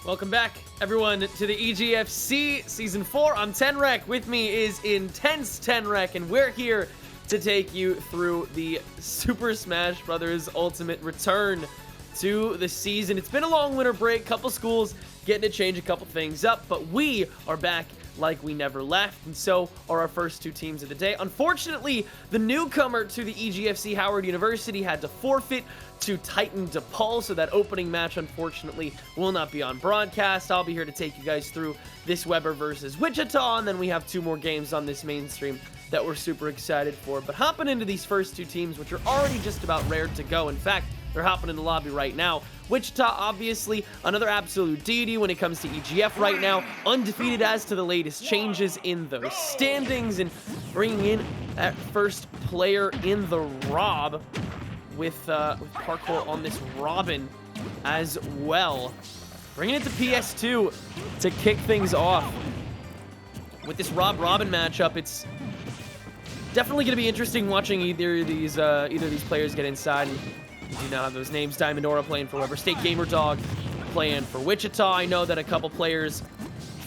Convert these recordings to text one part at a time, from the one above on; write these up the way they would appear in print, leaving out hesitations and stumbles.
Welcome back, everyone, to the EGFC Season 4. I'm Tenrek. With me is Intense Tenrek, and we're here to take you through the Super Smash Bros. Ultimate return to the season. It's been a long winter break, couple schools getting to change a couple things up, but we are back like we never left, and so are our first two teams of the day. Unfortunately, the newcomer to the EGFC Howard University had to forfeit to Titan DePaul, so that opening match, unfortunately, will not be on broadcast. I'll be here to take you guys through this Weber versus Wichita, and then we have two more games on this main stream that we're super excited for. But hopping into these first two teams, which are already just about rared to go. In fact, they're hopping in the lobby right now. Wichita, obviously, another absolute deity when it comes to EGF right now. Undefeated as to the latest changes in those standings, and bringing in that first player in the Rob with parkour on this Robin as well. Bringing it to PS2 to kick things off. With this Rob-Robin matchup, it's definitely going to be interesting watching either of these players get inside. You do now have those names: Diamond Aura playing for Weber State, Gamer Dog playing for Wichita. I know that a couple players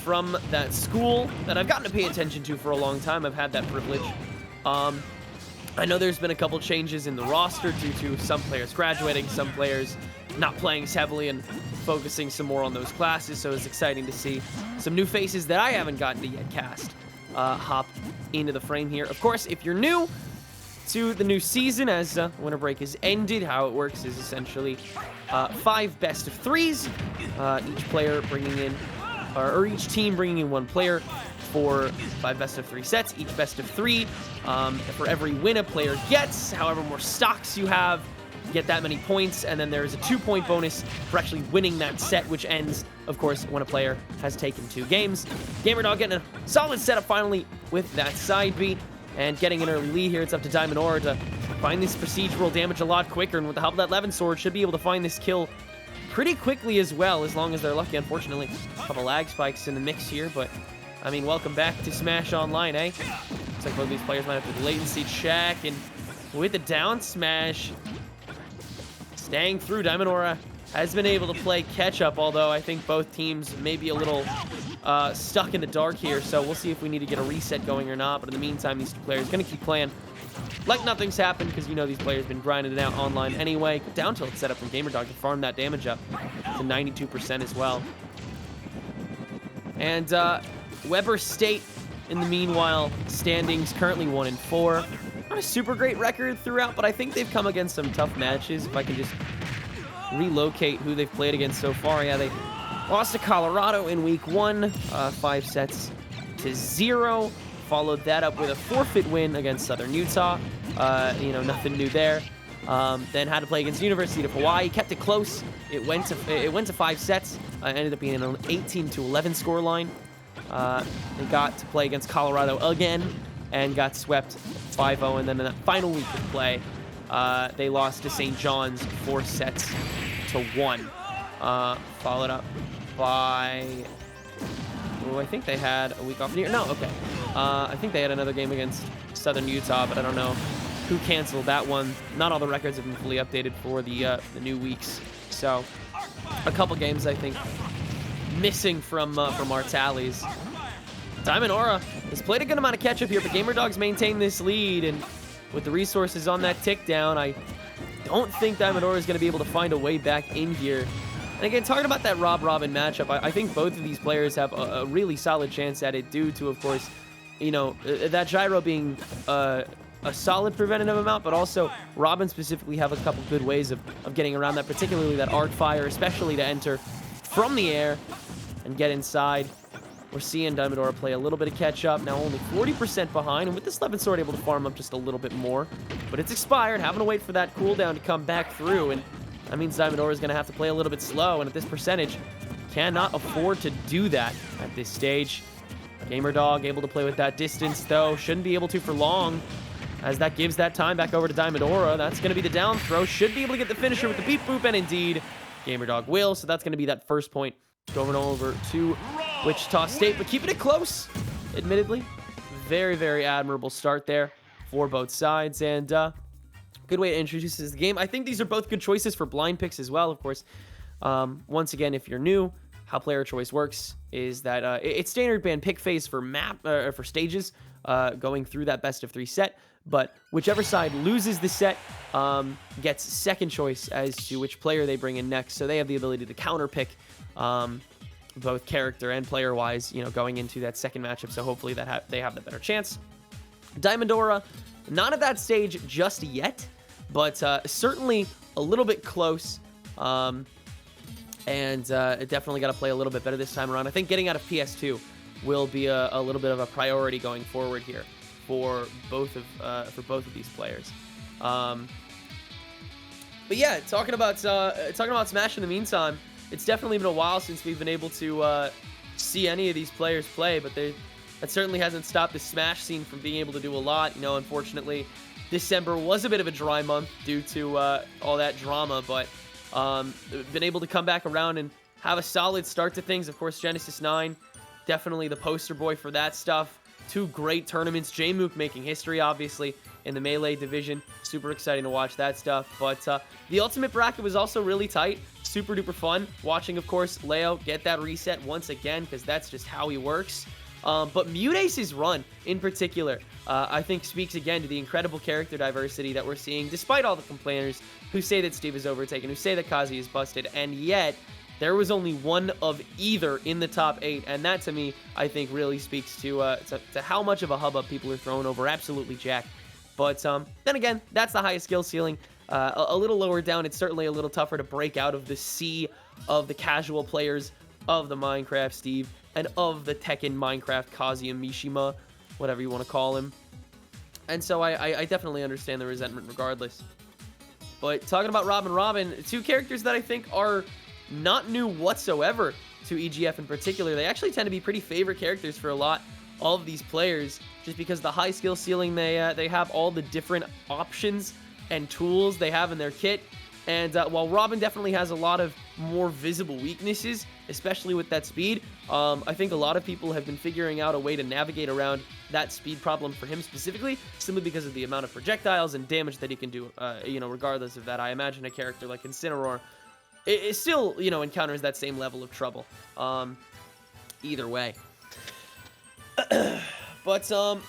from that school that I've gotten to pay attention to for a long time. I've had that privilege. I know there's been a couple changes in the roster due to some players graduating, some players not playing as heavily and focusing some more on those classes, so it's exciting to see some new faces that I haven't gotten to yet cast hop into the frame here. Of course, if you're new to the new season, as winter break has ended, how it works is essentially 5 best of 3s, each player bringing in, or each team bringing in one player for 5 best of 3 sets, each best of 3. For every win a player gets, however more stocks you have, you get that many points, and then there's a 2-point bonus for actually winning that set, which ends, of course, when a player has taken 2 games. GamerDog getting a solid setup finally with that side beat, and getting an early lead here. It's up to Diamond Aura to find this procedural damage a lot quicker, and with the help of that Levin Sword, should be able to find this kill pretty quickly as well, as long as they're lucky. Unfortunately, a couple lag spikes in the mix here, but I mean, welcome back to Smash Online, eh? Looks like both of these players might have to latency check, and with the down smash, staying through, Diamond Aura has been able to play catch-up, although I think both teams may be a little stuck in the dark here, so we'll see if we need to get a reset going or not. But in the meantime, these two players are going to keep playing like nothing's happened, because you know these players have been grinding it out online anyway. Down tilt set up from GamerDog to farm that damage up to 92% as well. And Weber State, in the meanwhile, standings currently 1-4. Not a super great record throughout, but I think they've come against some tough matches. If I can just relocate who they've played against so far. Yeah, they lost to Colorado in week 1, 5 sets to 0. Followed that up with a forfeit win against Southern Utah. Nothing new there. Then had to play against University of Hawaii. Kept it close. It went to 5 sets. Ended up being an 18-11 scoreline. They got to play against Colorado again and got swept 5-0. And then in that final week of play, they lost to St. John's 4 sets to 1. Followed up by... Oh, I think they had a week off here. No, okay. I think they had another game against Southern Utah, but I don't know who canceled that one. Not all the records have been fully updated for the new weeks. So, a couple games, I think, missing from our tallies. Diamond Aura has played a good amount of catch-up here, but GamerDog's maintained this lead, and with the resources on that tick down, I don't think Diamond Aura is going to be able to find a way back in here. And again, talking about that Rob-Robin matchup, I think both of these players have a really solid chance at it, due to, of course, that gyro being a solid preventative amount, but also Robin specifically have a couple good ways of getting around that, particularly that arc fire, especially to enter from the air and get inside. We're seeing Diamond Aura play a little bit of catch-up, now only 40% behind, and with this Levin Sword able to farm up just a little bit more. But it's expired, having to wait for that cooldown to come back through, and that means Diamond Aura is going to have to play a little bit slow, and at this percentage, cannot afford to do that at this stage. GamerDog able to play with that distance, though. Shouldn't be able to for long, as that gives that time back over to Diamond Aura. That's going to be the down throw. Should be able to get the finisher with the beep boop, and indeed, GamerDog will. So that's going to be that first point going over to Wichita State, but keeping it close, admittedly. Very, very admirable start there for both sides, and good way to introduce this game. I think these are both good choices for blind picks as well, of course. Once again, if you're new, how player choice works is that it's standard band pick phase for for stages going through that best of 3 set, but whichever side loses the set gets second choice as to which player they bring in next. So they have the ability to counter pick both character and player wise, going into that second matchup. So hopefully they have the better chance. Diamondora, not at that stage just yet, but certainly a little bit close. And definitely got to play a little bit better this time around. I think getting out of PS2 will be a little bit of a priority going forward here for both of these players. But yeah, talking about Smash in the meantime, it's definitely been a while since we've been able to see any of these players play, but that certainly hasn't stopped the Smash scene from being able to do a lot. Unfortunately, December was a bit of a dry month due to all that drama, but been able to come back around and have a solid start to things. Of course, Genesis 9, definitely the poster boy for that stuff. 2 great tournaments. J-Mook making history, obviously, in the Melee division. Super exciting to watch that stuff. But the Ultimate bracket was also really tight. Super duper fun. Watching, of course, Leo get that reset once again, because that's just how he works. But Mutace's run, in particular, I think speaks again to the incredible character diversity that we're seeing, despite all the complainers who say that Steve is overtaken, who say that Kazi is busted, and yet there was only one of either in the top 8, and that, to me, I think really speaks to how much of a hubbub people are throwing over absolutely Jack. But then again, that's the highest skill ceiling. A little lower down, it's certainly a little tougher to break out of the sea of the casual players of the Minecraft Steve and of the Tekken Minecraft Kazuya Mishima, whatever you want to call him. And so I definitely understand the resentment regardless. But talking about Robin, 2 characters that I think are not new whatsoever to EGF in particular. They actually tend to be pretty favorite characters for a lot of these players, just because the high skill ceiling, they have all the different options and tools they have in their kit. And while Robin definitely has a lot of more visible weaknesses, especially with that speed, I think a lot of people have been figuring out a way to navigate around that speed problem for him specifically, simply because of the amount of projectiles and damage that he can do, regardless of that. I imagine a character like Incineroar, it still, encounters that same level of trouble, either way. But, of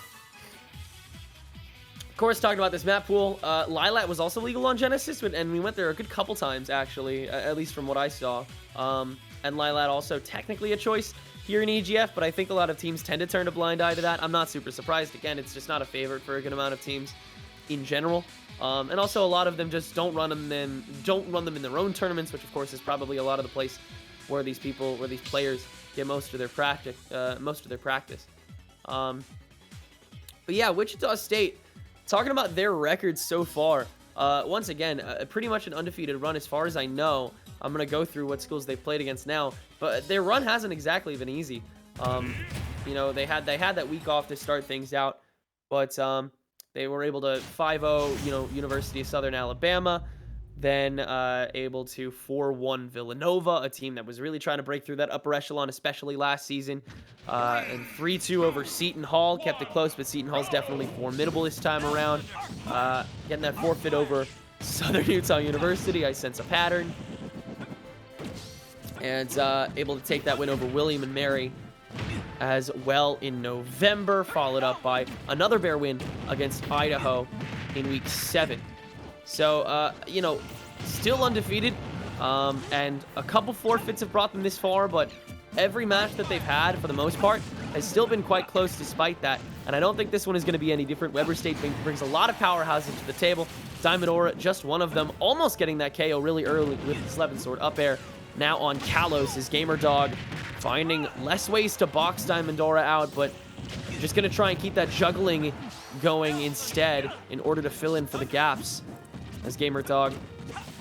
course, talking about this map pool, Lilat was also legal on Genesis, and we went there a good couple times, actually, at least from what I saw. And Lilat also technically a choice here in EGF, but I think a lot of teams tend to turn a blind eye to that. I'm not super surprised. Again, it's just not a favorite for a good amount of teams in general. And also a lot of them just don't run them in their own tournaments, which of course is probably a lot of the place where these players get most of their practice. But yeah, Wichita State, talking about their records so far, once again, pretty much an undefeated run as far as I know. I'm going to go through what schools they've played against now, but their run hasn't exactly been easy. They had that week off to start things out, but they were able to 5-0, University of Southern Alabama, then able to 4-1 Villanova, a team that was really trying to break through that upper echelon, especially last season, and 3-2 over Seton Hall, kept it close, but Seton Hall's definitely formidable this time around. Getting that forfeit over Southern Utah University, I sense a pattern. And able to take that win over William and Mary as well in November, followed up by another Bear win against Idaho in week 7. So, still undefeated, and a couple forfeits have brought them this far, but every match that they've had, for the most part, has still been quite close despite that, and I don't think this one is going to be any different. Weber State brings a lot of powerhouses to the table. Diamondora, just one of them, almost getting that KO really early with his Levin Sword up air. Now on Kalos, his Gamerdog finding less ways to box Diamondora out, but just going to try and keep that juggling going instead in order to fill in for the gaps. As Gamerdog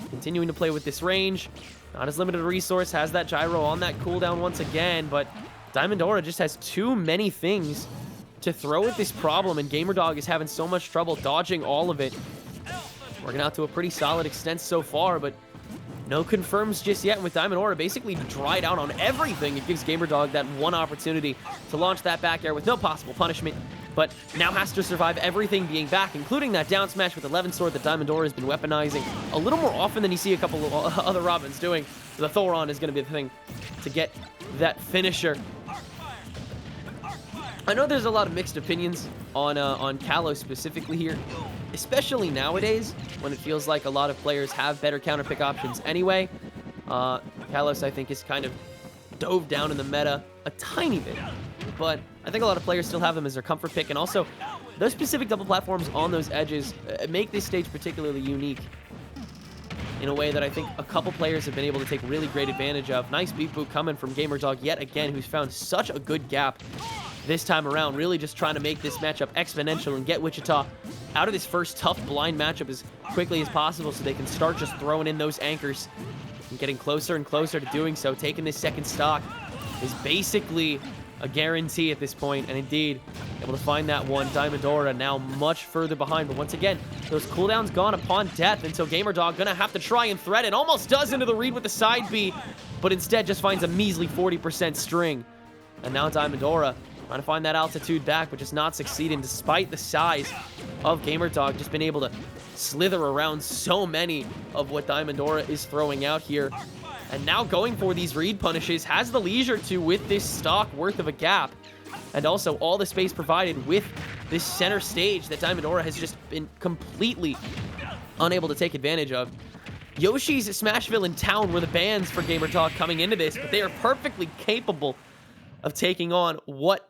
continuing to play with this range, not as limited a resource, has that gyro on that cooldown once again, but Diamondora just has too many things to throw at this problem, and Gamerdog is having so much trouble dodging all of it. Working out to a pretty solid extent so far, but no confirms just yet. And with Diamondora basically dried out on everything, it gives Gamerdog that one opportunity to launch that back air with no possible punishment, but now has to survive everything being back, including that down smash with the Levin Sword that Diamondora has been weaponizing a little more often than you see a couple of other Robins doing. The Thoron is going to be the thing to get that finisher. I know there's a lot of mixed opinions on Kalos specifically here, especially nowadays when it feels like a lot of players have better counter pick options anyway. Kalos, I think, has kind of dove down in the meta a tiny bit, but I think a lot of players still have them as their comfort pick, and also those specific double platforms on those edges make this stage particularly unique in a way that I think a couple players have been able to take really great advantage of. Nice beat boot coming from GamerDog yet again, who's found such a good gap this time around, really just trying to make this matchup exponential and get Wichita out of this first tough blind matchup as quickly as possible so they can start just throwing in those anchors and getting closer and closer to doing so. Taking this second stock is basically a guarantee at this point, and indeed able to find that one. Diamondora now much further behind, but once again, those cooldowns gone upon death, and so GamerDog gonna have to try and thread it. Almost does into the read with the side B, but instead just finds a measly 40% string. And now Diamondora trying to find that altitude back, but just not succeeding despite the size of GamerDog. Just been able to slither around so many of what Diamondora is throwing out here. And now going for these read punishes, has the leisure to with this stock worth of a gap. And also all the space provided with this center stage that Diamondora has just been completely unable to take advantage of. Yoshi's Smashville in town were the bans for GamerDog coming into this, but they are perfectly capable of taking on what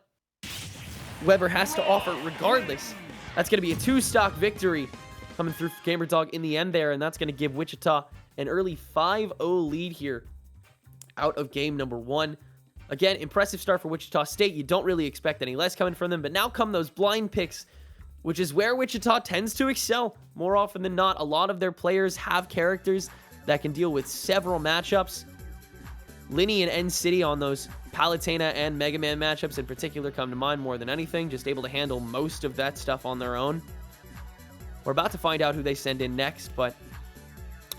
Weber has to offer regardless. That's going to be a 2-stock victory coming through for GamerDog in the end there, and that's going to give Wichita an early 5-0 lead here out of game number 1. Again, impressive start for Wichita State. You don't really expect any less coming from them, but now come those blind picks, which is where Wichita tends to excel more often than not. A lot of their players have characters that can deal with several matchups. Linny and N-City on those Palutena and Mega Man matchups in particular come to mind more than anything, just able to handle most of that stuff on their own. We're about to find out who they send in next, but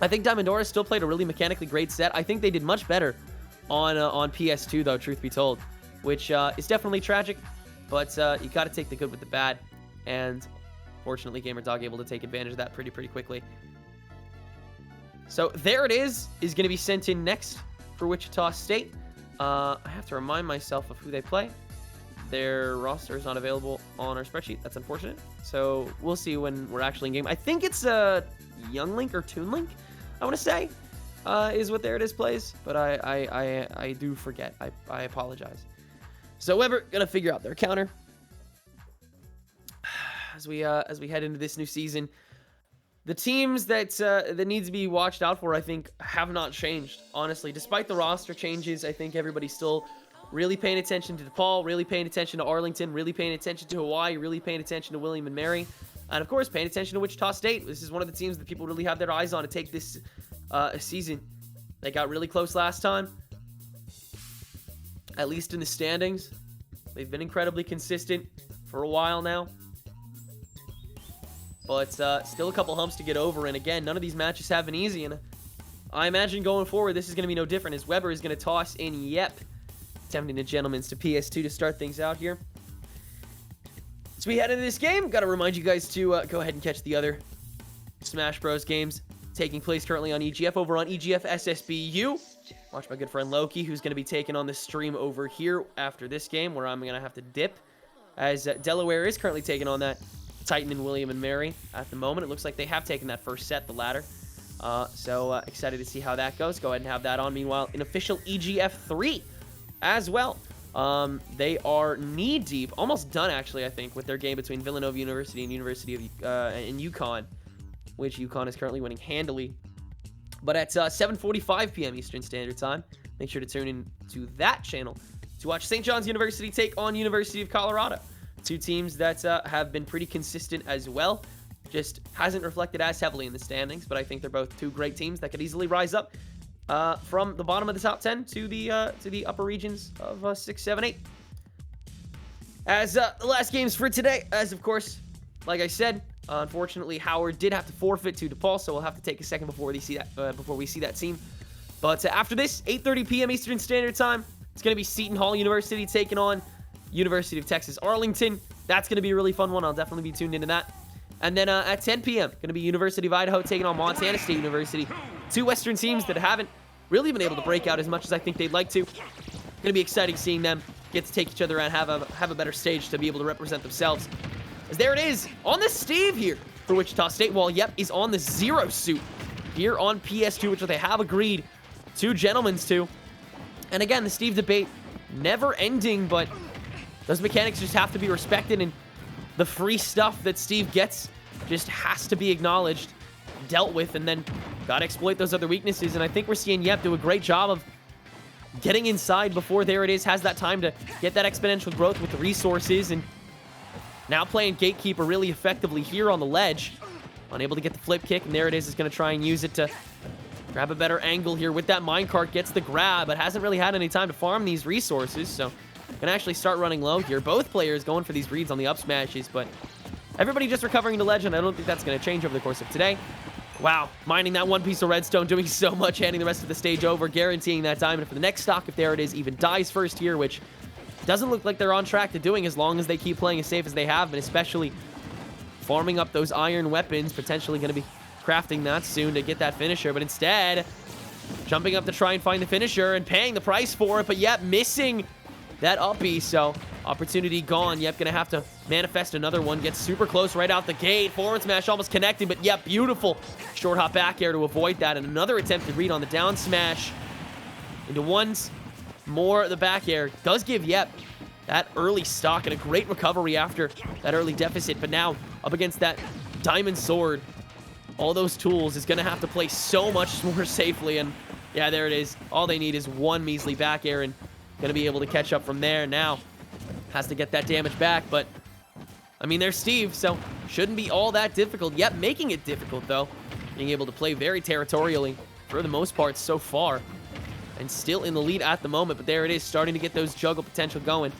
I think Diamondora still played a really mechanically great set. I think they did much better on PS2, though, truth be told, which is definitely tragic, but you got to take the good with the bad, and fortunately, GamerDog able to take advantage of that pretty quickly. So there it is going to be sent in next for Wichita State. I have to remind myself of who they play. Their roster is not available on our spreadsheet. That's unfortunate. So we'll see when we're actually in game. I think it's Young Link or Toon Link, I want to say, is what There It Is plays. But I do forget. I apologize. So Weber gonna figure out their counter as we head into this new season. The teams that need to be watched out for, I think, have not changed, honestly. Despite the roster changes, I think everybody's still really paying attention to DePaul, really paying attention to Arlington, really paying attention to Hawaii, really paying attention to William and Mary, and, of course, paying attention to Wichita State. This is one of the teams that people really have their eyes on to take this season. They got really close last time, at least in the standings. They've been incredibly consistent for a while now. But still a couple humps to get over. And again, none of these matches have been easy. And I imagine going forward, this is going to be no different, as Weber is going to toss in Yep, attempting the Gentleman's to PS2 to start things out here. As we head into this game, got to remind you guys to go ahead and catch the other Smash Bros. Games taking place currently on EGF over on EGF SSBU. Watch my good friend Loki, who's going to be taking on the stream over here after this game, where I'm going to have to dip, as Delaware is currently taking on that Titan and William and Mary at the moment. It looks like they have taken that first set, the latter. So excited to see how that goes. Go ahead and have that on. Meanwhile, in official EGF 3 as well. They are knee-deep, almost done actually, I think, with their game between Villanova University and University of UConn, which UConn is currently winning handily. But at 7:45 p.m. Eastern Standard Time, make sure to tune in to that channel to watch St. John's University take on University of Colorado. Two teams that have been pretty consistent as well. Just hasn't reflected as heavily in the standings, but I think they're both two great teams that could easily rise up from the bottom of the top 10 to the upper regions of 6, 7, 8. As the last games for today, as of course, like I said, unfortunately Howard did have to forfeit to DePaul, so we'll have to take a second before we see that team. But after this, 8:30 p.m. Eastern Standard Time, it's going to be Seton Hall University taking on University of Texas Arlington. That's going to be a really fun one. I'll definitely be tuned into that. And then at 10 p.m., going to be University of Idaho taking on Montana State University. Two Western teams that haven't really been able to break out as much as I think they'd like to. Gonna be exciting seeing them get to take each other and have a better stage to be able to represent themselves. As there it is, on the Steve here for Wichita State, while Yep is on the Zero suit here on PS2, which they have agreed to gentlemen's to. And again, the Steve debate never ending, but those mechanics just have to be respected, and the free stuff that Steve gets just has to be acknowledged, dealt with, and then gotta exploit those other weaknesses. And I think we're seeing Yep do a great job of getting inside before there it is, has that time to get that exponential growth with the resources, and now playing Gatekeeper really effectively here on the ledge. Unable to get the flip kick, and there it is going to try and use it to grab a better angle here with that minecart. Gets the grab, but hasn't really had any time to farm these resources, so can actually start running low here. Both players going for these reads on the up smashes, but everybody just recovering to ledge, and I don't think that's going to change over the course of today. Wow, mining that one piece of redstone, doing so much, handing the rest of the stage over, guaranteeing that diamond for the next stock if there it is even dies first here, which doesn't look like they're on track to doing as long as they keep playing as safe as they have, but especially farming up those iron weapons, potentially going to be crafting that soon to get that finisher, but instead jumping up to try and find the finisher and paying the price for it, but Yep missing that uppy, so opportunity gone. Yep gonna have to manifest another one. Gets super close right out the gate. Forward smash almost connecting, but Yep, beautiful short hop back air to avoid that, and another attempted read on the down smash into ones more. The back air does give Yep that early stock and a great recovery after that early deficit, but now up against that diamond sword, all those tools is gonna have to play so much more safely, and yeah, there it is. All they need is one measly back air and gonna be able to catch up from there. Now has to get that damage back, but I mean, there's Steve, so shouldn't be all that difficult. Yep, making it difficult though, being able to play very territorially for the most part so far, and still in the lead at the moment, but there it is, starting to get those juggle potential going,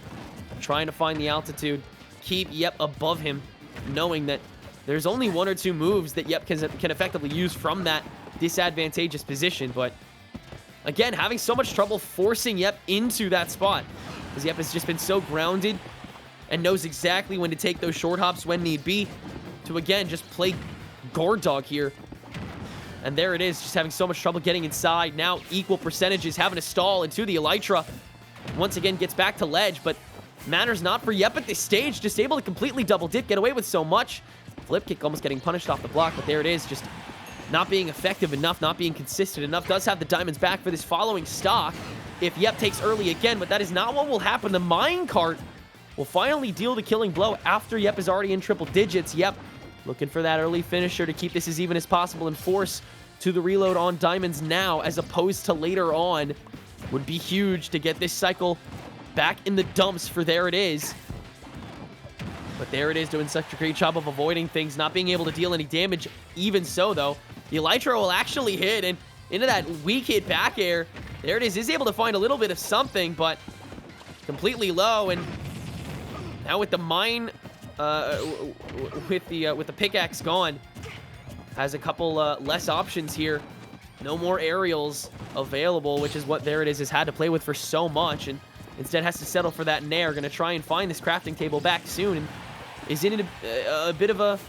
trying to find the altitude, keep Yep above him, knowing that there's only one or two moves that Yep can effectively use from that disadvantageous position, but again, having so much trouble forcing Yep into that spot, because Yep has just been so grounded and knows exactly when to take those short hops when need be to, again, just play guard dog here. And there it is, just having so much trouble getting inside. Now equal percentages, having to stall into the Elytra. Once again, gets back to ledge, but matters not for Yep at this stage. Just able to completely double dip, get away with so much. Flip kick almost getting punished off the block, but there it is, just not being effective enough, not being consistent enough. Does have the diamonds back for this following stock if Yep takes early again, but that is not what will happen. The minecart will finally deal the killing blow after Yep is already in triple digits. Yep looking for that early finisher to keep this as even as possible and force to the reload on diamonds now as opposed to later on would be huge to get this cycle back in the dumps for there it is. But there it is, doing such a great job of avoiding things, not being able to deal any damage. Even so, though, the Elytra will actually hit, and into that weak hit back air, there it is able to find a little bit of something, but completely low. And now with the mine, with the pickaxe gone, has a couple less options here. No more aerials available, which is what there it is has had to play with for so much, and instead has to settle for that nair. Going to try and find this crafting table back soon, and is in a bit of a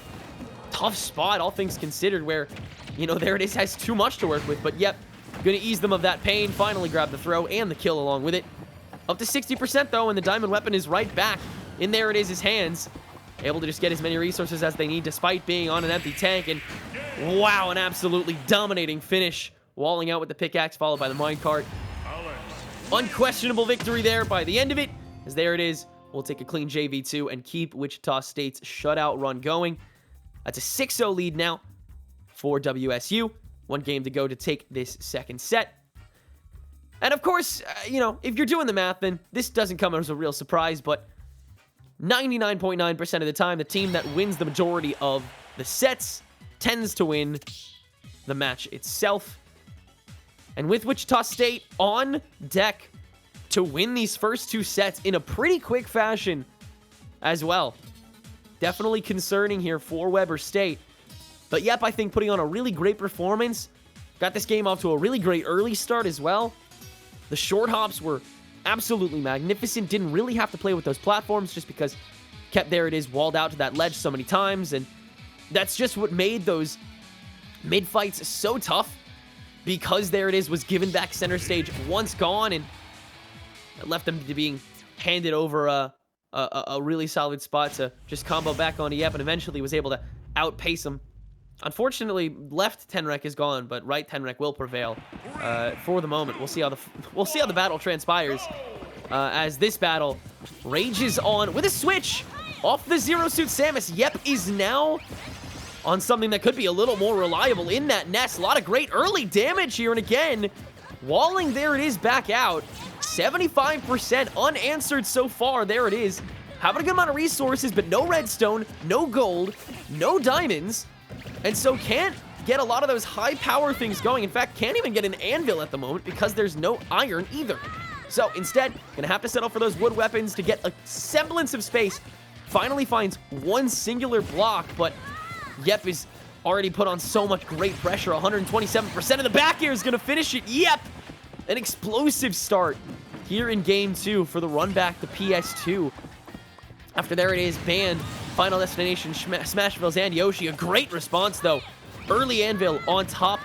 tough spot, all things considered, where, you know, there it is, has too much to work with. But Yep, going to ease them of that pain, finally grab the throw and the kill along with it. Up to 60% though, and the diamond weapon is right back in there it is his hands. Able to just get as many resources as they need despite being on an empty tank, and wow, an absolutely dominating finish, walling out with the pickaxe followed by the minecart. Unquestionable victory there by the end of it, as there it is, we'll take a clean JV2 and keep Wichita State's shutout run going. That's a 6-0 lead now for WSU. One game to go to take this second set. And of course, you know, if you're doing the math, then this doesn't come as a real surprise, but 99.9% of the time, the team that wins the majority of the sets tends to win the match itself. And with Wichita State on deck to win these first two sets in a pretty quick fashion as well. Definitely concerning here for Weber State. But Yep, I think putting on a really great performance. Got this game off to a really great early start as well. The short hops were absolutely magnificent. Didn't really have to play with those platforms just because kept there it is walled out to that ledge so many times. And that's just what made those mid fights so tough. because there it is, was given back center stage once gone, and it left them to being handed over a really solid spot to just combo back on Yep, and eventually was able to outpace him. Unfortunately, left Tenrek is gone, but right Tenrek will prevail for the moment. We'll see how the battle transpires as this battle rages on with a switch off the Zero Suit Samus. Yep is now on something that could be a little more reliable in that nest. A lot of great early damage here, and again, walling, there it is, back out. 75% unanswered so far. There it is. Having a good amount of resources, but no redstone, no gold, no diamonds, and so can't get a lot of those high power things going. In fact, can't even get an anvil at the moment because there's no iron either. So instead, gonna have to settle for those wood weapons to get a semblance of space. Finally finds one singular block, but Yep is already put on so much great pressure. 127% of the back air is gonna finish it. Yep! An explosive start here in game 2 for the run back to PS2. After there it is, banned Final Destination, Smashville's and Yoshi. A great response, though. Early anvil on top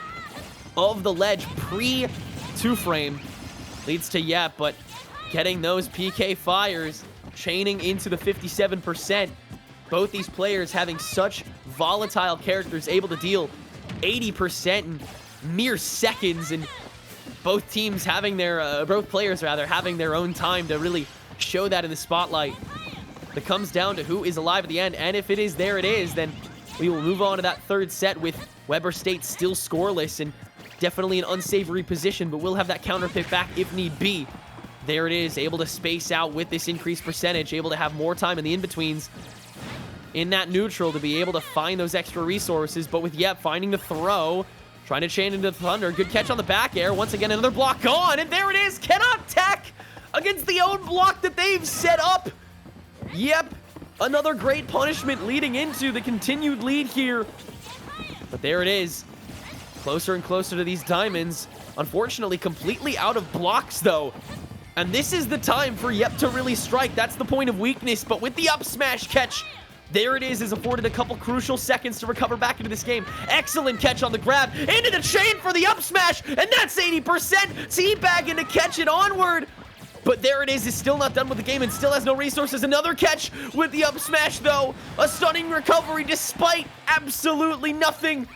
of the ledge, pre-2-frame. Leads to Yep, but getting those PK fires, chaining into the 57%. Both these players having such volatile characters, able to deal 80% in mere seconds, and both teams having their, both players rather, having their own time to really show that in the spotlight. It comes down to who is alive at the end, and if it is there it is, then we will move on to that third set with Weber State still scoreless and definitely an unsavory position, but we'll have that counter pick back if need be. There it is, able to space out with this increased percentage, able to have more time in the in-betweens in that neutral to be able to find those extra resources, but with Yep finding the throw, trying to chain into the Thunder. Good catch on the back air. Once again, another block gone, and there it is. Cannot tech against the own block that they've set up. Yep, another great punishment leading into the continued lead here. But there it is. Closer and closer to these diamonds. Unfortunately, completely out of blocks, though. And this is the time for Yep to really strike. That's the point of weakness. But with the up smash catch, there it is afforded a couple crucial seconds to recover back into this game. Excellent catch on the grab. Into the chain for the up smash. And that's 80%. Teabagging to catch it onward. But there it is still not done with the game and still has no resources. Another catch with the up smash, though. A stunning recovery despite absolutely nothing.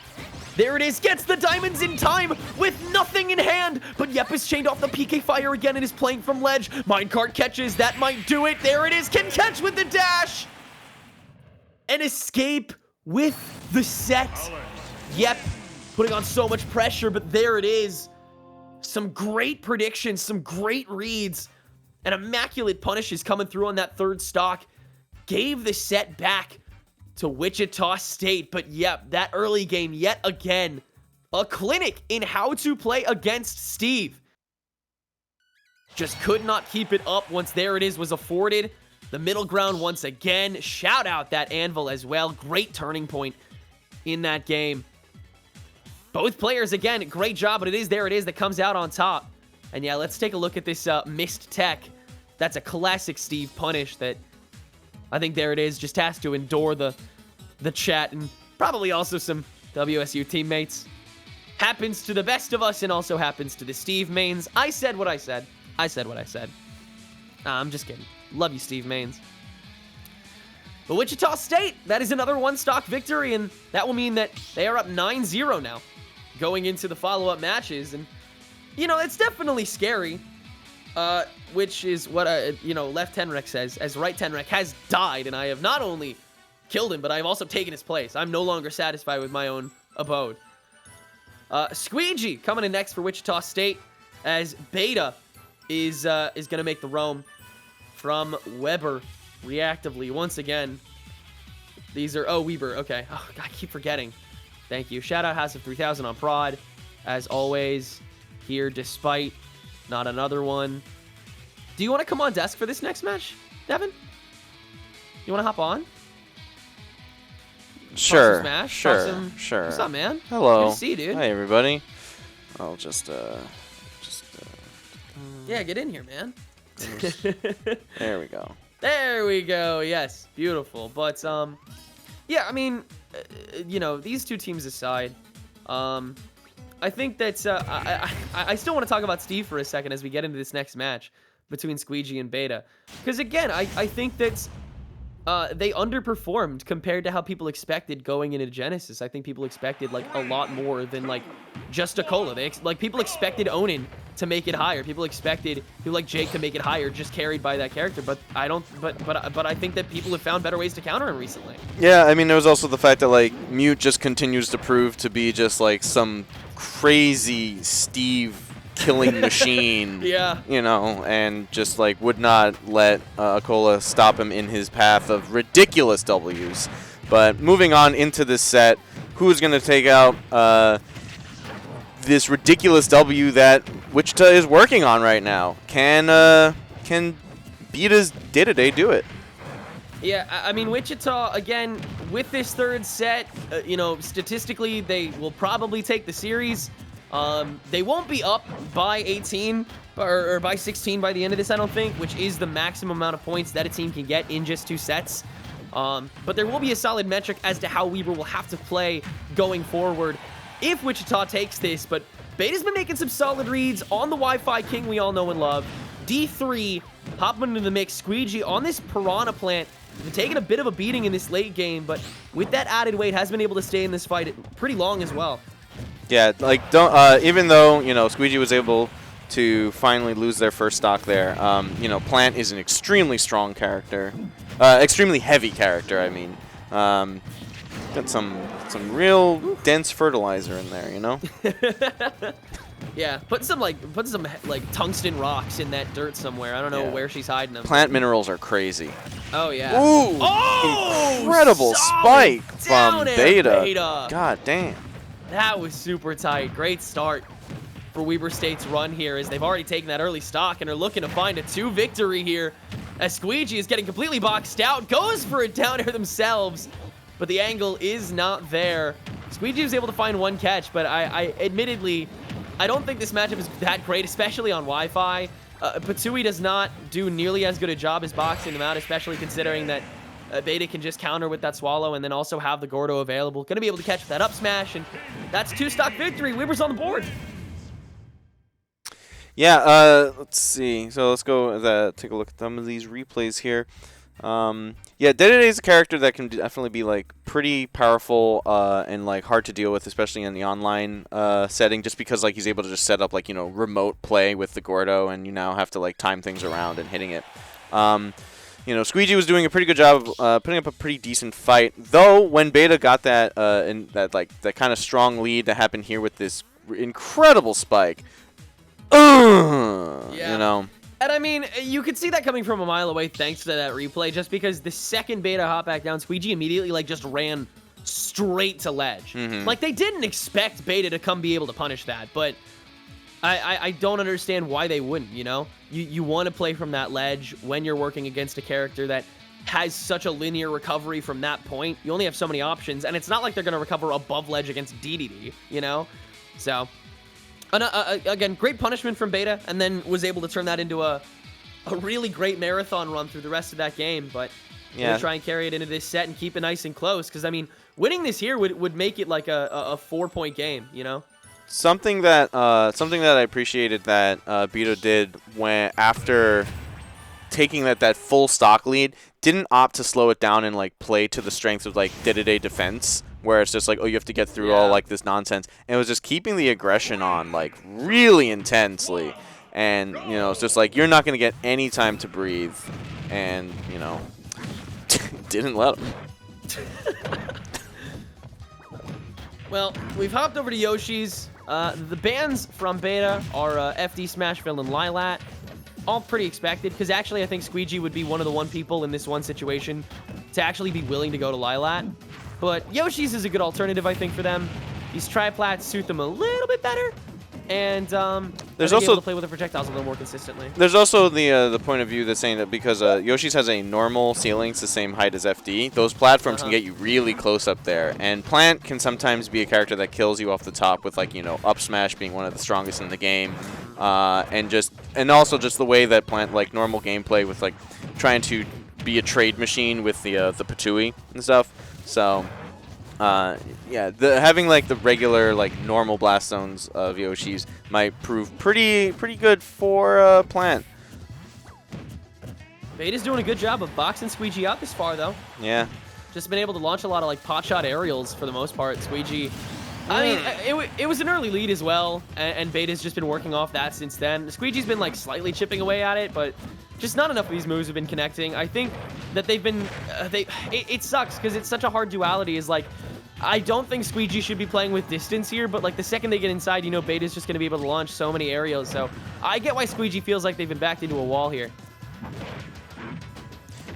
There it is, gets the diamonds in time with nothing in hand. But Yep is chained off the PK fire again and is playing from ledge. Minecart catches, that might do it. There it is, can catch with the dash. And escape with the set. Yep, putting on so much pressure, but there it is. Some great predictions, some great reads, and immaculate punishes coming through on that third stock. Gave the set back to Wichita State, but yep, that early game yet again, a clinic in how to play against Steve. Just could not keep it up once there it is was afforded. The middle ground once again. Shout out that anvil as well. Great turning point in that game. Both players, again, great job, but it is there it is that comes out on top. And yeah, let's take a look at this missed tech. That's a classic Steve punish that I think there it is just has to endure the chat and probably also some WSU teammates. Happens to the best of us and also happens to the Steve mains. I said what I said. I said what I said. Nah, I'm just kidding. Love you, Steve mains. But Wichita State, that is another one-stock victory, and that will mean that they are up 9-0 now going into the follow-up matches. And, you know, it's definitely scary, which is what, left Tenrek says, as right Tenrek has died, and I have not only killed him, but I have also taken his place. I'm no longer satisfied with my own abode. Squeegee coming in next for Wichita State, as Beta is going to make the roam from Weber reactively once again. These are Weber, okay. Oh, God, I keep forgetting. Thank you. Shout out House of 3000 on prod, as always, here despite not another one. Do you want to come on desk for this next match, Devin? You want to hop on? Sure. Smash? Sure. Sure. What's up, man? Hello. Good to see you, dude. Hi, everybody. I'll just yeah, get in here, man. There we go. There we go. Yes, beautiful. But yeah, I mean, these two teams aside, I think that I still want to talk about Steve for a second as we get into this next match between Squeegee and Beta. Because again, I think that they underperformed compared to how people expected going into Genesis. I think people expected like a lot more than like just a Cola. People expected Onin to make it higher. People expected people like Jake to make it higher, just carried by that character. But I don't. But I think that people have found better ways to counter him recently. Yeah, I mean, there was also the fact that like Mute just continues to prove to be just like some crazy Steve killing machine. Yeah. You know, and just like would not let Akola stop him in his path of ridiculous W's. But moving on into this set, who's going to take out this ridiculous W that Wichita is working on right now? Can Beta's Day-to-Day do it? Yeah, I mean, Wichita, again, with this third set, you know, statistically, they will probably take the series. They won't be up by 18 or by 16 by the end of this, I don't think, which is the maximum amount of points that a team can get in just 2 sets. But there will be a solid metric as to how Weber will have to play going forward if Wichita takes this. But Beta's been making some solid reads on the Wi-Fi King we all know and love. D3 hopping into the mix. Squeegee on this Piranha Plant. Been taking a bit of a beating in this late game, but with that added weight, has been able to stay in this fight pretty long as well. Yeah, like even though, you know, Squeegee was able to finally lose their first stock there, you know, Plant is an extremely strong character, extremely heavy character. I mean, got some real dense fertilizer in there, you know. Yeah, put some like tungsten rocks in that dirt somewhere. I don't know where she's hiding them. Plant minerals are crazy. Oh yeah. Ooh! Oh! Incredible spike from Beta. Beta. God damn. That was super tight. Great start for Weber State's run here, as they've already taken that early stock and are looking to find a 2 victory here. As Squeegee is getting completely boxed out, goes for a down air themselves, but the angle is not there. Squeegee was able to find 1 catch, but I admittedly, I don't think this matchup is that great, especially on Wi-Fi. Patsui does not do nearly as good a job as boxing them out, especially considering that Beta can just counter with that swallow and then also have the Gordo available. Going to be able to catch that up smash, and that's 2 stock victory. Weber's on the board. Yeah, let's see. So let's go take a look at some of these replays here. Yeah, Day-to-Day is a character that can definitely be like pretty powerful and like hard to deal with, especially in the online setting, just because like he's able to just set up like, you know, remote play with the Gordo, and you now have to like time things around and hitting it. You know, Squeegee was doing a pretty good job of putting up a pretty decent fight, though when Beta got that that kind of strong lead that happened here with this incredible spike. Yeah. You know. And I mean, you could see that coming from a mile away thanks to that replay, just because the second Beta hop back down, Squeegee immediately like just ran straight to ledge. Like they didn't expect Beta to come be able to punish that, but I don't understand why they wouldn't, you know? You want to play from that ledge when you're working against a character that has such a linear recovery from that point. You only have so many options, and it's not like they're going to recover above ledge against DDD, you know? So, again, great punishment from Beta, and then was able to turn that into a really great marathon run through the rest of that game, but yeah, try and carry it into this set and keep it nice and close, because, I mean, winning this here would make it like a 4-point game, you know? Something that I appreciated that Beto did after taking that full stock lead, didn't opt to slow it down and like play to the strength of like day-to-day defense, where it's just like, oh, you have to get through all like this nonsense, and it was just keeping the aggression on like really intensely, and you know, it's just like you're not gonna get any time to breathe, and you know, didn't let him. Well, we've hopped over to Yoshi's. The bans from Beta are FD, Smashville, and Lilat. All pretty expected, because actually I think Squeegee would be one of the people in this one situation to actually be willing to go to Lilat. But Yoshi's is a good alternative, I think, for them. These triplats suit them a little bit better, and there's also also able to play with the projectiles a little more consistently. There's also the point of view that's saying that because Yoshi's has a normal ceilings the same height as FD, those platforms can get you really close up there, and Plant can sometimes be a character that kills you off the top with like, you know, up smash being one of the strongest in the game, and also just the way that Plant like normal gameplay with like trying to be a trade machine with the Patui and stuff. So Yeah, having like the regular like normal blast zones of Yoshi's might prove pretty good for Plant. Beta's doing a good job of boxing Squeegee out this far, though. Yeah. Just been able to launch a lot of like pot shot aerials for the most part. Squeegee, I mean, it was an early lead as well, and Beta's just been working off that since then. Squeegee's been like slightly chipping away at it, but just not enough of these moves have been connecting. I think that they've been, it sucks because it's such a hard duality. Is like, I don't think Squeegee should be playing with distance here, but like the second they get inside, you know, Beta's just going to be able to launch so many aerials. So I get why Squeegee feels like they've been backed into a wall here.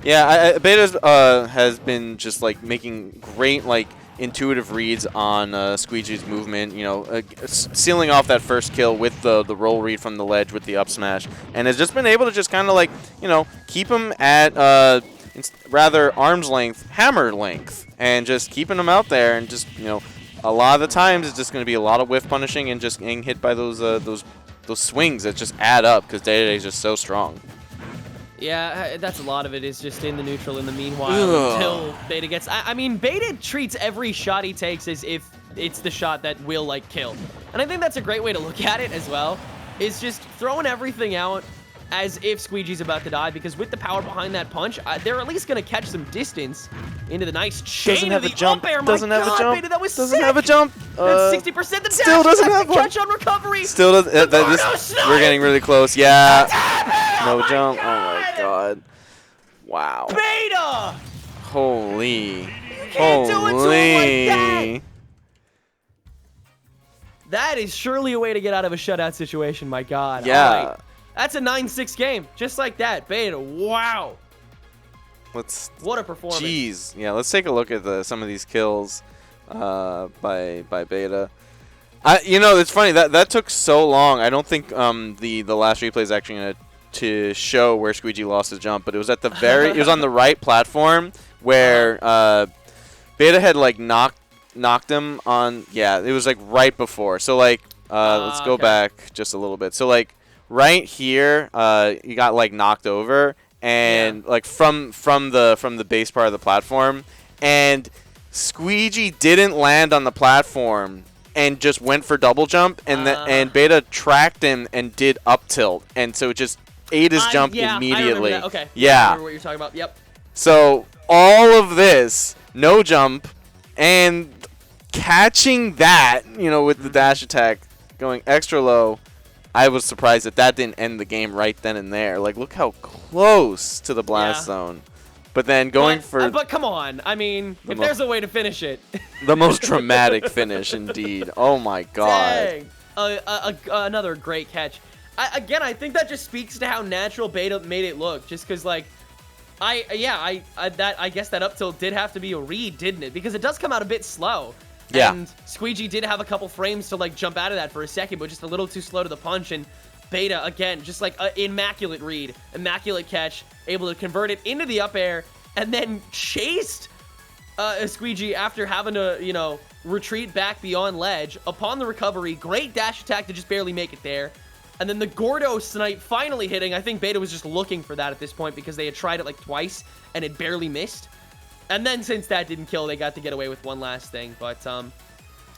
Yeah, Beta has been just like making great like intuitive reads on Squeegee's movement. You know, sealing off that first kill with the roll read from the ledge with the up smash, and has just been able to just kind of like, you know, keep him at rather arm's length, hammer length, and just keeping him out there, and just, you know, a lot of the times it's just going to be a lot of whiff punishing and just getting hit by those swings that just add up because Day-to-Day is just so strong. Yeah, that's a lot of it is just in the neutral in the meanwhile until Beta gets... I mean, Beta treats every shot he takes as if it's the shot that will, like, kill. And I think that's a great way to look at it as well, is just throwing everything out as if Squeegee's about to die, because with the power behind that punch, they're at least going to catch some distance into the nice chain of the up air. Doesn't have a jump. Beta, that was doesn't sick. have a jump. That's 60% the still doesn't have one. Catch on recovery. Still doesn't. We're getting really close. Yeah. No jump. Oh my god. Wow. Beta. Holy. Can't do it to him like Holy. That is surely a way to get out of a shutout situation, my god. Yeah. All right. That's a 9-6 game. Just like that. Beta. Wow. What a performance. Jeez. Yeah, let's take a look at some of these kills by Beta. You know, it's funny that took so long. I don't think the last replay is actually going to show where Squeegee lost his jump, but it was at the it was on the right platform where Beta had like knocked him on. Yeah, it was like right before. So like let's go back just a little bit. So like right here, you got like knocked over, and like from the base part of the platform, and Squeegee didn't land on the platform and just went for double jump, and and Beta tracked him and did up tilt, and so it just ate his jump immediately. I remember that. Okay. Yeah. I remember what you're talking about. Yep. So all of this, no jump, and catching that, you know, with the dash attack going extra low. I was surprised that didn't end the game right then and there. Like, look how close to the blast zone. But then going for... But come on. I mean, if there's a way to finish it. The most dramatic finish, indeed. Oh, my God. Dang. Another great catch. Again, I think that just speaks to how natural Beta made it look. Just because, like, I guess that up tilt did have to be a read, didn't it? Because it does come out a bit slow. Yeah. And Squeegee did have a couple frames to, like, jump out of that for a second, but just a little too slow to the punch. And Beta, again, just, like, an immaculate read, immaculate catch, able to convert it into the up air, and then chased Squeegee after having to, you know, retreat back beyond ledge. Upon the recovery, great dash attack to just barely make it there. And then the Gordo snipe finally hitting. I think Beta was just looking for that at this point because they had tried it, like, twice, and it barely missed. And then since that didn't kill, they got to get away with one last thing. But,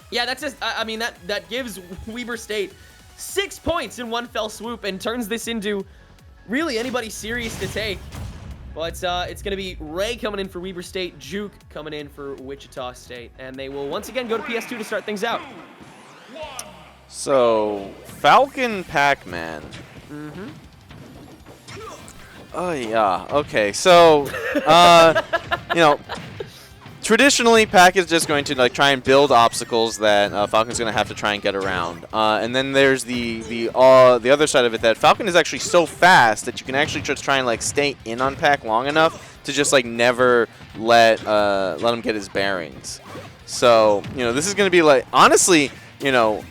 yeah, that's just, I mean, that gives Weber State 6 points in one fell swoop and turns this into really anybody serious to take. But it's going to be Ray coming in for Weber State, Juke coming in for Wichita State. And they will once again go to PS2 to start things out. So, Falcon Pac-Man. Mm-hmm. Oh, yeah. Okay, so, you know, traditionally, Pac is just going to like try and build obstacles that Falcon's going to have to try and get around. And then there's the other side of it, that Falcon is actually so fast that you can actually just try and like stay in on Pac long enough to just like never let him get his bearings. So, you know, this is going to be like, honestly, you know,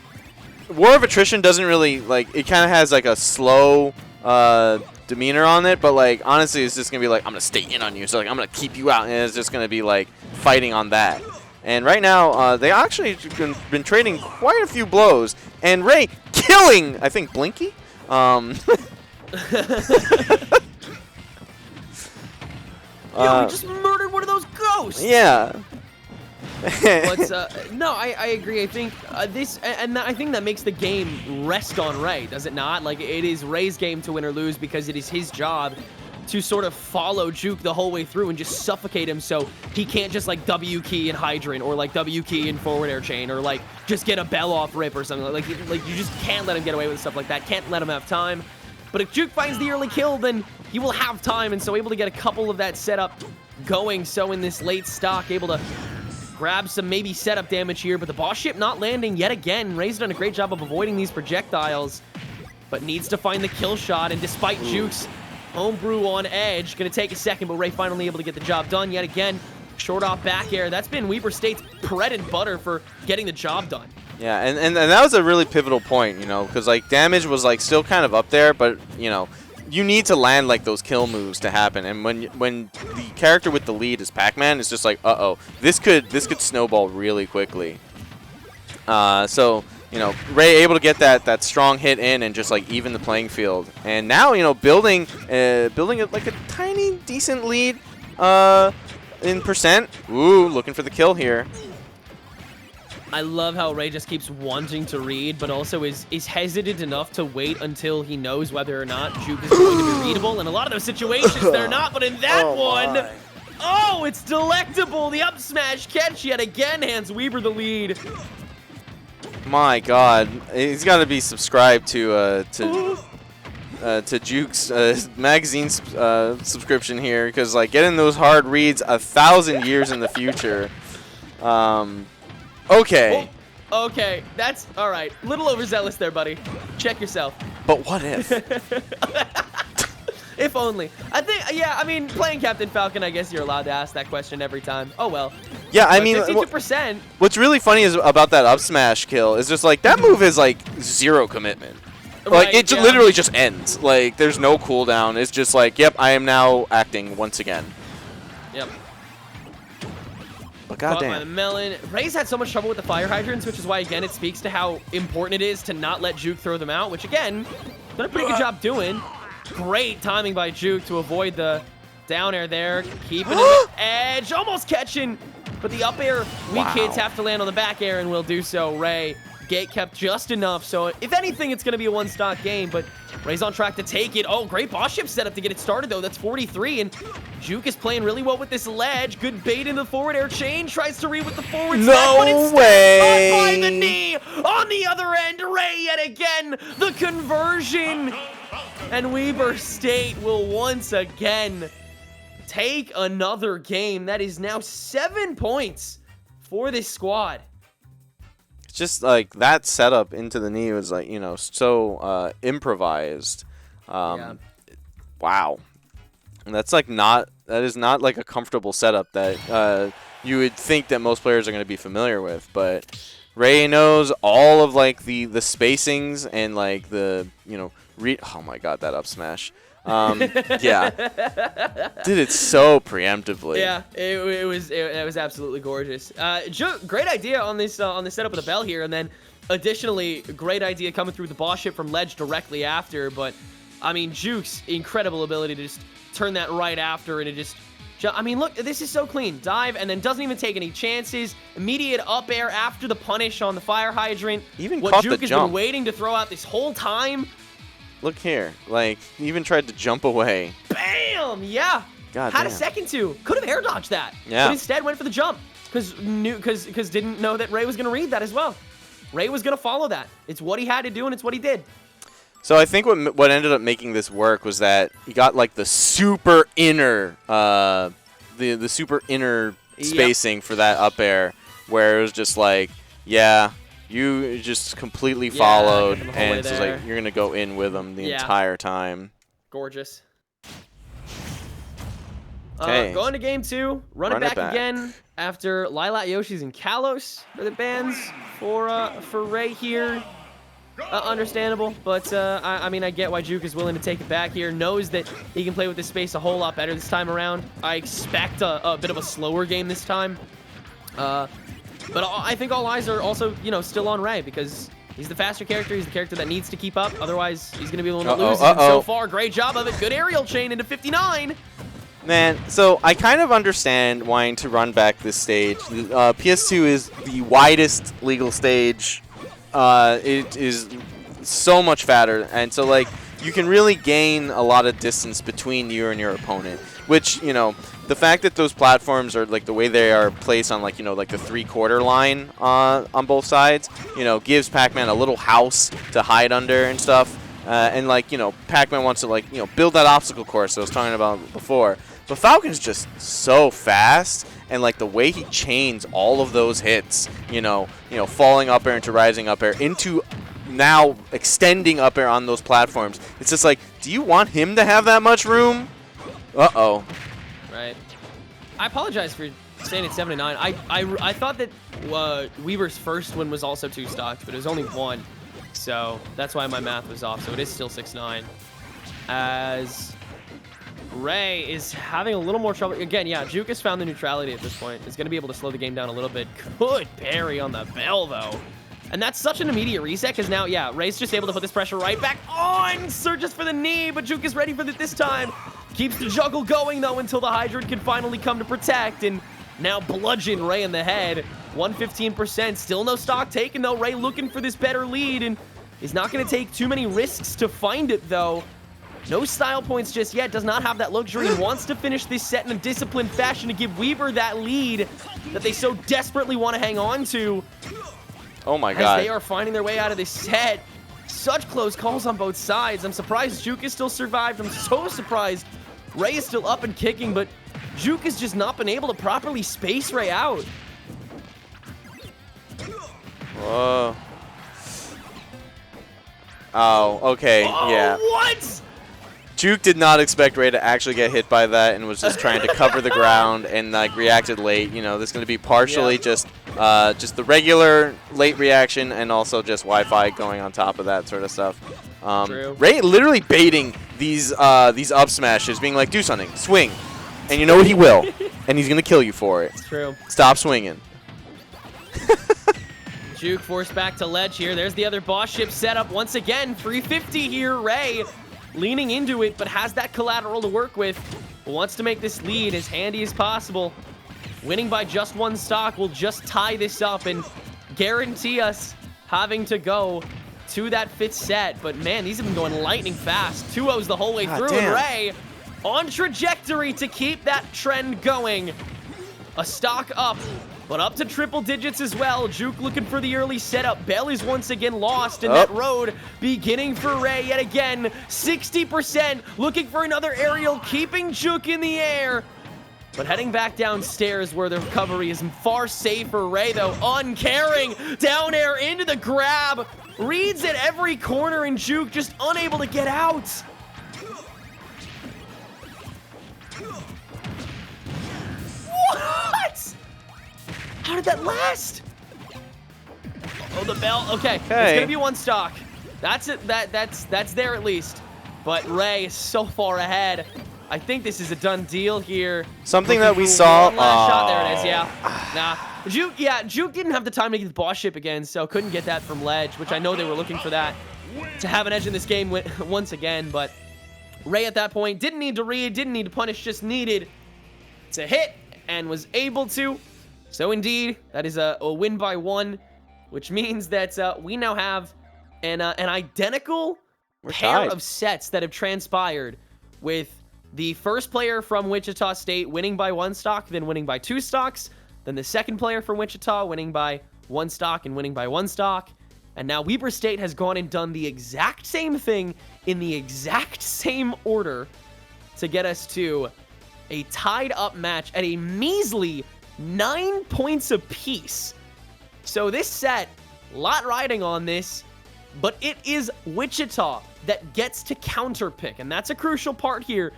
War of Attrition doesn't really, like, it kind of has like a slow demeanor on it, but like honestly it's just gonna be like, I'm gonna stay in on you, so like I'm gonna keep you out, and it's just gonna be like fighting on that. And right now they actually been trading quite a few blows, and Ray killing, I think, Blinky. Yo, we just murdered one of those ghosts. Yeah. But no, I agree. I think I think that makes the game rest on Ray, does it not? Like, it is Ray's game to win or lose because it is his job to sort of follow Juke the whole way through and just suffocate him so he can't just like W key in Hydrant or like W key in forward air chain or like just get a bell off rip or something. Like you just can't let him get away with stuff like that. Can't let him have time. But if Juke finds the early kill, then he will have time, and so able to get a couple of that setup going. So in this late stock, able to grab some maybe setup damage here, but the boss ship not landing yet again. Ray's done a great job of avoiding these projectiles, but needs to find the kill shot, and despite Juke's homebrew on edge, gonna take a second, but Ray finally able to get the job done yet again. Short off back air. That's been Weber State's bread and butter for getting the job done. Yeah, and that was a really pivotal point, you know, because like damage was like still kind of up there, but you know, you need to land like those kill moves to happen. And when the character with the lead is Pac-Man, it's just like, uh-oh, this could snowball really quickly. So you know, Ray able to get that strong hit in and just like even the playing field. And now, you know, building like a tiny decent lead in percent. Ooh, looking for the kill here. I love how Ray just keeps wanting to read, but also is hesitant enough to wait until he knows whether or not Juke is going to be readable. In a lot of those situations, they're not, but in that one, oh, it's delectable. The up smash catch yet again hands Weber the lead. My God, he's got to be subscribed to Juke's magazine subscription here, because like getting those hard reads 1,000 years in the future. Okay. Oh, okay, that's all right. Little overzealous there, buddy. Check yourself. But what if? If only. I think, yeah, I mean, playing Captain Falcon, I guess you're allowed to ask that question every time. Oh, well. Yeah, I mean, 52%. What's really funny is about that up smash kill is just like that move is like zero commitment. Like, it literally just ends. Like, there's no cooldown. It's just like, yep, I am now acting once again. Yep. But goddamn. By the melon. Ray's had so much trouble with the fire hydrants, which is why, again, it speaks to how important it is to not let Juke throw them out, which, again, done a pretty good job doing. Great timing by Juke to avoid the down air there. Keeping him at edge. Almost catching. But the up air, weak hits have to land on the back air, and will do so. Ray gate kept just enough. So, if anything, it's going to be a one-stock game, but Ray's on track to take it. Oh, great boss ship setup to get it started, though. That's 43, and Juke is playing really well with this ledge. Good bait in the forward air chain. Tries to read with the forward smash, but instead caught by the knee. On the other end, Ray yet again. The conversion. And Weber State will once again take another game. That is now 7 points for this squad. Just like that setup into the knee was like, you know, so improvised. Wow. And that's like that is not like a comfortable setup that you would think that most players are going to be familiar with. But Ray knows all of like the spacings and like the, you know, oh my God, that up smash. Yeah, did it so preemptively. Yeah, it was absolutely gorgeous. Great idea on this setup of the bell here, and then additionally, great idea coming through the boss ship from ledge directly after. But I mean, Juke's incredible ability to just turn that right after, and it just. I mean, look, this is so clean. Dive, and then doesn't even take any chances. Immediate up air after the punish on the fire hydrant. Even what caught Juke the has jump. been waiting to throw out this whole time. Look here, like he even tried to jump away. Bam! Yeah. God Had damn. a second to. Could have air dodged that. Yeah. But instead went for the jump because didn't know that Ray was gonna read that as well. Ray was gonna follow that. It's what he had to do, and it's what he did. So I think what ended up making this work was that he got like the super inner the super inner spacing for that up air, where it was just like, yeah. You just completely followed, and it's like you're gonna go in with them the entire time. Gorgeous. Okay. Going to game 2, run it back again after Lilat, Yoshi's, and Kalos for the bans for Ray here. Understandable, but I mean, I get why Juke is willing to take it back here. Knows that he can play with this space a whole lot better this time around. I expect a bit of a slower game this time. But I think all eyes are also, you know, still on Ray because he's the faster character. He's the character that needs to keep up. Otherwise, he's going to be the one that loses. And so far, great job of it. Good aerial chain into 59. Man, so I kind of understand wanting to run back this stage. PS2 is the widest legal stage. It is so much fatter, and so like you can really gain a lot of distance between you and your opponent. Which, you know, the fact that those platforms are like the way they are placed on like, you know, like the 3/4 line on both sides, you know, gives Pac-Man a little house to hide under and stuff. And like, you know, Pac-Man wants to like, you know, build that obstacle course I was talking about before. But Falcon's just so fast, and like the way he chains all of those hits, you know, falling up air into rising up air into now extending up air on those platforms. It's just like, do you want him to have that much room? Uh-oh. Right. I apologize for saying it's 7 to 9. I thought that Weaver's first one was also 2 stocks, but it was only 1. So that's why my math was off. So it is still 6-9. As Ray is having a little more trouble. Again, yeah, Juke has found the neutrality at this point. Is going to be able to slow the game down a little bit. Good parry on the bell, though. And that's such an immediate reset, because now, yeah, Ray's just able to put this pressure right back on. Surges for the knee, but Juke is ready for it this time. Keeps the juggle going, though, until the Hydrant can finally come to protect. And now bludgeon Ray in the head. 115%. Still no stock taken, though. Ray looking for this better lead, and is not going to take too many risks to find it, though. No style points just yet. Does not have that luxury and wants to finish this set in a disciplined fashion to give Weaver that lead that they so desperately want to hang on to. Oh my god. As they are finding their way out of this set. Such close calls on both sides. I'm surprised Juke is still survived. I'm so surprised Ray is still up and kicking, but Juke has just not been able to properly space Ray out. Whoa. Oh, okay, Oh, yeah. what? Juke did not expect Ray to actually get hit by that and was just trying to cover the ground and like reacted late. You know, this is going to be partially just the regular late reaction and also just Wi-Fi going on top of that sort of stuff. True. Ray literally baiting these up smashes, being like, do something, swing. And you know what, he will. And he's going to kill you for it. It's true. Stop swinging. Juke forced back to ledge here. There's the other boss ship set up once again. 350 here. Ray leaning into it, but has that collateral to work with. Wants to make this lead as handy as possible. Winning by just 1 stock will just tie this up and guarantee us having to go to that 5th set. But man, these have been going lightning fast. 2-0s the whole way through, damn. and Ray on trajectory to keep that trend going. A stock up, but up to triple digits as well. Juke looking for the early setup. Bell is once again lost in that road. Beginning for Ray yet again. 60% looking for another aerial, keeping Juke in the air. But heading back downstairs where the recovery is far safer. Ray, though, uncaring. Down air into the grab. Reads at every corner, and Juke just unable to get out. What? How did that last? Oh, the bell. Okay, it's gonna be 1 stock. That's it. That's there at least. But Ray is so far ahead. I think this is a done deal here. Something that we saw. One last shot. There it is. Yeah. Nah. Juke didn't have the time to get the boss ship again, so couldn't get that from ledge, which I know they were looking for that to have an edge in this game once again. But Ray at that point didn't need to read, didn't need to punish, just needed to hit and was able to. So indeed, that is a win by 1, which means that we now have an identical pair of sets that have transpired, with the first player from Wichita State winning by 1 stock, then winning by 2 stocks, then the second player from Wichita winning by 1 stock and winning by 1 stock. And now Weber State has gone and done the exact same thing in the exact same order to get us to a tied up match at a measly 9 points apiece. So this set, a lot riding on this, but it is Wichita that gets to counterpick, and that's a crucial part here,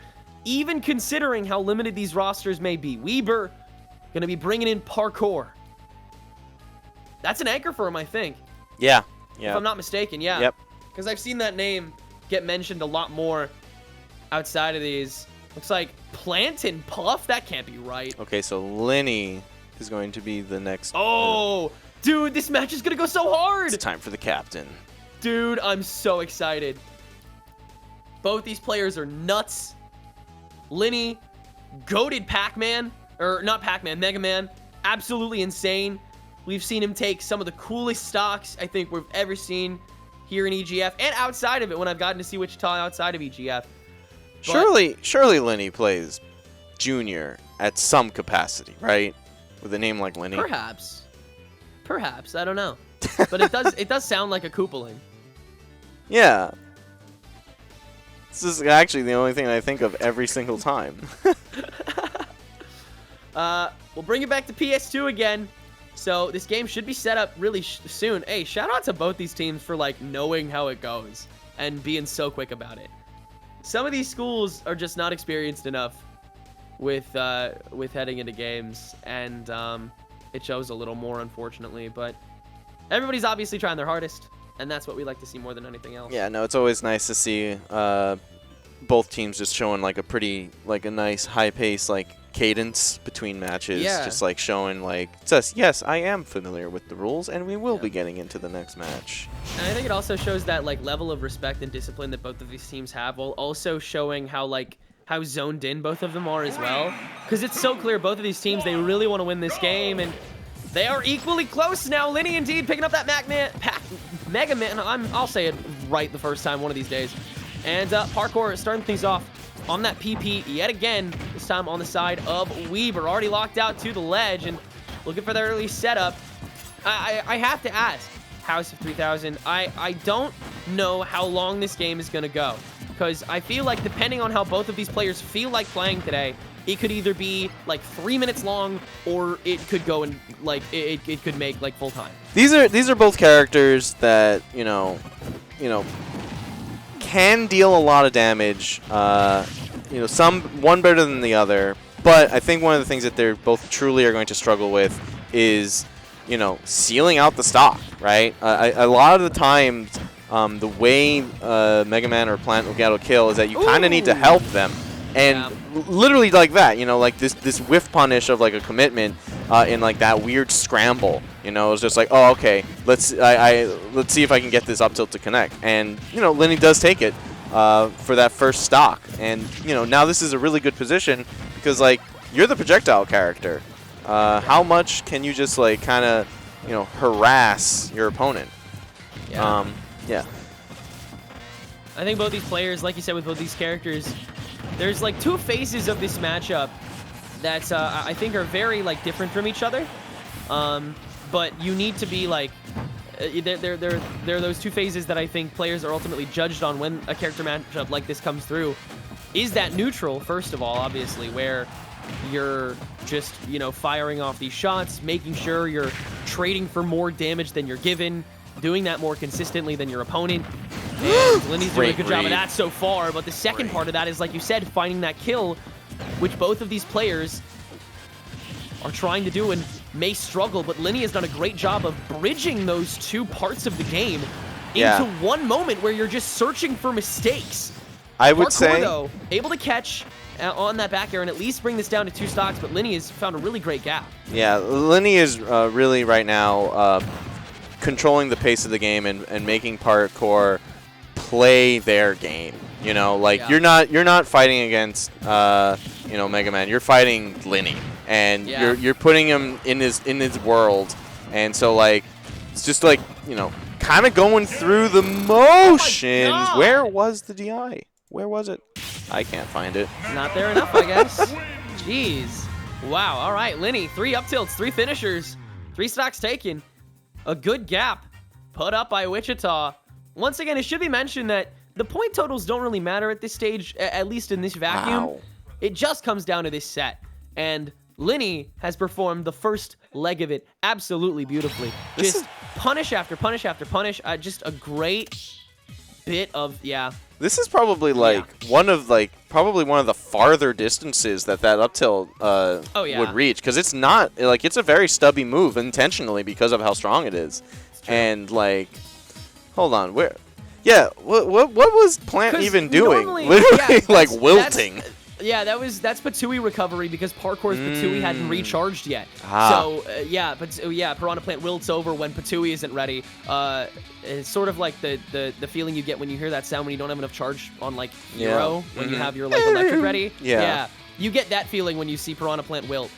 even considering how limited these rosters may be. Weber going to be bringing in parkour. That's an anchor for him, I think. Yeah. If I'm not mistaken, yeah. Yep. Because I've seen that name get mentioned a lot more outside of these. Looks like Plant and Puff? That can't be right. Okay, so Lenny is going to be the next. Oh, dude, this match is going to go so hard. It's time for the captain. Dude, I'm so excited. Both these players are nuts. Lenny goated Pac-Man, or not Pac-Man, Mega Man. Absolutely insane. We've seen him take some of the coolest stocks I think we've ever seen here in EGF and outside of it when I've gotten to see Wichita outside of EGF. Surely Lenny plays Junior at some capacity, right? With a name like Lenny. Perhaps, I don't know, but it does sound like a Koopaling. Yeah. This is actually the only thing I think of every single time. We'll bring it back to PS2 again. So this game should be set up really soon. Hey, shout out to both these teams for like knowing how it goes and being so quick about it. Some of these schools are just not experienced enough with heading into games, and it shows a little more, unfortunately. But everybody's obviously trying their hardest, and that's what we like to see more than anything else. Yeah, no, it's always nice to see both teams just showing like a nice high pace like cadence between matches. Yeah. Just like showing like, it says, yes, I am familiar with the rules, and we will be getting into the next match. And I think it also shows that like level of respect and discipline that both of these teams have, while also showing how zoned in both of them are as well. Because it's so clear both of these teams, they really want to win this game, and they are equally close now. Lenny indeed picking up that Mega Man. I'll say it right the first time one of these days. And Parkour starting things off on that PP yet again, this time on the side of Weber. Already locked out to the ledge and looking for the early setup. I have to ask, House of 3000, I don't know how long this game is going to go, because I feel like depending on how both of these players feel like playing today, it could either be like 3 minutes long, or it could go and like it could make like full time. These are both characters that you know can deal a lot of damage. One better than the other. But I think one of the things that they're both truly are going to struggle with is, sealing out the stock, right? A lot of the times, the way Mega Man or Plant will get a kill is that you kind of need to help them. And literally like that, like this whiff punish of like a commitment in like that weird scramble. It's just like, oh, okay, let's see if I can get this up tilt to connect. And Lenny does take it for that first stock. And now this is a really good position because like you're the projectile character. How much can you just like kind of harass your opponent? Yeah. Yeah. I think both these players, like you said, with both these characters, there's like two phases of this matchup that I think are very like different from each other. But you need to be like, there are those two phases that I think players are ultimately judged on when a character matchup like this comes through. Is that neutral, first of all, obviously, where you're just, firing off these shots, making sure you're trading for more damage than you're given, doing that more consistently than your opponent. And Lenny's doing a good job of that so far, but the second part of that is, like you said, finding that kill, which both of these players are trying to do and may struggle, but Lenny has done a great job of bridging those two parts of the game into one moment where you're just searching for mistakes. I would say, though, able to catch on that back air and at least bring this down to 2 stocks, but Lenny has found a really great gap. Yeah, Lenny is really right now controlling the pace of the game and making Parkour play their game. You're not fighting against Mega Man. You're fighting Lenny, and you're putting him in his world, and so like it's just like kind of going through the motions. Oh where was the DI? Where was it? I can't find it. Not there enough, I guess. Jeez. Wow. All right, Lenny, 3 up tilts, 3 finishers, 3 stocks taken. A good gap put up by Wichita. Once again, it should be mentioned that the point totals don't really matter at this stage, at least in this vacuum. Wow. It just comes down to this set. And Lenny has performed the first leg of it absolutely beautifully. Just punish after punish after punish. Just a great bit of, This is probably like probably one of the farther distances that up tilt would reach, because it's not like it's a very stubby move intentionally because of how strong it is. And like, hold on, where? Yeah, what was Plant even doing? Literally, like wilting. That's Patui recovery because Parkour's Patui hadn't recharged yet. So Piranha Plant wilts over when Patui isn't ready. It's sort of like the feeling you get when you hear that sound when you don't have enough charge on like Hero when you have your like electric ready. You get that feeling when you see Piranha Plant wilt.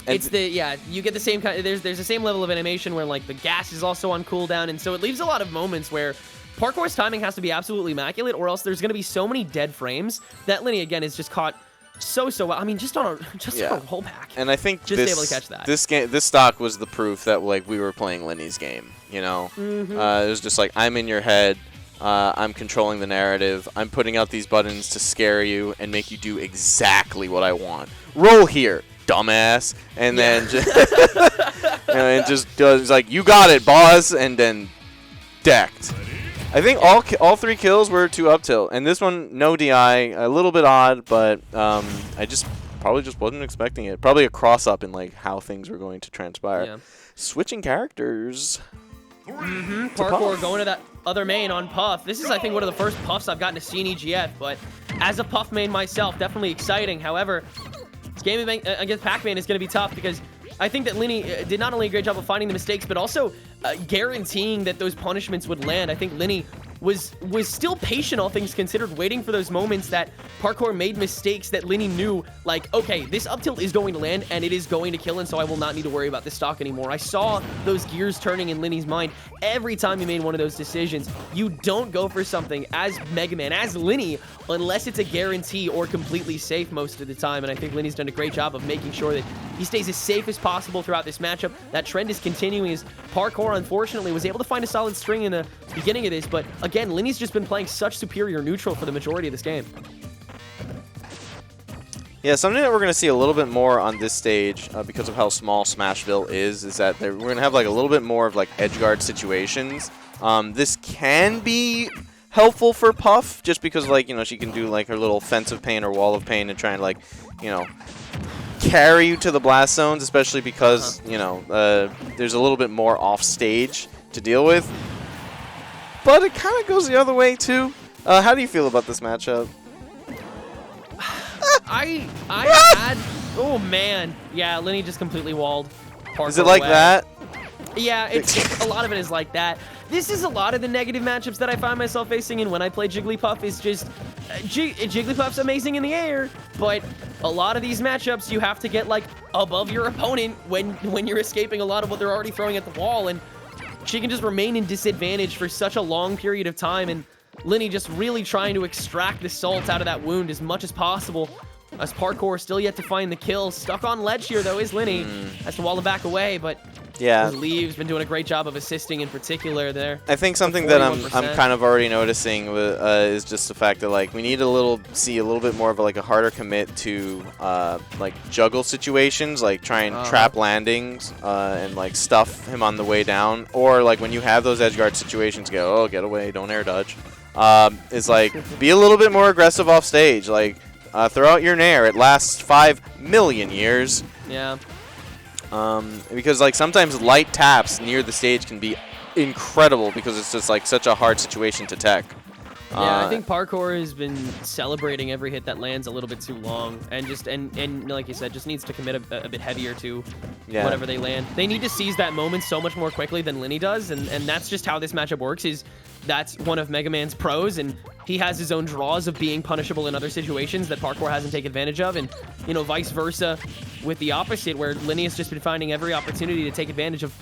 It's you get the same kind. There's the same level of animation where like the gas is also on cooldown, and so it leaves a lot of moments where Parkour's timing has to be absolutely immaculate, or else there's going to be so many dead frames that Lenny again is just caught so well. I mean, just on a rollback. And I think just able to catch that. This stock was the proof that like we were playing Lenny's game. You know, it was just like, I'm in your head. I'm controlling the narrative. I'm putting out these buttons to scare you and make you do exactly what I want. Roll here, dumbass. And then just, it just does like, you got it, boss, and then decked. I think all 3 kills were to up tilt, and this one no DI, a little bit odd, but I probably just wasn't expecting it. Probably a cross up in like how things were going to transpire. Yeah. Switching characters. Parkour going to that other main on Puff. This is, I think, one of the first Puffs I've gotten to see in EGF, but as a Puff main myself, definitely exciting. However, this game against Pac-Man is going to be tough because I think that Lenny did not only a great job of finding the mistakes, but also guaranteeing that those punishments would land. I think Lenny was still patient, all things considered, waiting for those moments that Parkour made mistakes that Lenny knew, like, okay, this up tilt is going to land and it is going to kill, and so I will not need to worry about this stock anymore. I saw those gears turning in Lenny's mind every time he made one of those decisions. You don't go for something as Mega Man, as Lenny, unless it's a guarantee or completely safe most of the time, and I think Lenny's done a great job of making sure that he stays as safe as possible throughout this matchup. That trend is continuing as Parkour, unfortunately, was able to find a solid string in the beginning of this, but again, Lenny's just been playing such superior neutral for the majority of this game. Yeah, something that we're going to see a little bit more on this stage because of how small Smashville is that we're going to have like a little bit more of like edgeguard situations. This can be helpful for Puff just because, like, you know, she can do like her little fence of pain or wall of pain and try and, like, you know, carry you to the blast zones, especially because, you know, there's a little bit more off stage to deal with. But it kind of goes the other way too. How do you feel about this matchup? I had, oh man, yeah, Lenny just completely walled Parkour Is it like away. that? Yeah, it's a lot of it is like that. This is a lot of the negative matchups that I find myself facing, and when I play Jigglypuff, is just Jigglypuff's amazing in the air, but a lot of these matchups you have to get like above your opponent when you're escaping a lot of what they're already throwing at the wall, and she can just remain in disadvantage for such a long period of time, and Lenny just really trying to extract the salt out of that wound as much as possible. As Parkour still yet to find the kill. Stuck on ledge here, though, is Lenny. Has to wall him back away, but yeah, Leave's been doing a great job of assisting in particular there. I think something that I'm kind of already noticing is just the fact that, like, we need see a little bit more of like a harder commit to like juggle situations, like try and trap landings and like stuff him on the way down, or like when you have those edge guard situations, go, oh, get away, don't air dodge. Is like be a little bit more aggressive off stage, like. Throw out your nair. It lasts 5 million years. Yeah. Because like sometimes light taps near the stage can be incredible because it's just like such a hard situation to tech. Yeah, I think Parkour has been celebrating every hit that lands a little bit too long, and just and like you said, just needs to commit a bit heavier to whatever they land. They need to seize that moment so much more quickly than Lenny does, and that's just how this matchup works. That's one of Mega Man's pros, and he has his own draws of being punishable in other situations that Parkour hasn't taken advantage of, and, you know, vice versa with the opposite, where Lenny has just been finding every opportunity to take advantage of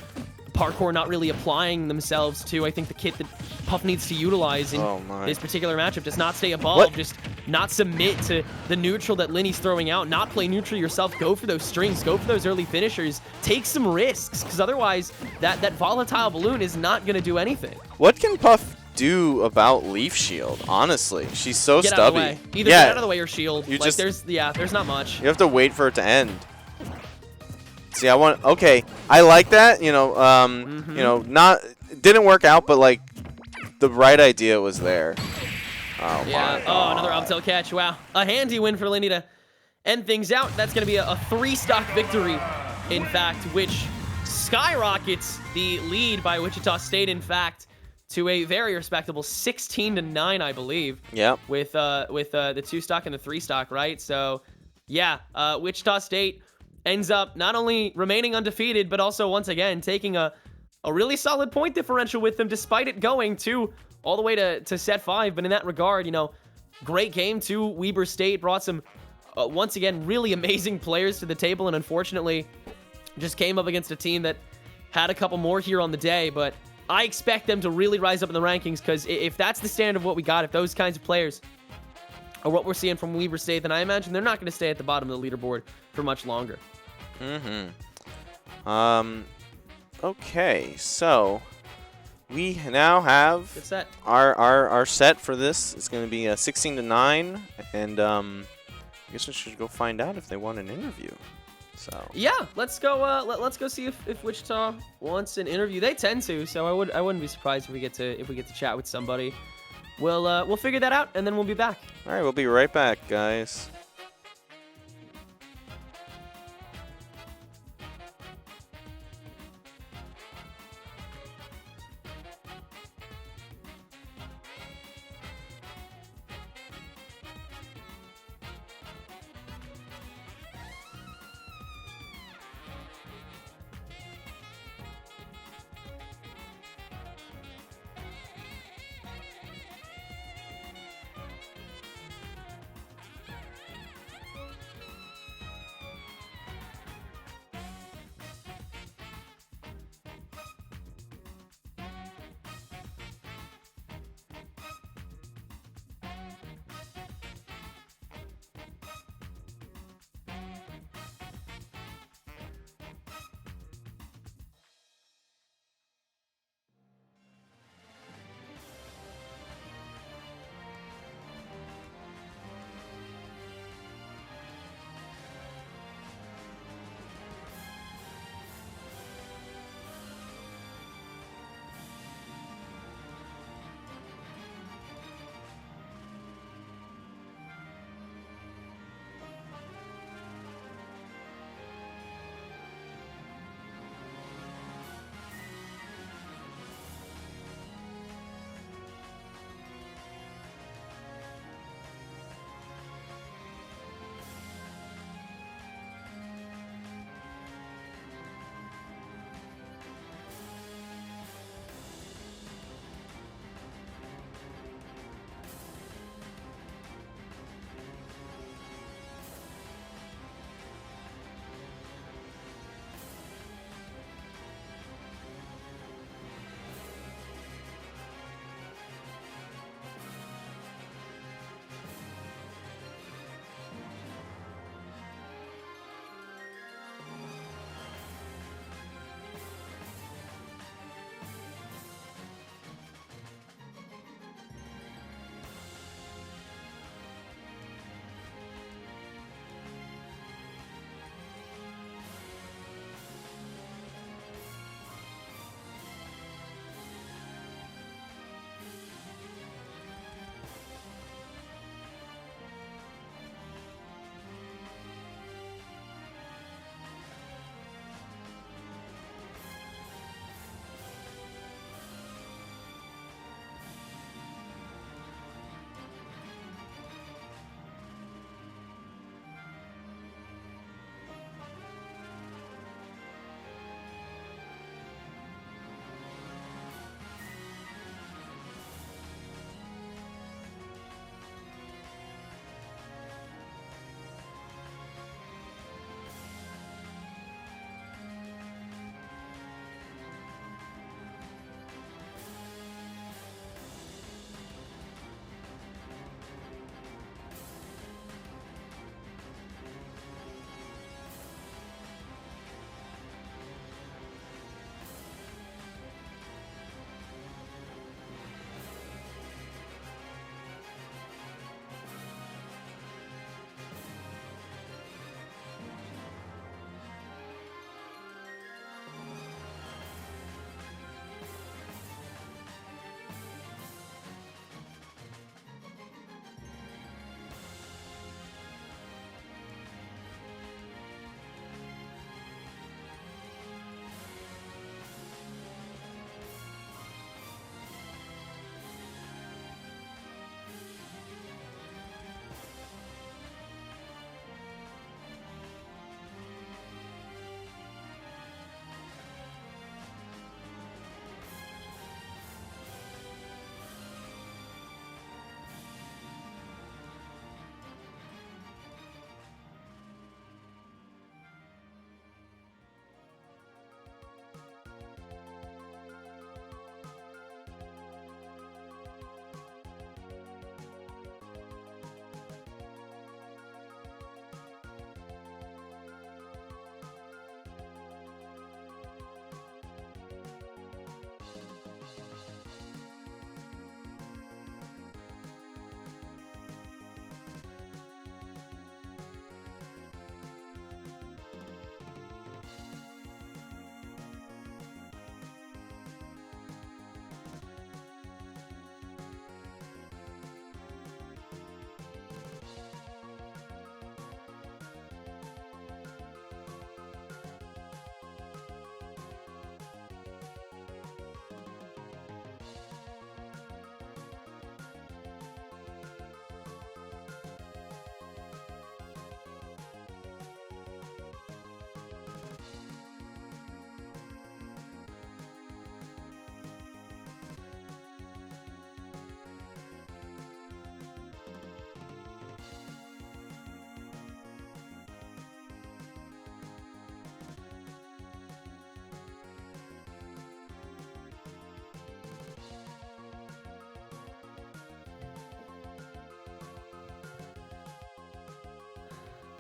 Parkour not really applying themselves to, I think, the kit that Puff needs to utilize in this particular matchup. Just not stay above, just not submit to the neutral that Lenny's throwing out, not play neutral yourself, go for those strings, go for those early finishers, take some risks, because otherwise that volatile balloon is not going to do anything. What can Puff do about Leaf Shield? Honestly, she's so get stubby. Out of the way. Either get out of the way or shield. You like, there's not much. You have to wait for it to end. See, okay, I like that, you know, you know, didn't work out, but like the right idea was there. Oh yeah. my God. Oh, another up tilt catch. Wow. A handy win for Lenny to end things out. That's going to be a 3-stock victory, in fact, which skyrockets the lead by Wichita State, in fact, to a very respectable 16-9, I believe. Yep. With the 2-stock and the 3-stock, right? So, yeah, Wichita State ends up not only remaining undefeated, but also once again taking a really solid point differential with them, despite it going all the way to set 5. But in that regard, you know, great game too. Weber State brought some once again, really amazing players to the table, and unfortunately, just came up against a team that had a couple more here on the day, but I expect them to really rise up in the rankings, because if that's the standard of what we got, if those kinds of players are what we're seeing from Weber State, then I imagine they're not going to stay at the bottom of the leaderboard for much longer. Okay, so we now have Good set. our set for this. It's going to be 16-9, and I guess we should go find out if they want an interview. So yeah, let's go. Let's go see if Wichita wants an interview. They tend to, so I wouldn't be surprised if we get to chat with somebody. We'll figure that out, and then we'll be back. All right, we'll be right back, guys.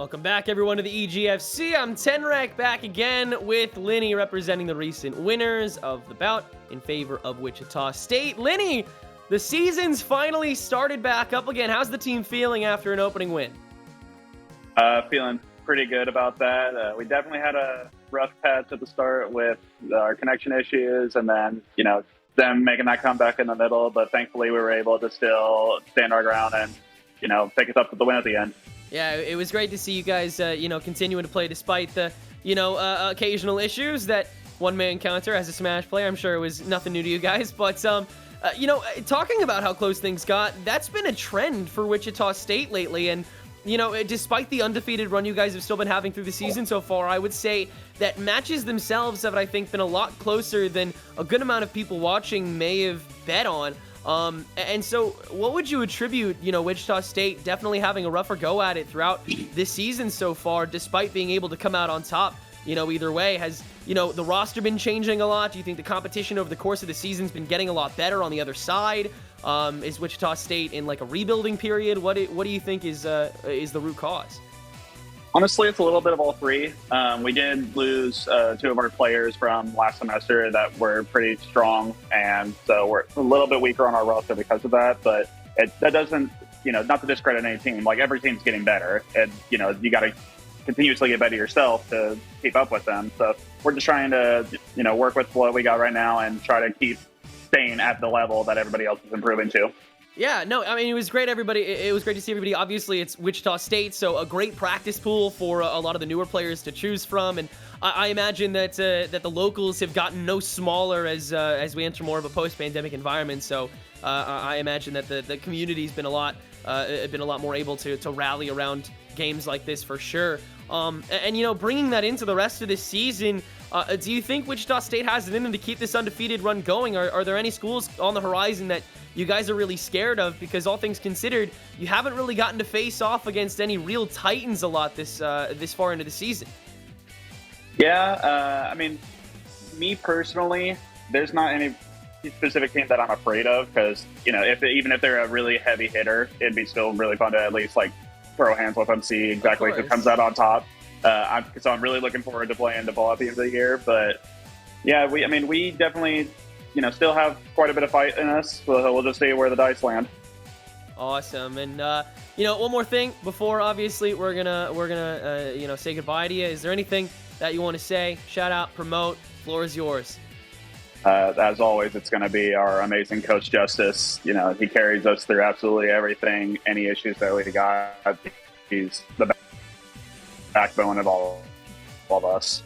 Welcome back, everyone, to the EGFC. I'm Tenrek, back again with Linny, representing the recent winners of the bout in favor of Wichita State. Linny, the season's finally started back up again. How's the team feeling after an opening win? Feeling pretty good about that. We definitely had a rough patch at the start with our connection issues, and then, them making that comeback in the middle. But thankfully, we were able to still stand our ground and, pick us up with the win at the end. Yeah, it was great to see you guys, continuing to play despite the, occasional issues that one may encounter as a Smash player. I'm sure it was nothing new to you guys, but, talking about how close things got, that's been a trend for Wichita State lately, and, despite the undefeated run you guys have still been having through the season so far, I would say that matches themselves have, I think, been a lot closer than a good amount of people watching may have bet on. And so what would you attribute, Wichita State definitely having a rougher go at it throughout this season so far, despite being able to come out on top, either way? Has, the roster been changing a lot? Do you think the competition over the course of the season's been getting a lot better on the other side? Is Wichita State in like a rebuilding period? What do you think is the root cause? Honestly, it's a little bit of all three. We did lose two of our players from last semester that were pretty strong, and so we're a little bit weaker on our roster because of that. But that doesn't, not to discredit any team. Like, every team's getting better, and you got to continuously get better yourself to keep up with them. So we're just trying to, work with what we got right now and try to keep staying at the level that everybody else is improving to. Yeah, no, I mean, it was great, everybody. It was great to see everybody. Obviously, it's Wichita State, so a great practice pool for a lot of the newer players to choose from. And I imagine that that the locals have gotten no smaller as we enter more of a post-pandemic environment. So I imagine that the community's been a lot more able to rally around games like this for sure. And bringing that into the rest of this season, do you think Wichita State has it in them to keep this undefeated run going? Are there any schools on the horizon that you guys are really scared of? Because all things considered, you haven't really gotten to face off against any real titans a lot this far into the season. Yeah, I mean, me personally, there's not any specific team that I'm afraid of, because even if they're a really heavy hitter, it'd be still really fun to at least like throw hands with them, see exactly who comes out on top. So I'm really looking forward to playing the ball at the end of the year. But yeah, we definitely still have quite a bit of fight in us. So we'll just see where the dice land. Awesome. And one more thing before obviously we're gonna say goodbye to you. Is there anything that you want to say? Shout out, promote. Floor is yours. As always, it's going to be our amazing Coach Justice. He carries us through absolutely everything. Any issues that we got, he's the backbone of all of us.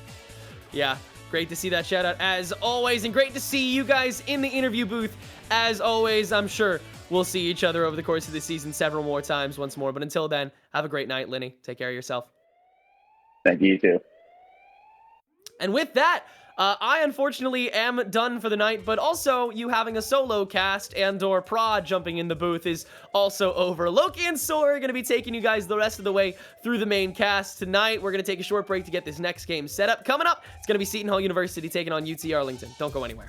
Yeah, great to see that shout out as always, and great to see you guys in the interview booth as always. I'm sure we'll see each other over the course of the season several more times once more. But until then, have a great night, Linny. Take care of yourself. Thank you, you too. And with that, I unfortunately am done for the night, but also you having a solo cast and/or Prod jumping in the booth is also over. Loki and Soar are going to be taking you guys the rest of the way through the main cast tonight. We're going to take a short break to get this next game set up. Coming up, it's going to be Seton Hall University taking on UT Arlington. Don't go anywhere.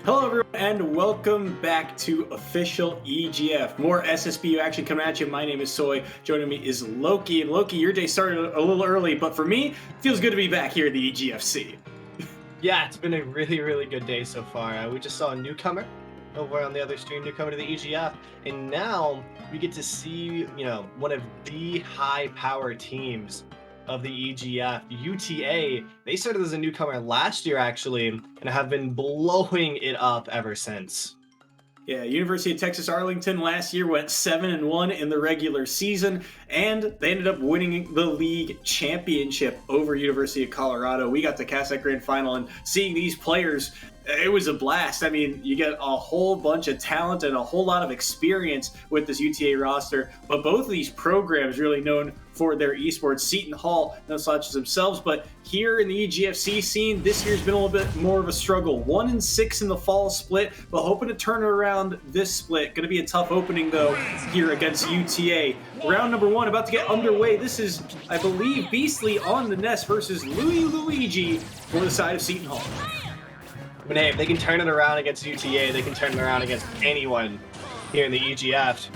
Hello everyone and welcome back to Official EGF. More SSBU action coming at you. My name is Soy. Joining me is Loki. And Loki, your day started a little early, but for me, it feels good to be back here at the EGFC. Yeah, it's been a really, really good day so far. We just saw a newcomer over on the other stream, newcomer to the EGF, and now we get to see, one of the high-power teams of the EGF, UTA. They started as a newcomer last year, actually, and have been blowing it up ever since. Yeah, University of Texas Arlington last year went 7-1 in the regular season, and they ended up winning the league championship over University of Colorado. We got to cast that grand final, and seeing these players, it was a blast. I mean, you get a whole bunch of talent and a whole lot of experience with this UTA roster, but both of these programs really known for their esports. Seton Hall, no slouches themselves, but here in the EGFC scene, this year's been a little bit more of a struggle. 1-6 in the fall split, but hoping to turn around this split. Going to be a tough opening, though, here against UTA. Round number 1 about to get underway. This is, I believe, Beastly on the nest versus Louis Luigi for the side of Seton Hall. But hey, if they can turn it around against UTA, they can turn it around against anyone here in the EGF.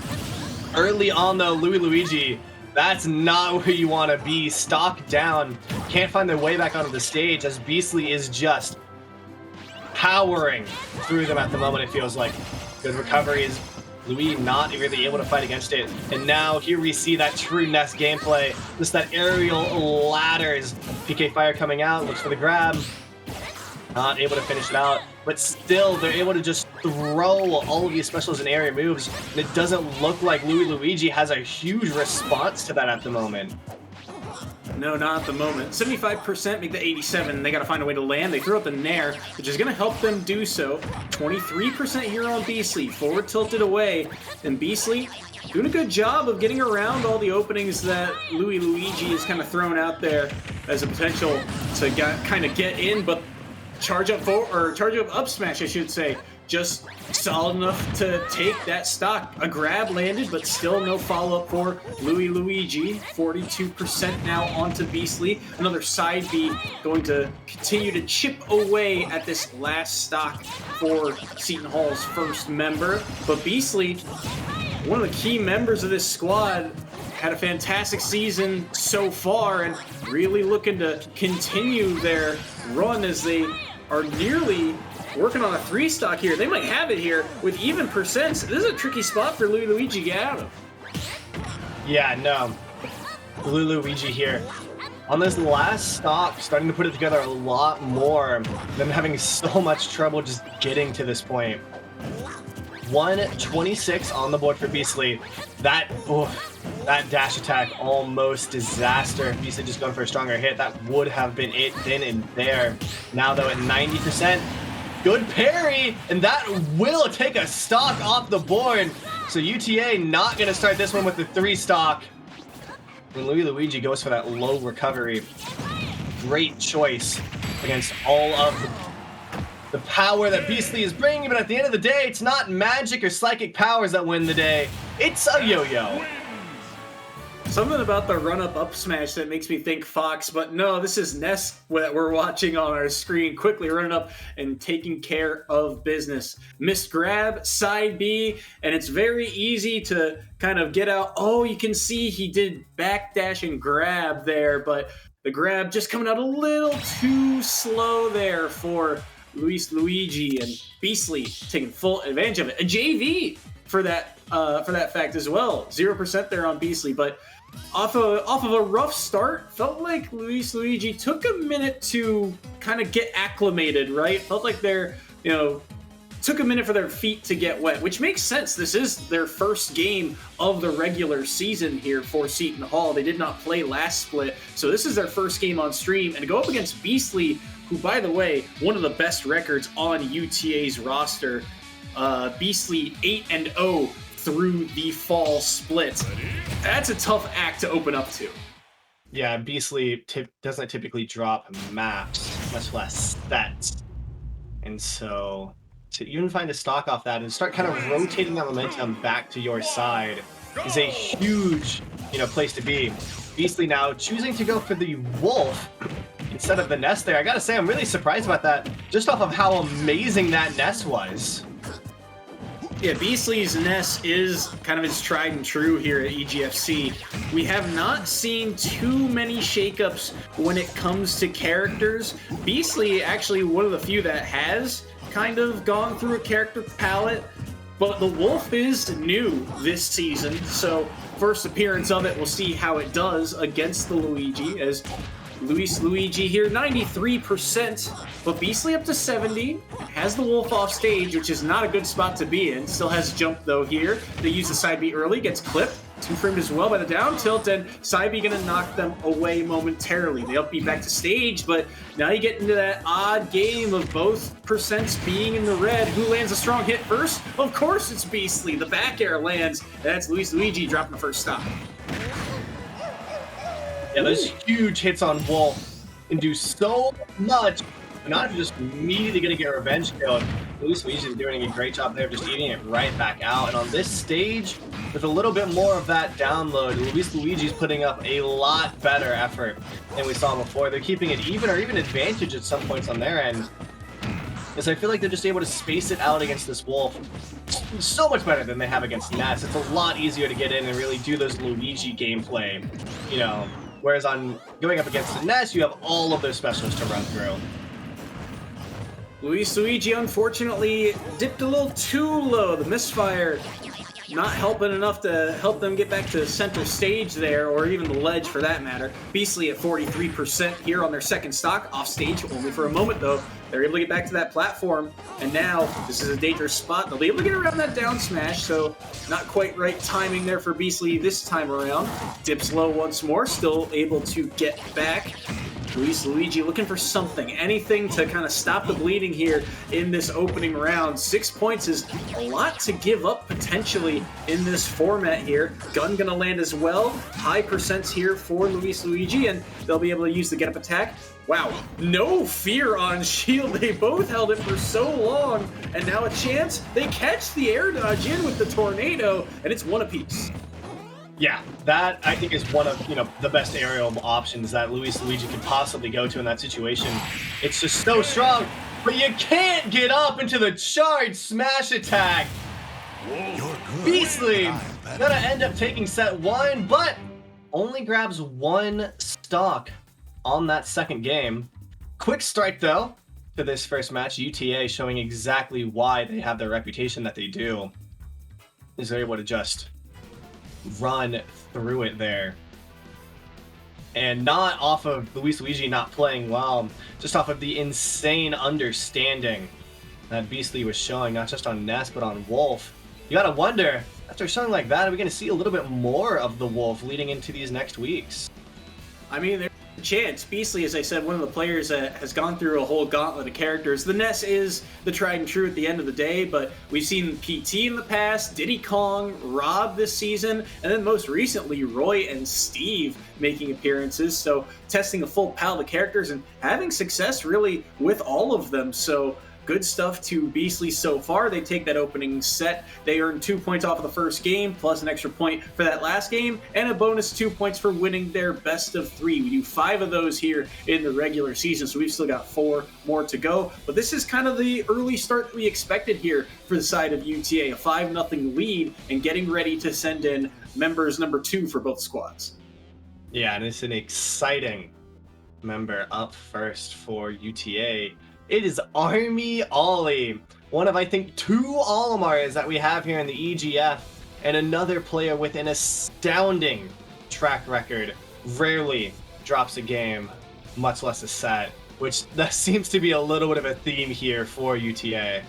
Early on, though, Louis Luigi, that's not where you want to be. Stock down, can't find their way back onto the stage as Beastly is just powering through them at the moment, it feels like. Good recoveries, Louis not really able to fight against it. And now here we see that true Nest gameplay, just that aerial ladders. PK Fire coming out, looks for the grab. Not able to finish it out, but still they're able to just throw all of these specials and area moves, and it doesn't look like Louis Luigi has a huge response to that at the moment. No, not at the moment. 75% make the 87. They got to find a way to land. They throw up the Nair, which is going to help them do so. 23% here on Beastly. Forward tilted away. And Beastly doing a good job of getting around all the openings that Louis Luigi is kind of thrown out there as a potential to kind of get in, but charge up up smash, I should say. Just solid enough to take that stock. A grab landed, but still no follow-up for Louis Luigi. 42% now onto Beastly. Another side B going to continue to chip away at this last stock for Seton Hall's first member. But Beastly, one of the key members of this squad, had a fantastic season so far and really looking to continue their run as they are nearly working on a 3 stock here. They might have it here with even percents. This is a tricky spot for Louis Luigi to get out of. Yeah, no. Louis Luigi here. On this last stock, starting to put it together a lot more. Them having so much trouble just getting to this point. 126 on the board for Beastly. That dash attack, almost disaster. Beastly just going for a stronger hit. That would have been it then and there. Now though at 90%, good parry, and that will take a stock off the board. So UTA not going to start this one with the 3 stock. When Louis Luigi goes for that low recovery. Great choice against all of the power that Beastly is bringing, but at the end of the day, it's not magic or psychic powers that win the day. It's a yo-yo. Something about the run-up up smash that makes me think Fox, but no, this is Ness that we're watching on our screen. Quickly running up and taking care of business. Missed grab, side B, and it's very easy to kind of get out. Oh, you can see he did backdash and grab there, but the grab just coming out a little too slow there for Luis Luigi, and Beastly taking full advantage of it. A JV for that fact as well. 0% there on Beastly, but off of a rough start, felt like Luis Luigi took a minute to kind of get acclimated, right? Felt like they're, took a minute for their feet to get wet, which makes sense. This is their first game of the regular season here for Seton Hall. They did not play last split, so this is their first game on stream, and to go up against Beastly, who, by the way, one of the best records on UTA's roster. Beastly 8-0 through the fall split. That's a tough act to open up to. Yeah, Beastly doesn't typically drop maps, much less sets. And so to even find a stock off that and start kind of rotating that momentum back to your side is a huge, place to be. Beastly now choosing to go for the Wolf instead of the Nest there. I gotta say, I'm really surprised about that, just off of how amazing that Nest was. Yeah, Beastly's Nest is kind of his tried and true here at EGFC. We have not seen too many shakeups when it comes to characters. Beastly actually one of the few that has kind of gone through a character palette, but the Wolf is new this season, so first appearance of it, we'll see how it does against the Luigi, as Luis Luigi here, 93%, but Beastly up to 70, has the Wolf off stage, which is not a good spot to be in. Still has jump though here. They use the side B early, gets clipped. 2-framed as well by the down tilt, and side B gonna knock them away momentarily. They up B back to stage, but now you get into that odd game of both percents being in the red. Who lands a strong hit first? Of course it's Beastly. The back air lands. That's Luis Luigi dropping the first stock. Yeah, those huge hits on Wolf can do so much. They're not just immediately going to get a revenge kill. Luis Luigi is doing a great job there of just eating it right back out. And on this stage, with a little bit more of that download, Luis Luigi's putting up a lot better effort than we saw before. They're keeping it even or even advantage at some points on their end. Because I feel like they're just able to space it out against this Wolf so much better than they have against Ness. It's a lot easier to get in and really do those Luigi gameplay, you know. Whereas on going up against the Ness, you have all of those specials to run through. Luis Luigi unfortunately dipped a little too low. The misfire not helping enough to help them get back to center stage there, or even the ledge for that matter. Beastly at 43% here on their second stock, off stage only for a moment though. They're able to get back to that platform, and now this is a dangerous spot. They'll be able to get around that down smash, so not quite right timing there for Beastly this time around. Dips low once more, still able to get back. Luis Luigi looking for something, anything to kind of stop the bleeding here in this opening round. 6 points is a lot to give up potentially in this format here. Gun gonna land as well. High percents here for Luis Luigi, and they'll be able to use the get up attack. Wow, no fear on shield. They both held it for so long, and now a chance. They catch the air dodge in with the tornado, and it's one apiece. Yeah, that I think is one of, you know, the best aerial options that Luis Luigi could possibly go to in that situation. It's just so strong, but you can't get up into the charge smash attack. Beastly gonna end up taking set 1, but only grabs 1 stock on that second game. Quick strike though to this first match. UTA showing exactly why they have the reputation that they do. Is they're able to just run through it there, and not off of Luis Luigi not playing well, just off of the insane understanding that Beastly was showing, not just on Ness but on Wolf. You gotta wonder, after showing like that, are we gonna see a little bit more of the Wolf leading into these next weeks? I mean, there's a chance. Beastly, as I said, one of the players that has gone through a whole gauntlet of characters. The Ness is the tried and true at the end of the day, but we've seen PT in the past, Diddy Kong, Rob this season, and then most recently Roy and Steve making appearances. So testing a full palette of characters and having success really with all of them. So good stuff to Beastly so far. They take that opening set. They earn 2 points off of the first game, plus an extra point for that last game, and a bonus 2 points for winning their best of 3. We do 5 of those here in the regular season, so we've still got 4 more to go. But this is kind of the early start that we expected here for the side of UTA, a 5-0 lead, and getting ready to send in members number 2 for both squads. Yeah, and it's an exciting member up first for UTA. It is Army Ollie, one of, I think, 2 Olimars that we have here in the EGF, and another player with an astounding track record. Rarely drops a game, much less a set, which that seems to be a little bit of a theme here for UTA.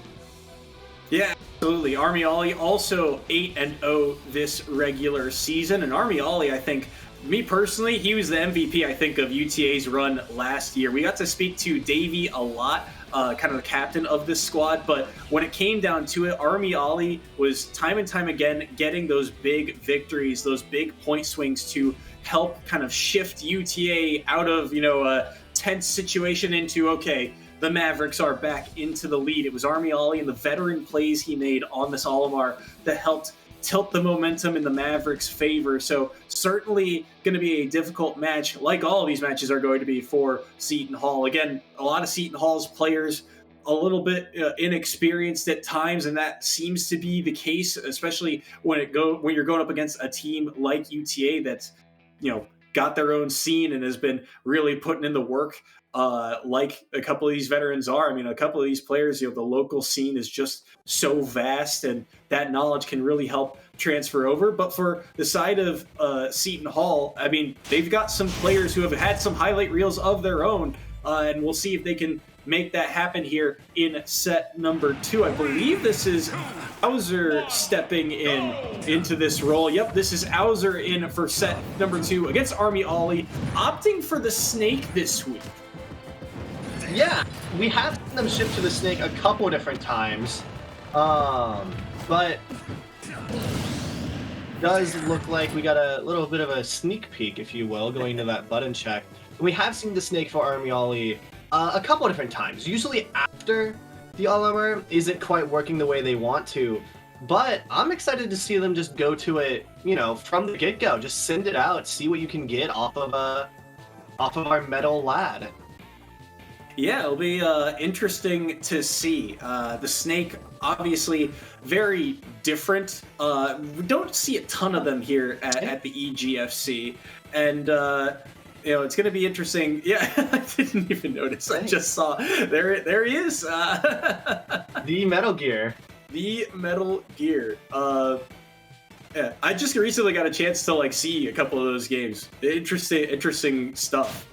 Yeah, absolutely. Army Ollie also 8-0 this regular season, and Army Ollie, I think, me personally, he was the MVP, I think, of UTA's run last year. We got to speak to Davey a lot, kind of the captain of this squad, but when it came down to it, Army Ollie was time and time again getting those big victories, those big point swings to help kind of shift UTA out of, you know, a tense situation into, okay, the Mavericks are back into the lead. It was Army Ollie and the veteran plays he made on this Olimar that helped tilt the momentum in the Mavericks' favor. So certainly going to be a difficult match, like all of these matches are going to be for Seton Hall. Again, a lot of Seton Hall's players a little bit inexperienced at times, and that seems to be the case, especially when you're going up against a team like UTA that's, you know, got their own scene and has been really putting in the work like a couple of these veterans are. I mean, a couple of these players, the local scene is just so vast, and that knowledge can really help transfer over. But for the side of Seton Hall, I mean, they've got some players who have had some highlight reels of their own, and we'll see if they can make that happen here in set number 2. I believe this is Auser stepping into this role. Yep, this is Auser in for set number 2 against Army Ollie, opting for the Snake this week. Yeah, we have seen them shift to the Snake a couple different times, but does look like we got a little bit of a sneak peek, if you will, going into that button check. We have seen the Snake for Army Ollie a couple different times, usually after the all-armor isn't quite working the way they want to, but I'm excited to see them just go to it, from the get-go. Just send it out, see what you can get off of our metal lad. Yeah, it'll be interesting to see. The Snake, obviously, very different. We don't see a ton of them here at the EGFC. And, it's going to be interesting. Yeah, I didn't even notice. I just saw. There he is. The Metal Gear. The Metal Gear. Yeah, I just recently got a chance to, see a couple of those games. Interesting stuff.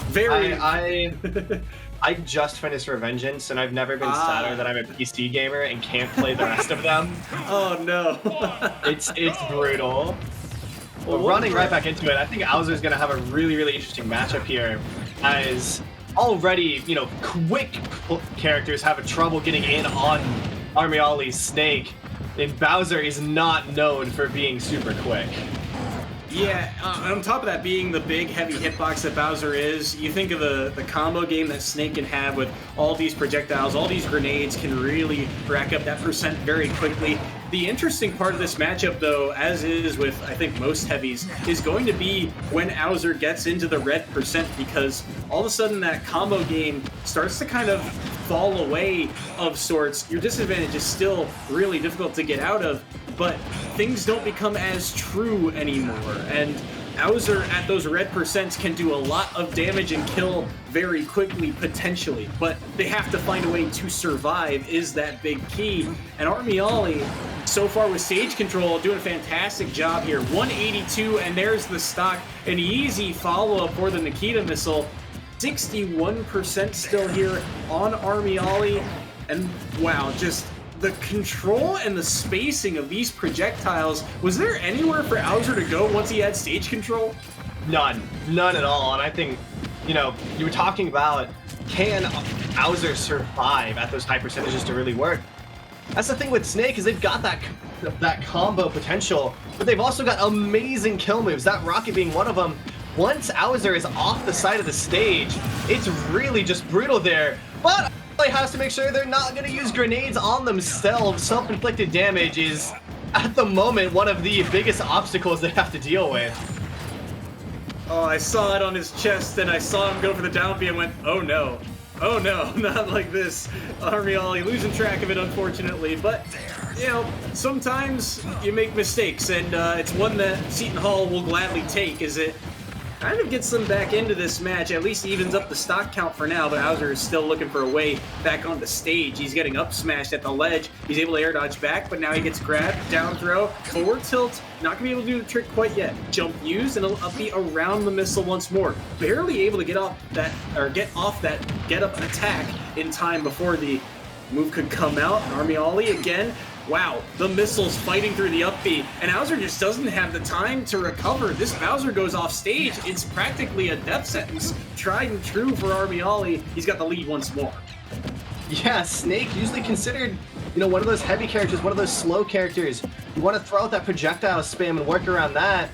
Very. I just finished Revengeance, and I've never been sadder that I'm a PC gamer and can't play the rest of them. Oh no. It's brutal. Well, running right back into it, I think Auser's going to have a really, really interesting matchup here, as already, quick characters have trouble getting in on Army Ollie's Snake, and Bowser is not known for being super quick. Yeah, on top of that being the big, heavy hitbox that Bowser is, you think of the combo game that Snake can have with all these projectiles, all these grenades can really rack up that percent very quickly. The interesting part of this matchup, though, as is with, I think, most heavies, is going to be when Auser gets into the red percent, because all of a sudden that combo game starts to kind of fall away of sorts. Your disadvantage is still really difficult to get out of, but things don't become as true anymore, and Auser at those red percents can do a lot of damage and kill very quickly, potentially, but they have to find a way to survive is that big key. And Army Ollie, so far with stage control, doing a fantastic job here. 182, and there's the stock. An easy follow-up for the Nikita missile. 61% still here on Army Ollie, and wow, just the control and the spacing of these projectiles. Was there anywhere for Auser to go once he had stage control? None at all. And I think, you were talking about, can Auser survive at those high percentages to really work? That's the thing with Snake, is they've got that combo potential, but they've also got amazing kill moves, that rocket being one of them. Once Auser is off the side of the stage, it's really just brutal there. But has to make sure they're not going to use grenades on themselves. Self-inflicted damage is, at the moment, one of the biggest obstacles they have to deal with. Oh, I saw it on his chest, and I saw him go for the down B and went, oh no, not like this. Army Ollie losing track of it, unfortunately, but sometimes you make mistakes, and it's one that Seton Hall will gladly take, as it kind of gets them back into this match. At least evens up the stock count for now, but Auser is still looking for a way back on the stage. He's getting up smashed at the ledge. He's able to air dodge back, but now he gets grabbed, down throw, forward tilt. Not gonna be able to do the trick quite yet. Jump used, and it'll be around the missile once more. Barely able to get off that get up attack in time before the move could come out. Army Ollie again. Wow, the missile's fighting through the up B, and Auser just doesn't have the time to recover. This Bowser goes off stage. It's practically a death sentence. Tried and true for Army Ollie. He's got the lead once more. Yeah, Snake, usually considered, one of those heavy characters, one of those slow characters. You want to throw out that projectile spam and work around that.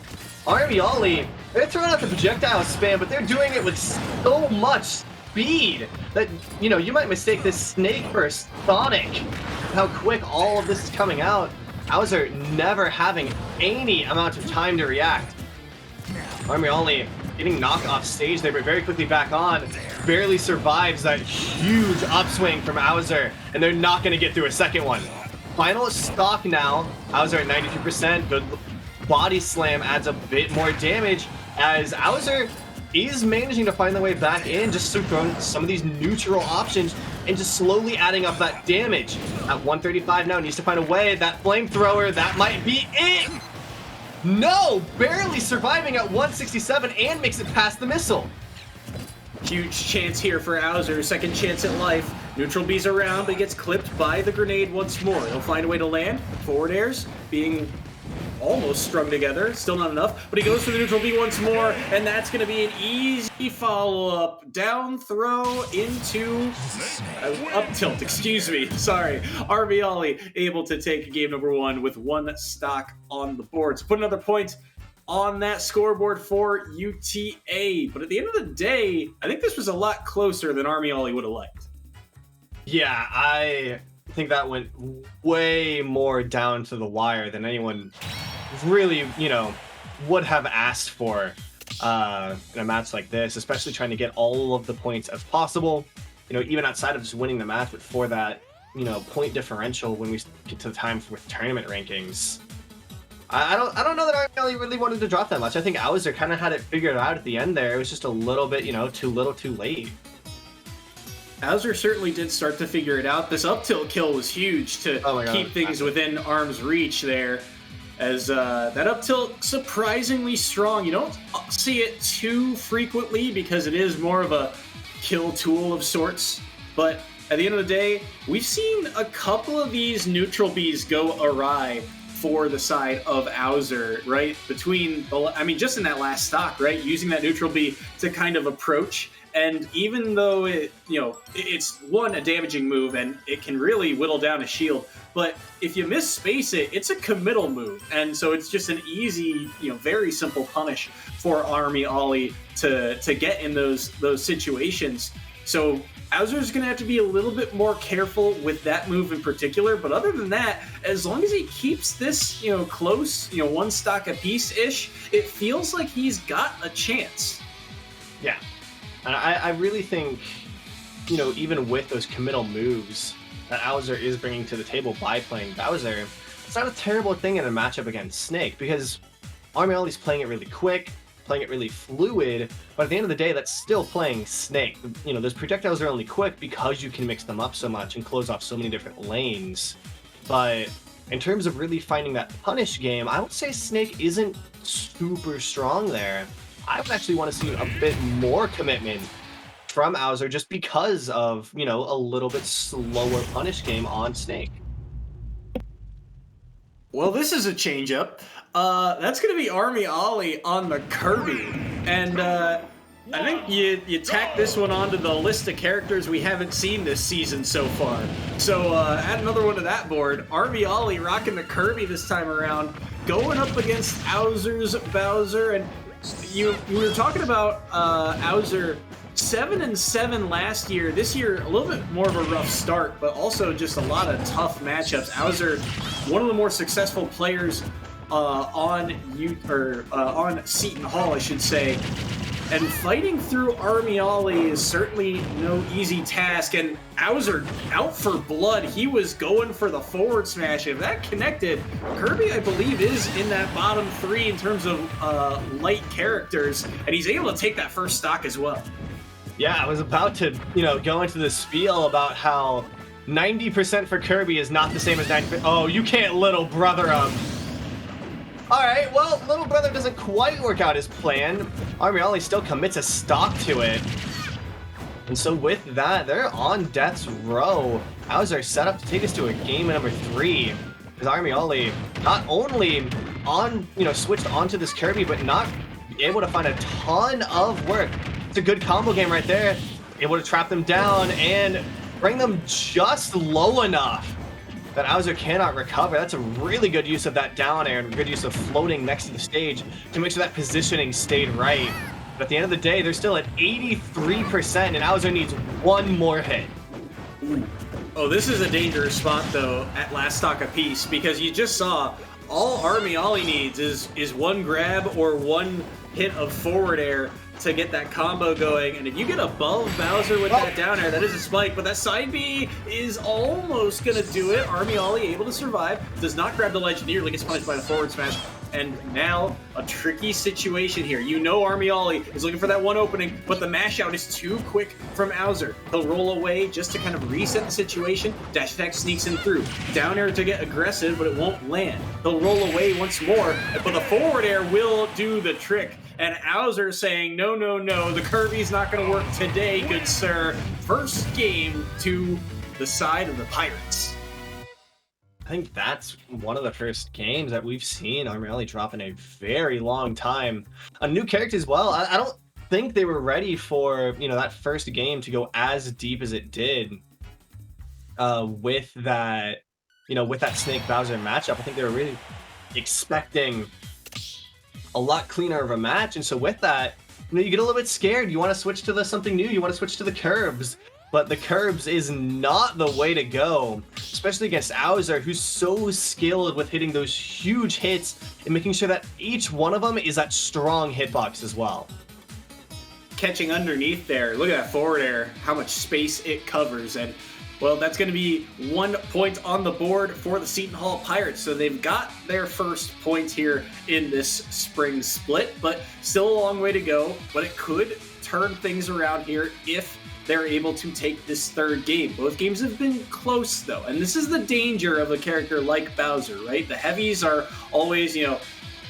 Army Ollie, they're throwing out the projectile spam, but they're doing it with so much speed that, you might mistake this Snake for Sonic. How quick all of this is coming out. Auser never having any amount of time to react. Army Ollie getting knocked off stage there, but very quickly back on. Barely survives that huge upswing from Auser, and they're not going to get through a second one. Final stock now. Auser at 92%. Good body slam adds a bit more damage. as Auser is managing to find their way back in, just throwing some of these neutral options and just slowly adding up that damage. At 135 now, needs to find a way. That flamethrower, that might be it! No! Barely surviving at 167 and makes it past the missile. Huge chance here for Auser, second chance at life. Neutral B's around, but he gets clipped by the grenade once more. He'll find a way to land. Forward airs being almost strung together, still not enough, but he goes for the neutral B once more, and that's going to be an easy follow-up. Down throw into up tilt, excuse me, sorry. Army Ollie able to take game number 1 with 1 stock on the board. So put another point on that scoreboard for UTA. But at the end of the day, I think this was a lot closer than Army Ollie would have liked. Yeah, I think that went way more down to the wire than anyone really, would have asked for in a match like this, especially trying to get all of the points as possible. Even outside of just winning the match, but for that, point differential when we get to the time for tournament rankings. I don't know that Army really wanted to drop that much. I think Auser kind of had it figured out at the end there. It was just a little bit, too little, too late. Auser certainly did start to figure it out. This up tilt kill was huge to keep things within arm's reach there. As that up tilt surprisingly strong. You don't see it too frequently because it is more of a kill tool of sorts. But at the end of the day, we've seen a couple of these neutral Bs go awry for the side of Auser, right? Just in that last stock, right? Using that neutral B to kind of approach. And even though it's a damaging move and it can really whittle down a shield, but if you misspace it, it's a committal move. And so it's just an easy, very simple punish for Army Ollie to get in those situations. So Auser's going to have to be a little bit more careful with that move in particular. But other than that, as long as he keeps this, close, 1 stock apiece-ish, it feels like he's got a chance. Yeah. And I really think, even with those committal moves that Auser is bringing to the table by playing Bowser, it's not a terrible thing in a matchup against Snake, because Army Ollie's playing it really quick, playing it really fluid, but at the end of the day, that's still playing Snake. Those projectiles are only quick because you can mix them up so much and close off so many different lanes. But in terms of really finding that punish game, I would say Snake isn't super strong there. I would actually want to see a bit more commitment from Auser just because of, a little bit slower punish game on Snake. Well, this is a change-up. That's going to be Army Ollie on the Kirby. And I think you tack this one onto the list of characters we haven't seen this season so far. So add another one to that board. Army Ollie rocking the Kirby this time around, going up against Auser's Bowser. And you were talking about Auser 7-7 last year. This year, a little bit more of a rough start, but also just a lot of tough matchups. Auser, one of the more successful players on Seton Hall, I should say. And fighting through Army Ollie is certainly no easy task. And Auser out for blood. He was going for the forward smash. If that connected, Kirby, I believe, is in that bottom 3 in terms of light characters. And he's able to take that first stock as well. Yeah, I was about to, go into the spiel about how 90% for Kirby is not the same as 90%. Oh, you can't little brother him. All right, well, little brother doesn't quite work out as planned. Army Ollie still commits a stock to it. And so with that, they're on death's row. Auser set up to take us to a game number 3. As Army Ollie not only switched onto this Kirby, but not able to find a ton of work. It's a good combo game right there. Able to trap them down and bring them just low enough that Auser cannot recover. That's a really good use of that down air and good use of floating next to the stage to make sure that positioning stayed right. But at the end of the day, they're still at 83%, and Auser needs 1 more hit. Ooh. Oh, this is a dangerous spot, though, at last stock apiece, because you just saw all Army Ollie needs is 1 grab or 1 hit of forward air to get that combo going. And if you get above Bowser with that down air, that is a spike, but that side B is almost gonna do it. Army Ollie able to survive, does not grab the ledge, nearly gets punished by the forward smash. And now a tricky situation here. You know Army Ollie is looking for that one opening, but the mash out is too quick from Auser. He'll roll away just to kind of reset the situation. Dash attack sneaks in through. Down air to get aggressive, but it won't land. He'll roll away once more, but the forward air will do the trick. And Auser saying, no, no, no, the Kirby's not going to work today, good sir. First game to the side of the Pirates. I think that's one of the first games that we've seen Army Ollie drop in a very long time. A new character as well. I don't think they were ready for, that first game to go as deep as it did with that, with that Snake Bowser matchup. I think they were really expecting a lot cleaner of a match. And so with that, you get a little bit scared. You want to switch to something new. You want to switch to the curbs. But the curbs is not the way to go, especially against Auser, who's so skilled with hitting those huge hits and making sure that each one of them is that strong hitbox as well. Catching underneath there, look at that forward air, how much space it covers. And, well, that's going to be 1 point on the board for the Seton Hall Pirates. So they've got their first point here in this spring split, but still a long way to go. But it could turn things around here if they're able to take this third game. Both games have been close, though, and this is the danger of a character like Bowser, right? The heavies are always,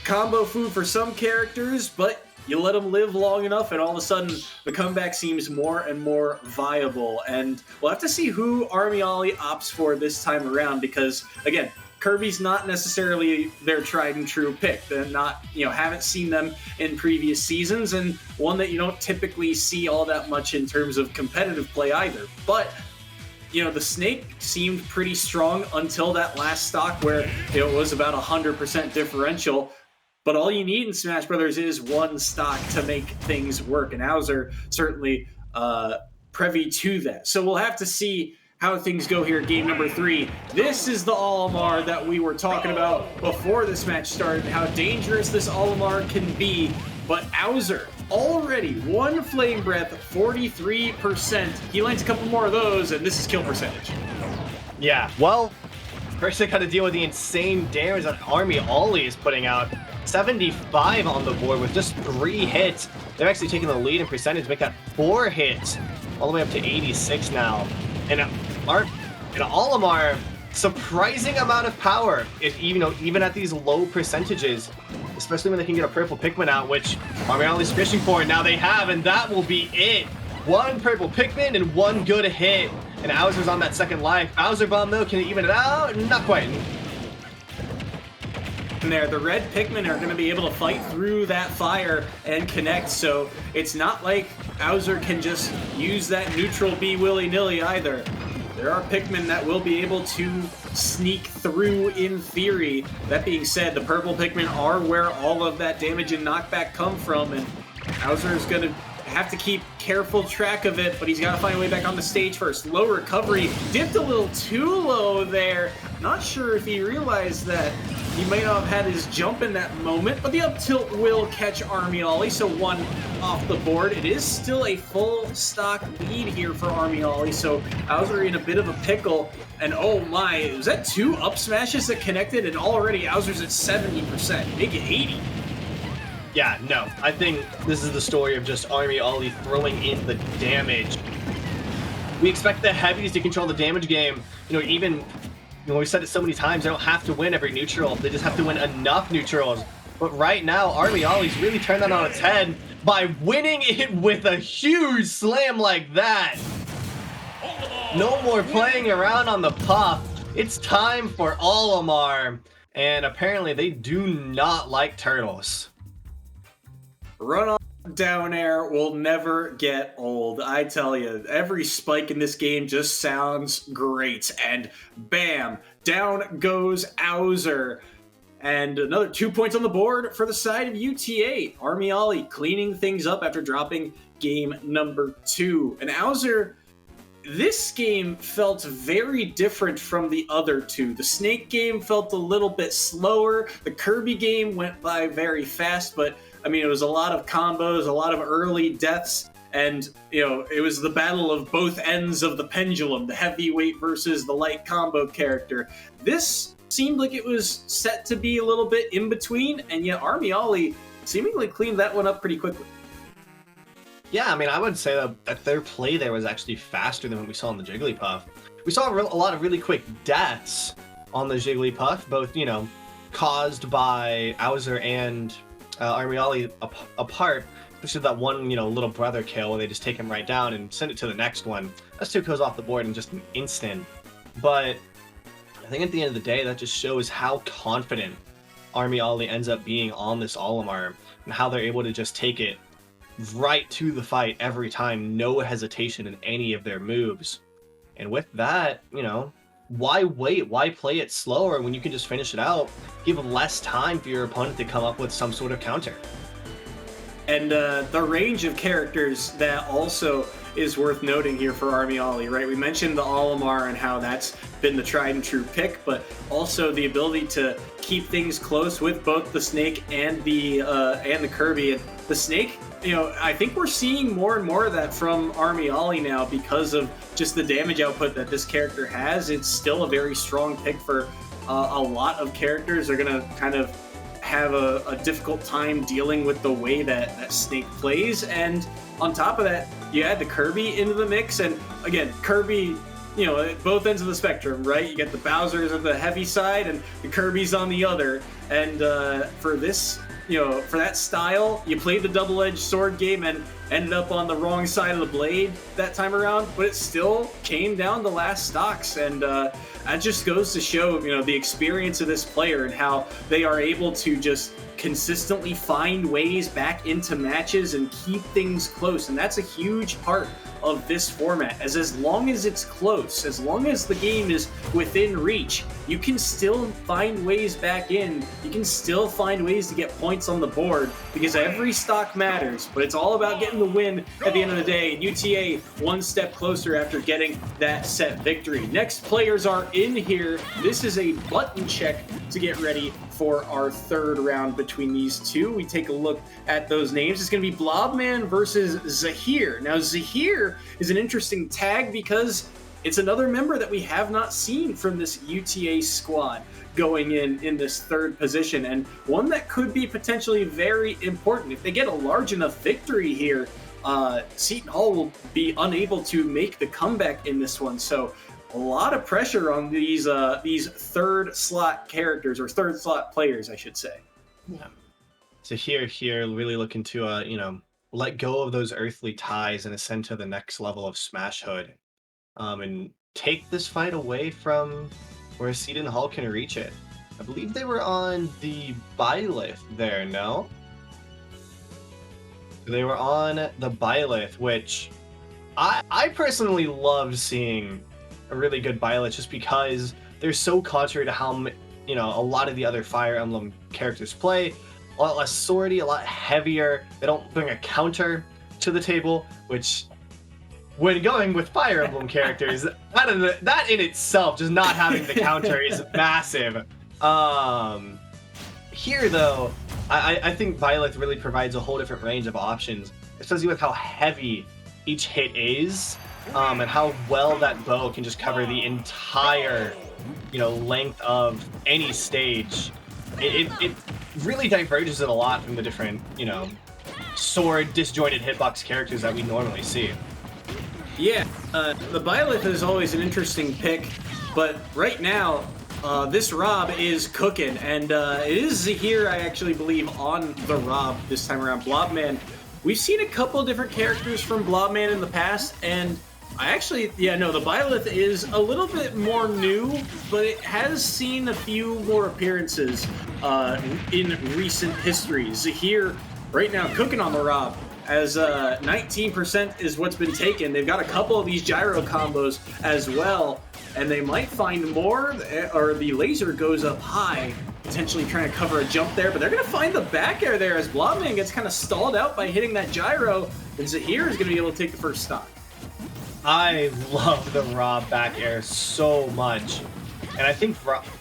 combo food for some characters, but you let them live long enough, and all of a sudden, the comeback seems more and more viable. And we'll have to see who Army Ollie opts for this time around, because, again, Kirby's not necessarily their tried and true pick. They're not, haven't seen them in previous seasons, and one that you don't typically see all that much in terms of competitive play either. But, the Snake seemed pretty strong until that last stock where it was about 100% differential. But all you need in Smash Brothers is one stock to make things work, and Auser certainly privy to that. So we'll have to see how things go here, game number 3. This is the Olimar that we were talking about before this match started, how dangerous this Olimar can be. But Auser, already 1 Flame Breath, 43%. He lands a couple more of those, and this is kill percentage. Yeah, well, first they got to deal with the insane damage that Army Ollie is putting out. 75 on the board with just 3 hits. They're actually taking the lead in percentage, make that 4 hits, all the way up to 86 now. And Olimar, surprising amount of power, even at these low percentages, especially when they can get a purple Pikmin out, which Army Ollie's fishing for, and now they have, and that will be it. 1 purple Pikmin and 1 good hit, and Auser's on that second life. Bowser Bomb, though, can it even it out? Not quite. And there, the red Pikmin are going to be able to fight through that fire and connect, so it's not like Auser can just use that neutral B willy-nilly either. There are Pikmin that will be able to sneak through in theory. That being said, the purple Pikmin are where all of that damage and knockback come from, and Auser is going to have to keep careful track of it, but he's got to find a way back on the stage first. Low recovery, dipped a little too low there. Not sure if he realized that. He may not have had his jump in that moment, but the up tilt will catch Army Ollie, so 1 off the board. It is still a full stock lead here for Army Ollie, so Auser in a bit of a pickle. And oh my, was that 2 up smashes that connected? And already Auser's at 70%, make it 80. Yeah, no, I think this is the story of just Army Ollie throwing in the damage. We expect the heavies to control the damage game, even... we've said it so many times, they don't have to win every neutral. They just have to win enough neutrals. But right now, Army Ollie's really turned that on its head by winning it with a huge slam like that. No more playing around on the puff. It's time for Olimar. And apparently they do not like turtles. Run on down air will never get old. I tell you, every spike in this game just sounds great. And bam, down goes Auser. And another 2 points on the board for the side of UTA. Army Ollie cleaning things up after dropping game number 2. And Auser, this game felt very different from the other 2. The Snake game felt a little bit slower. The Kirby game went by very fast, but it was a lot of combos, a lot of early deaths, and, it was the battle of both ends of the pendulum, the heavyweight versus the light combo character. This seemed like it was set to be a little bit in between, and yet Army Ollie seemingly cleaned that one up pretty quickly. Yeah, I mean, I would say that their play there was actually faster than what we saw in the Jigglypuff. We saw a lot of really quick deaths on the Jigglypuff, both, you know, caused by Bowser and Army Ollie apart. Especially that one, you know, little brother kill where they just take him right down and send it to the next one. That's 2 kills off the board in just an instant. But I think at the end of the day, that just shows how confident Army Ollie ends up being on this Olimar and how they're able to just take it right to the fight every time, no hesitation in any of their moves. And with that, you know, why wait? Why play it slower when you can just finish it out? Give less time for your opponent to come up with some sort of counter. And the range of characters that also is worth noting here for Army Ollie, right? We mentioned the Olimar and how that's been the tried and true pick, but also the ability to keep things close with both the Snake and the Kirby. And the Snake, you know, I think we're seeing more and more of that from Army Ollie now because of just the damage output that this character has. It's still a very strong pick for a lot of characters. They're going to kind of have a difficult time dealing with the way that Snake plays. And on top of that, you add the Kirby into the mix. And again, Kirby, you know, at both ends of the spectrum, right? You get the Bowsers on the heavy side and the Kirby's on the other. And for this, you know, for that style, you played the double-edged sword game and ended up on the wrong side of the blade that time around, but it still came down to last stocks. And that just goes to show, you know, the experience of this player and how they are able to just consistently find ways back into matches and keep things close. And that's a huge part of this format, as long as it's close, as long as the game is within reach, you can still find ways back in, you can still find ways to get points on the board, because every stock matters, but it's all about getting the win at the end of the day. And UTA one step closer after getting that set victory. Next players are in here. This is a button check to get ready for our third round between these two. We take a look at those names. It's going to be Blobman versus Zahir. Now, Zahir is an interesting tag because it's another member that we have not seen from this UTA squad going in this third position, and one that could be potentially very important. If they get a large enough victory here, Seton Hall will be unable to make the comeback in this one. So a lot of pressure on these third slot characters, or third slot players, I should say. Yeah. So here, really looking to you know, let go of those earthly ties and ascend to the next level of Smashhood, and take this fight away from where Seton Hall can reach it. I believe they were on the Byleth there, no? They were on the Byleth, which I personally loved seeing a really good Byleth just because they're so contrary to how, you know, a lot of the other Fire Emblem characters play. A lot less swordy, a lot heavier. They don't bring a counter to the table, which, when going with Fire Emblem characters, that in itself, just not having the counter is massive. Here, though, I think Byleth really provides a whole different range of options, especially with how heavy each hit is, and how well that bow can just cover the entire, you know, length of any stage. It really diverges it a lot from the different, you know, sword disjointed hitbox characters that we normally see. Yeah, the Byleth is always an interesting pick, but right now, this Rob is cooking, and it is Zahir, I actually believe, on the Rob this time around. Blobman, we've seen a couple of different characters from Blobman in the past, and I actually, the Byleth is a little bit more new, but it has seen a few more appearances in recent history. Zahir, right now, cooking on the Rob, as 19% is what's been taken. They've got a couple of these gyro combos as well, and they might find more, or the laser goes up high, potentially trying to cover a jump there, but they're going to find the back air there as Blobman gets kind of stalled out by hitting that gyro, and Zahir is going to be able to take the first stock. I love the Rob back air so much, and I think,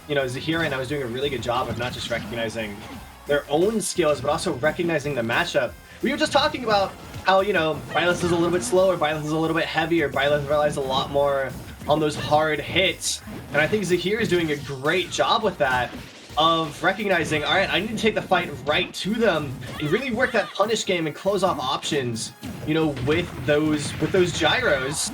you know, Zahir right now is doing a really good job of not just recognizing their own skills, but also recognizing the matchup. We were just talking about how, you know, Byleth is a little bit slower, Byleth is a little bit heavier, Byleth relies a lot more on those hard hits. And I think Zahir is doing a great job with that, of recognizing, all right, I need to take the fight right to them and really work that punish game and close off options, you know, with those gyros.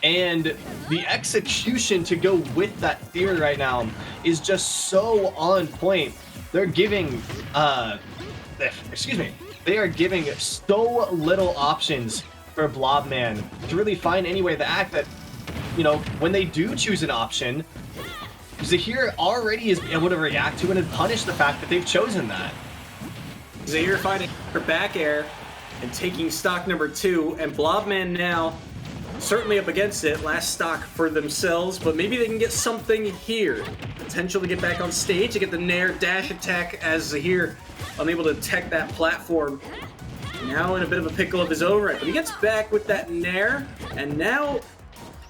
And the execution to go with that theory right now is just so on point. They're giving, they are giving so little options for Blobman to really find any way to act that, you know, when they do choose an option, Zahir already is able to react to it and punish the fact that they've chosen that. Zahir finding her back air and taking stock number 2, and Blobman now certainly up against it. Last stock for themselves, but maybe they can get something here. Potential to get back on stage to get the Nair dash attack as Zahir unable to tech that platform. Now in a bit of a pickle of his own right, but he gets back with that Nair, and now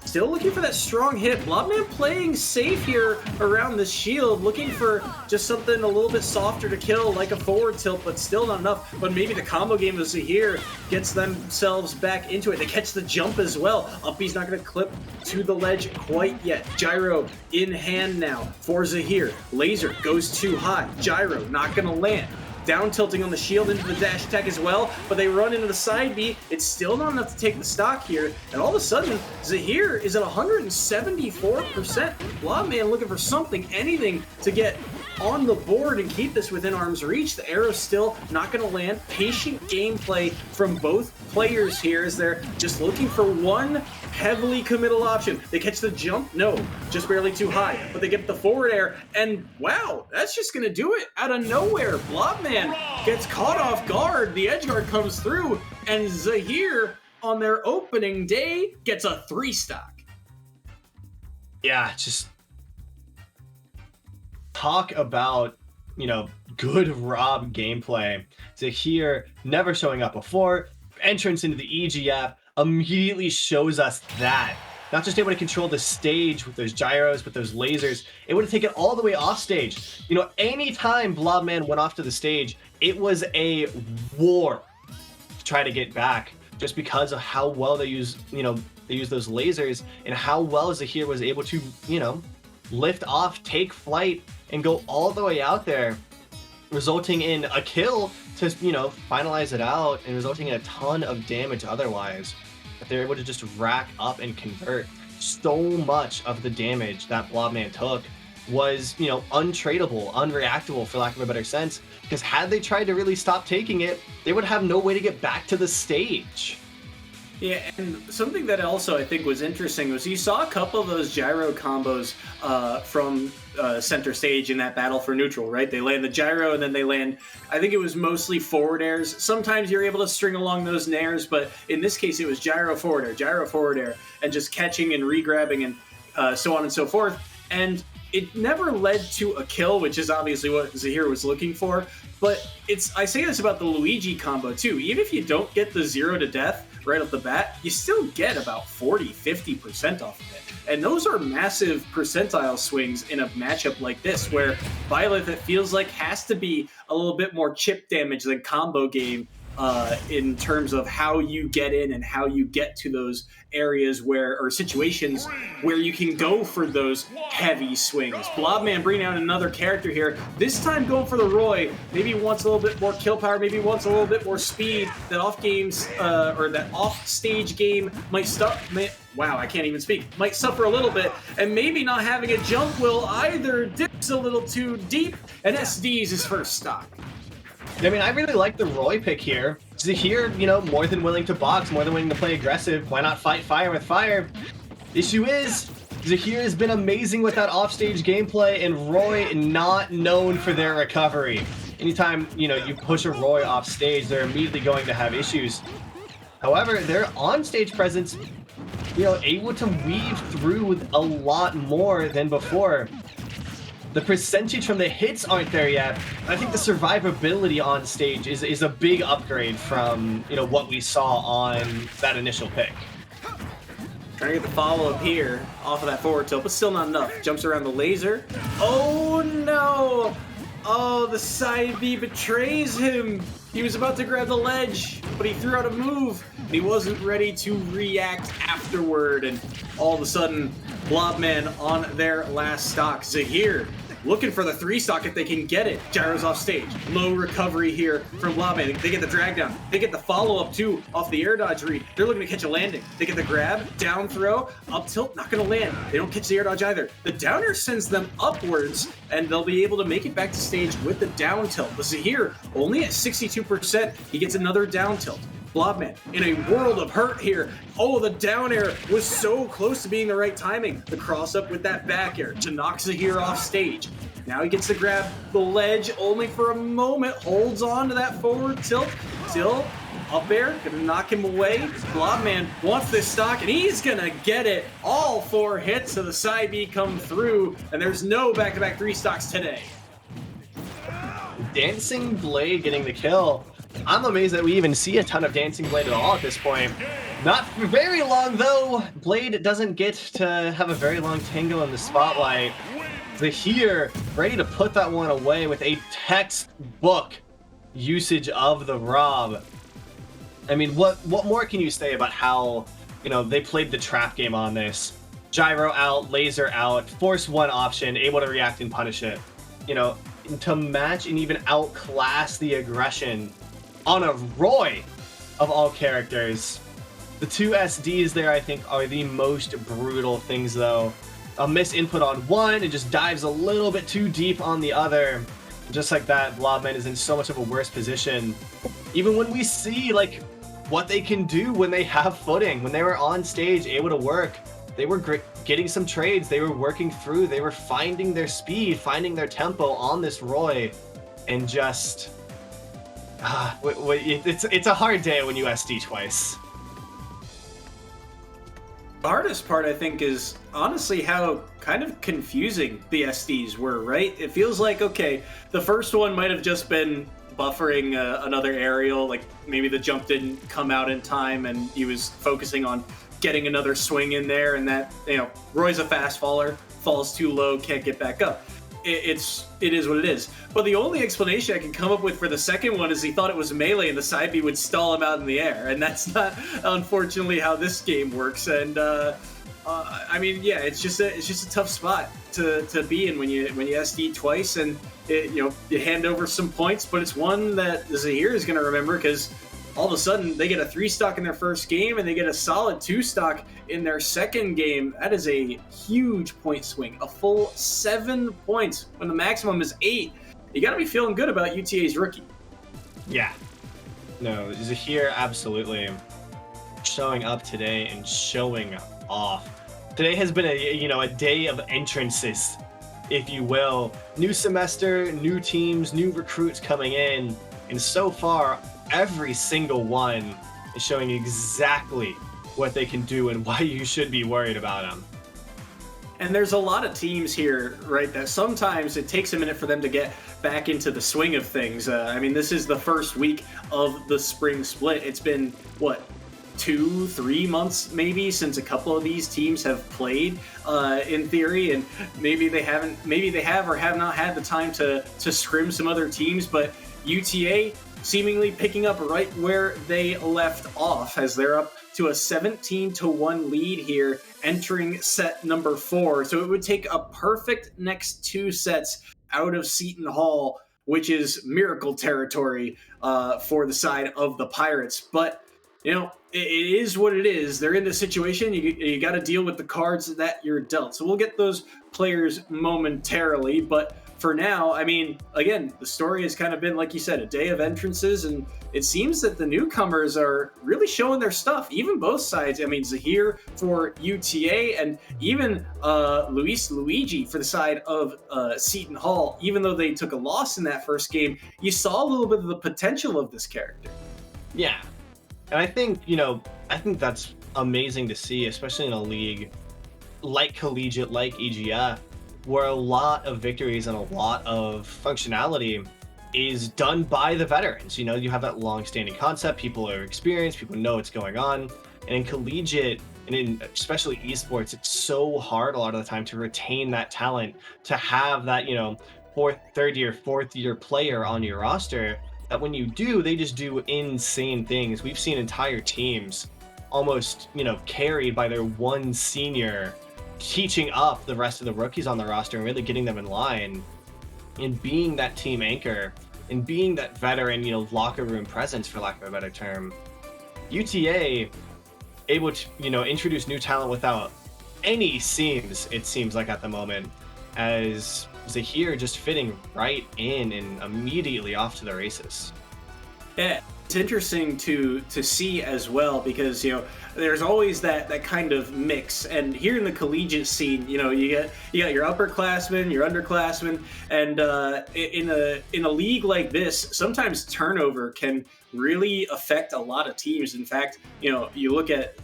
still looking for that strong hit. Blobman playing safe here around the shield, looking for just something a little bit softer to kill, like a forward tilt, but still not enough. But maybe the combo game of Zahir gets themselves back into it. They catch the jump as well. Uppy's not going to clip to the ledge quite yet. Gyro in hand now for Zahir. Laser goes too high. Gyro not going to land. Down tilting on the shield into the dash attack as well, but they run into the side B. It's still not enough to take the stock here, and all of a sudden, Zahir is at 174%. Blobman looking for something, anything to get on the board and keep this within arm's reach. The arrow's still not going to land. Patient gameplay from both players here as they're just looking for one heavily committal option. They catch the jump, no, just barely too high, but they get the forward air, and wow, that's just going to do it out of nowhere. Blobman gets caught off guard, the edge guard comes through, and Zahir on their opening day gets a 3 stock. Yeah, just talk about, you know, good Rob gameplay. Zahir never showing up before. Entrance into the EGF immediately shows us that. Not just able to control the stage with those gyros, with those lasers, able to take it all the way off stage. You know, anytime Blobman went off to the stage, it was a war to try to get back, just because of how well they use, you know, they use those lasers and how well Zahir was able to, you know, lift off, take flight, and go all the way out there, resulting in a kill to, you know, finalize it out, and resulting in a ton of damage otherwise. But they're able to just rack up and convert. So much of the damage that Blobman took was, you know, untradeable, unreactable, for lack of a better sense, because had they tried to really stop taking it, they would have no way to get back to the stage. Yeah, and something that also I think was interesting was you saw a couple of those gyro combos from center stage in that battle for neutral, right? They land the gyro and then they land, I think it was mostly forward airs. Sometimes you're able to string along those nairs, but in this case it was gyro forward air, and just catching and re-grabbing and so on and so forth. And it never led to a kill, which is obviously what Zahir was looking for. But I say this about the Luigi combo too. Even if you don't get the 0 to death right off the bat, you still get about 40-50% off of it. And those are massive percentile swings in a matchup like this, where Violet, it feels like, has to be a little bit more chip damage than combo game in terms of how you get in and how you get to those areas or situations where you can go for those heavy swings. Blobman bringing out another character here, this time going for the Roy. Maybe wants a little bit more kill power, maybe wants a little bit more speed. That off stage game might suffer a little bit, and maybe not having a jump will either. Dips a little too deep, and SD's his first stock. I mean, I really like the Roy pick here. Zahir, you know, more than willing to box, more than willing to play aggressive. Why not fight fire with fire? Issue is, Zahir has been amazing with that offstage gameplay, and Roy not known for their recovery. Anytime, you know, you push a Roy off stage, they're immediately going to have issues. However, their on-stage presence, you know, able to weave through with a lot more than before. The percentage from the hits aren't there yet. I think the survivability on stage is a big upgrade from, you know, what we saw on that initial pick. Trying to get the follow-up here off of that forward tilt, but still not enough. Jumps around the laser. Oh no! Oh, the side B betrays him. He was about to grab the ledge, but he threw out a move, and he wasn't ready to react afterward. And all of a sudden, Blobman on their last stock. Zahir looking for the 3 stock if they can get it. Gyro's off stage. Low recovery here from Blobman. They get the drag down. They get the follow-up too off the air dodge read. They're looking to catch a landing. They get the grab, down throw, up tilt, not gonna land. They don't catch the air dodge either. The downer sends them upwards, and they'll be able to make it back to stage with the down tilt. But Zahir only at 62%. He gets another down tilt. Blobman in a world of hurt here. Oh, the down air was so close to being the right timing. The cross up with that back air to knock Zahir off stage. Now he gets to grab the ledge only for a moment. Holds on to that forward tilt. Still up air, gonna knock him away. Blobman wants this stock and he's gonna get it. All 4 hits to the side B come through, and there's no back-to-back 3 stocks today. Dancing Blade getting the kill. I'm amazed that we even see a ton of Dancing Blade at all at this point. Not for very long though. Blade doesn't get to have a very long tango in the spotlight. Zahir ready to put that one away with a textbook usage of the Rob. I mean, what more can you say about how, you know, they played the trap game on this? Gyro out, laser out, force 1 option, able to react and punish it. You know, to match and even outclass the aggression on a Roy of all characters. The 2 SDs there, I think, are the most brutal things, though. A miss input on one and just dives a little bit too deep on the other. Just like that, Blobman is in so much of a worse position. Even when we see, like, what they can do when they have footing, when they were on stage, able to work, they were getting some trades, they were working through, they were finding their speed, finding their tempo on this Roy, and just... it's a hard day when you SD twice. The hardest part, I think, is honestly how kind of confusing the SDs were, right? It feels like, okay, the first one might have just been buffering another aerial, like maybe the jump didn't come out in time and he was focusing on getting another swing in there, and that, you know, Roy's a fast faller, falls too low, can't get back up. It is what it is. But the only explanation I can come up with for the second one is he thought it was melee and the side B would stall him out in the air, and that's not, unfortunately, how this game works. And I mean, yeah, it's just a tough spot to be in when you SD twice, and you hand over some points, but it's one that Zahir is going to remember, because all of a sudden they get a 3 stock in their first game and they get a solid 2 stock in their second game. That is a huge point swing, a full 7 points when the maximum is 8. You got to be feeling good about UTA's rookie. Yeah. No, Zahir absolutely showing up today and showing off. Today has been a day of entrances, if you will. New semester, new teams, new recruits coming in, and so far every single one is showing exactly what they can do and why you should be worried about them. And there's a lot of teams here, right, that sometimes it takes a minute for them to get back into the swing of things. I mean, this is the first week of the spring split. It's been, what, 2-3 months maybe since a couple of these teams have played, in theory, and maybe they have or have not had the time to scrim some other teams, but UTA seemingly picking up right where they left off, as they're up to a 17-1 lead here, entering set number 4. So it would take a perfect next 2 sets out of Seton Hall, which is miracle territory for the side of the Pirates. But, you know, it is what it is. They're in this situation. You got to deal with the cards that you're dealt. So we'll get those players momentarily, but for now, I mean, again, the story has kind of been, like you said, a day of entrances, and it seems that the newcomers are really showing their stuff, even both sides. I mean, Zahir for UTA, and even Luigi for the side of Seton Hall. Even though they took a loss in that first game, you saw a little bit of the potential of this character. Yeah. And I think, that's amazing to see, especially in a league like Collegiate, like EGF, where a lot of victories and a lot of functionality is done by the veterans. You know, you have that long-standing concept, people are experienced, people know what's going on. And in Collegiate, and in especially esports, it's so hard a lot of the time to retain that talent, to have that, fourth year player on your roster, that when you do, they just do insane things. We've seen entire teams almost, carried by their one senior, teaching up the rest of the rookies on the roster and really getting them in line, and being that team anchor and being that veteran, locker room presence, for lack of a better term. UTA able to, introduce new talent without any seams, it seems like at the moment, as Zahir just fitting right in and immediately off to the races. Yeah, it's interesting to see as well, because there's always that kind of mix, and here in the collegiate scene, you got your upperclassmen, your underclassmen, and in a league like this, sometimes turnover can really affect a lot of teams. In fact, you look at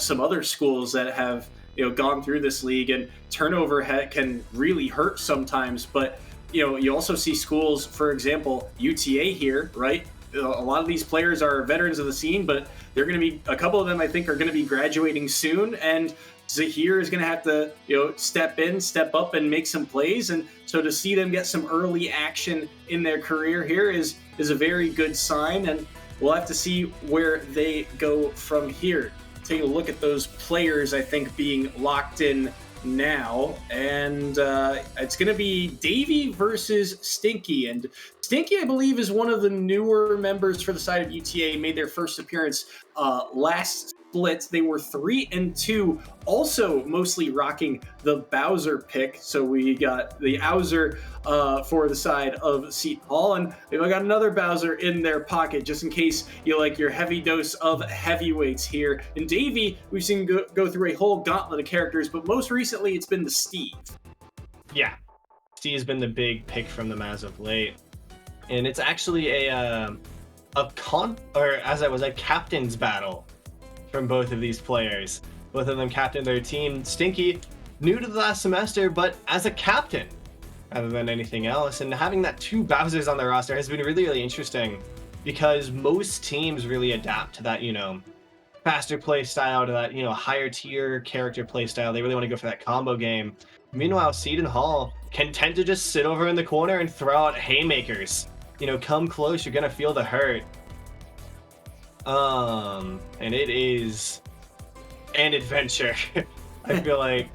some other schools that have gone through this league, and turnover can really hurt sometimes. But you also see schools, for example, UTA here, right? A lot of these players are veterans of the scene, but they're going to be, a couple of them I think are going to be graduating soon, and Zahir is going to have to step up and make some plays. And so to see them get some early action in their career here is a very good sign, and we'll have to see where they go from here. Take a look at those players, I think, being locked in now, and it's going to be Davey versus Stinky. And Stinky, I believe, is one of the newer members for the side of UTA, made their first appearance last split. They were 3-2, also mostly rocking the Bowser pick. So we got the Bowser for the side of Seton, and they've got another Bowser in their pocket, just in case you like your heavy dose of heavyweights here. And Davey, we've seen go through a whole gauntlet of characters, but most recently it's been the Steve. Yeah, Steve has been the big pick from them as of late, and it's actually a captain's battle from both of these players. Both of them captained their team. Stinky, new to the last semester, but as a captain rather than anything else. And having that two Bowsers on their roster has been really, really interesting, because most teams really adapt to that, faster play style, to that, higher tier character play style. They really want to go for that combo game. Meanwhile, Seton Hall can tend to just sit over in the corner and throw out haymakers. Come close, you're going to feel the hurt. And it is an adventure. I feel like,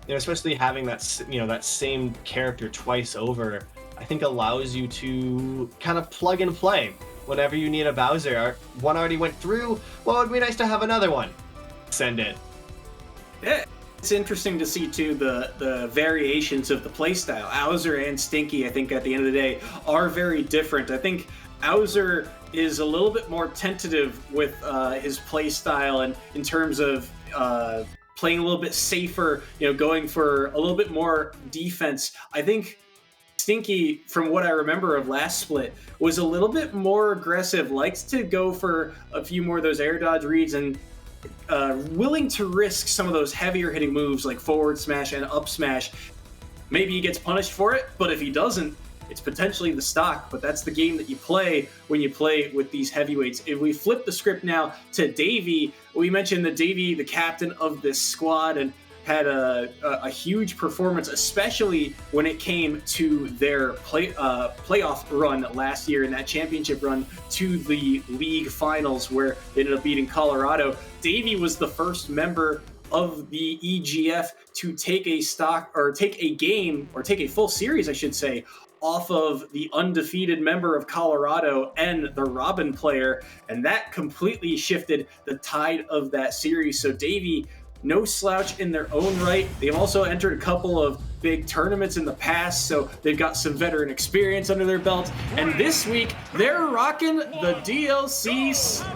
especially having that, that same character twice over, I think allows you to kind of plug and play whenever you need a Bowser. One already went through, well, it would be nice to have another one. Send it. Yeah. It's interesting to see, too, the variations of the playstyle. Bowser and Stinky, I think, at the end of the day, are very different. I think Bowser is a little bit more tentative with his play style, and in terms of playing a little bit safer, going for a little bit more defense. I think Stinky, from what I remember of last split, was a little bit more aggressive, likes to go for a few more of those air dodge reads, and willing to risk some of those heavier hitting moves like forward smash and up smash. Maybe he gets punished for it, but if he doesn't, it's potentially the stock. But that's the game that you play when you play with these heavyweights. If we flip the script now to Davey, we mentioned that Davey, the captain of this squad, and had a huge performance, especially when it came to their playoff run last year, in that championship run to the league finals, where they ended up beating Colorado. Davey was the first member of the EGF to take a full series, I should say, off of the undefeated member of Colorado and the Robin player, and that completely shifted the tide of that series. So Davey, no slouch in their own right. They've also entered a couple of big tournaments in the past, so they've got some veteran experience under their belt. And this week, they're rocking the DLC.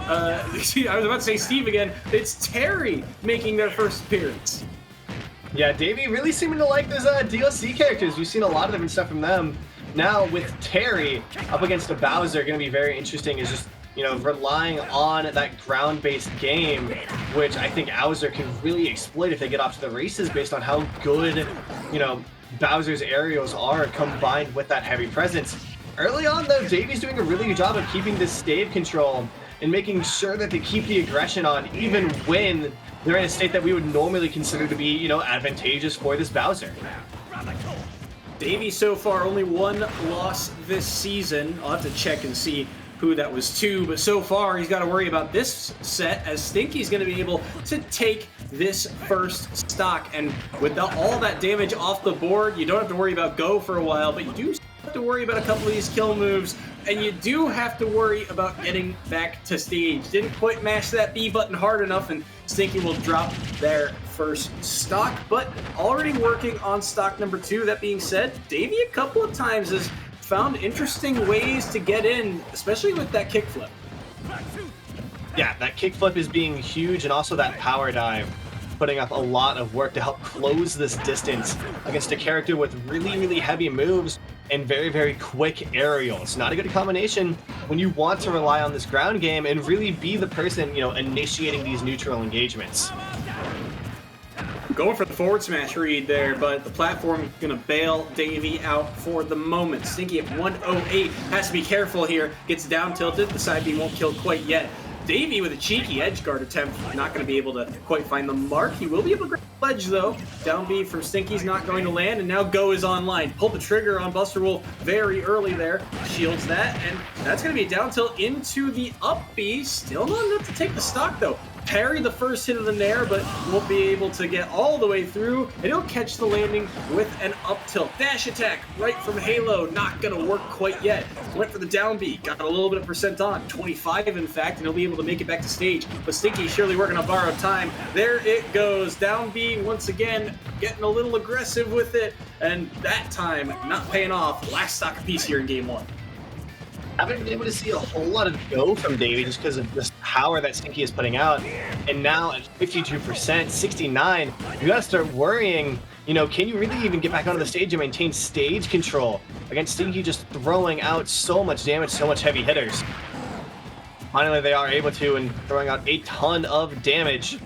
I was about to say Steve again. It's Terry making their first appearance. Yeah, Davey really seeming to like those DLC characters. We've seen a lot of different stuff from them. Now with Terry up against a Bowser, going to be very interesting. Is just relying on that ground-based game, which I think Bowser can really exploit if they get off to the races, based on how good, Bowser's aerials are combined with that heavy presence. Early on, though, Davey's doing a really good job of keeping this stave control and making sure that they keep the aggression on, even when they're in a state that we would normally consider to be, advantageous for this Bowser. Davey so far only one loss this season. I'll have to check and see who that was to, but so far he's got to worry about this set as Stinky's going to be able to take this first stock. And with all that damage off the board, you don't have to worry about go for a while, but you do have to worry about a couple of these kill moves, and you do have to worry about getting back to stage. Didn't quite mash that B button hard enough, and Stinky will drop their first stock, but already working on stock number 2. That being said, Davey a couple of times has found interesting ways to get in, especially with that kickflip. Yeah, that kickflip is being huge, and also that power dive, putting up a lot of work to help close this distance against a character with really, really heavy moves and very, very quick aerials. Not a good combination when you want to rely on this ground game and really be the person, initiating these neutral engagements. Going for the forward smash read there, but the platform gonna bail Davey out for the moment. Stinky at 108 has to be careful here. Gets down tilted. The side B won't kill quite yet. Davey with a cheeky edge guard attempt, not going to be able to quite find the mark. He will be able to grab the ledge though. Down B from Stinky's not going to land, and now Go is online. Pulled the trigger on Buster Wolf very early there. Shields that, and that's going to be a down tilt into the up B. Still not enough to take the stock though. Parry the first hit of the Nair, but won't be able to get all the way through, and he'll catch the landing with an up tilt. Dash attack right from Halo, not gonna work quite yet. Went for the down B, got a little bit of percent on, 25 in fact, and he'll be able to make it back to stage. But Stinky surely working on borrowed time. There it goes, down B once again, getting a little aggressive with it, and that time not paying off. Last stock apiece here in game 1. Haven't been able to see a whole lot of go from Davey just because of this power that Stinky is putting out. And now at 52%, 69, you gotta start worrying, can you really even get back onto the stage and maintain stage control against Stinky just throwing out so much damage, so much heavy hitters. Finally, they are able to, and throwing out a ton of damage.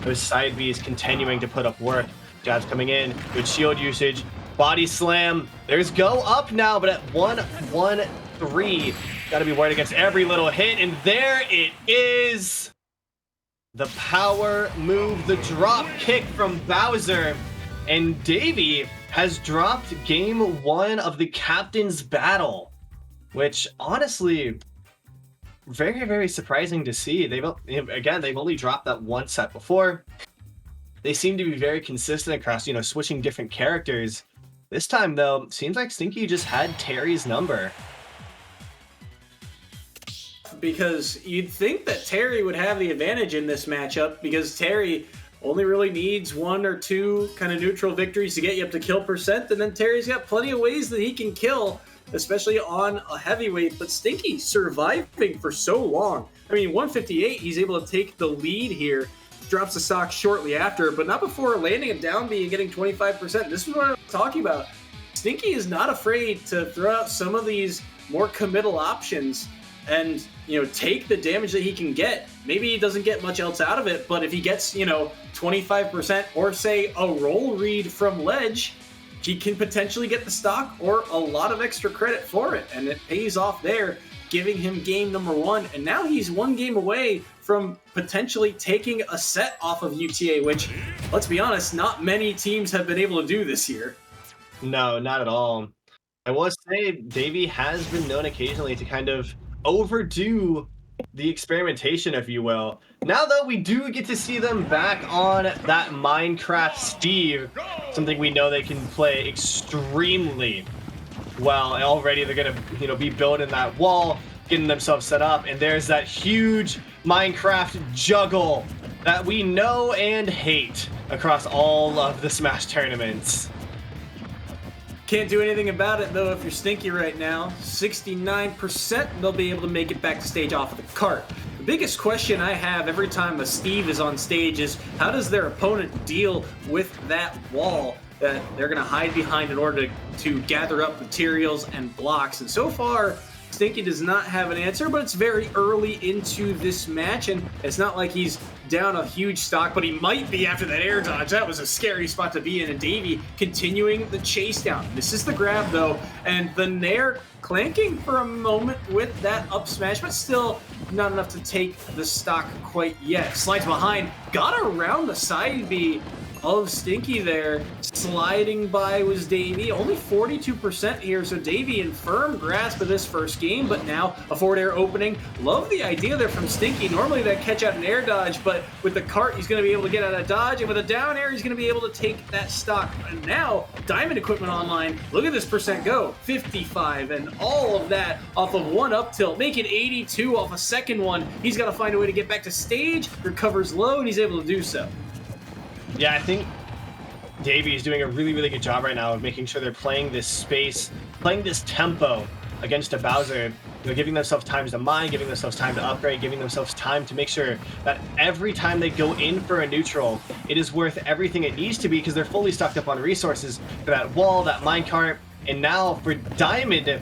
Those side Bs continuing to put up work. Jabs coming in, good shield usage, body slam. There's go up now, but at 1-1-3. Gotta be worried against every little hit, and there it is! The power move, the drop kick from Bowser, and Davey has dropped game 1 of the Captain's Battle, which honestly, very, very surprising to see. They've only dropped that one set before. They seem to be very consistent across, switching different characters. This time though, seems like Stinky just had Terry's number. Because you'd think that Terry would have the advantage in this matchup, because Terry only really needs 1 or 2 kind of neutral victories to get you up to kill percent, and then Terry's got plenty of ways that he can kill, especially on a heavyweight. But Stinky surviving for so long. I mean, 158, he's able to take the lead here. Drops the stock shortly after, but not before landing a down B and getting 25%. This is what I'm talking about. Stinky is not afraid to throw out some of these more committal options and take the damage that he can get. Maybe he doesn't get much else out of it, but if he gets 25% or say a roll read from ledge, he can potentially get the stock or a lot of extra credit for it, and it pays off there, giving him game number 1. And now he's 1 game away from potentially taking a set off of UTA, which, let's be honest, not many teams have been able to do this year. No, not at all. I will say Davey has been known occasionally to kind of overdo the experimentation, if you will. Now though, we do get to see them back on that Minecraft Steve, something we know they can play extremely well. Already they're gonna be building that wall, getting themselves set up, and there's that huge Minecraft juggle that we know and hate across all of the Smash tournaments. Can't do anything about it though if you're Stinky right now. 69%, they'll be able to make it back to stage off of the cart. The biggest question I have every time a Steve is on stage is, how does their opponent deal with that wall that they're going to hide behind in order to gather up materials and blocks? And so far, Stinky does not have an answer, but it's very early into this match, and it's not like he's down a huge stock, but he might be after that air dodge. That was a scary spot to be in, and Davey continuing the chase down. This is the grab, though, and the Nair clanking for a moment with that up smash, but still not enough to take the stock quite yet. Slides behind, got around the side B of Stinky there. Sliding by was Davey, only 42% here, so Davey in firm grasp of this first game, but now a forward air opening. Love the idea there from Stinky. Normally that catch out an air dodge, but with the cart he's going to be able to get out of dodge, and with a down air he's going to be able to take that stock. And now Diamond equipment online. Look at this percent go, 55, and all of that off of one up tilt, make it 82 off a second one. He's got to find a way to get back to stage, recovers low, and he's able to do so. Yeah, I think Davey is doing a really, really good job right now of making sure they're playing this space, playing this tempo against a Bowser, giving themselves time to mine, giving themselves time to upgrade, giving themselves time to make sure that every time they go in for a neutral, it is worth everything it needs to be, because they're fully stocked up on resources for that wall, that minecart, and now for Diamond,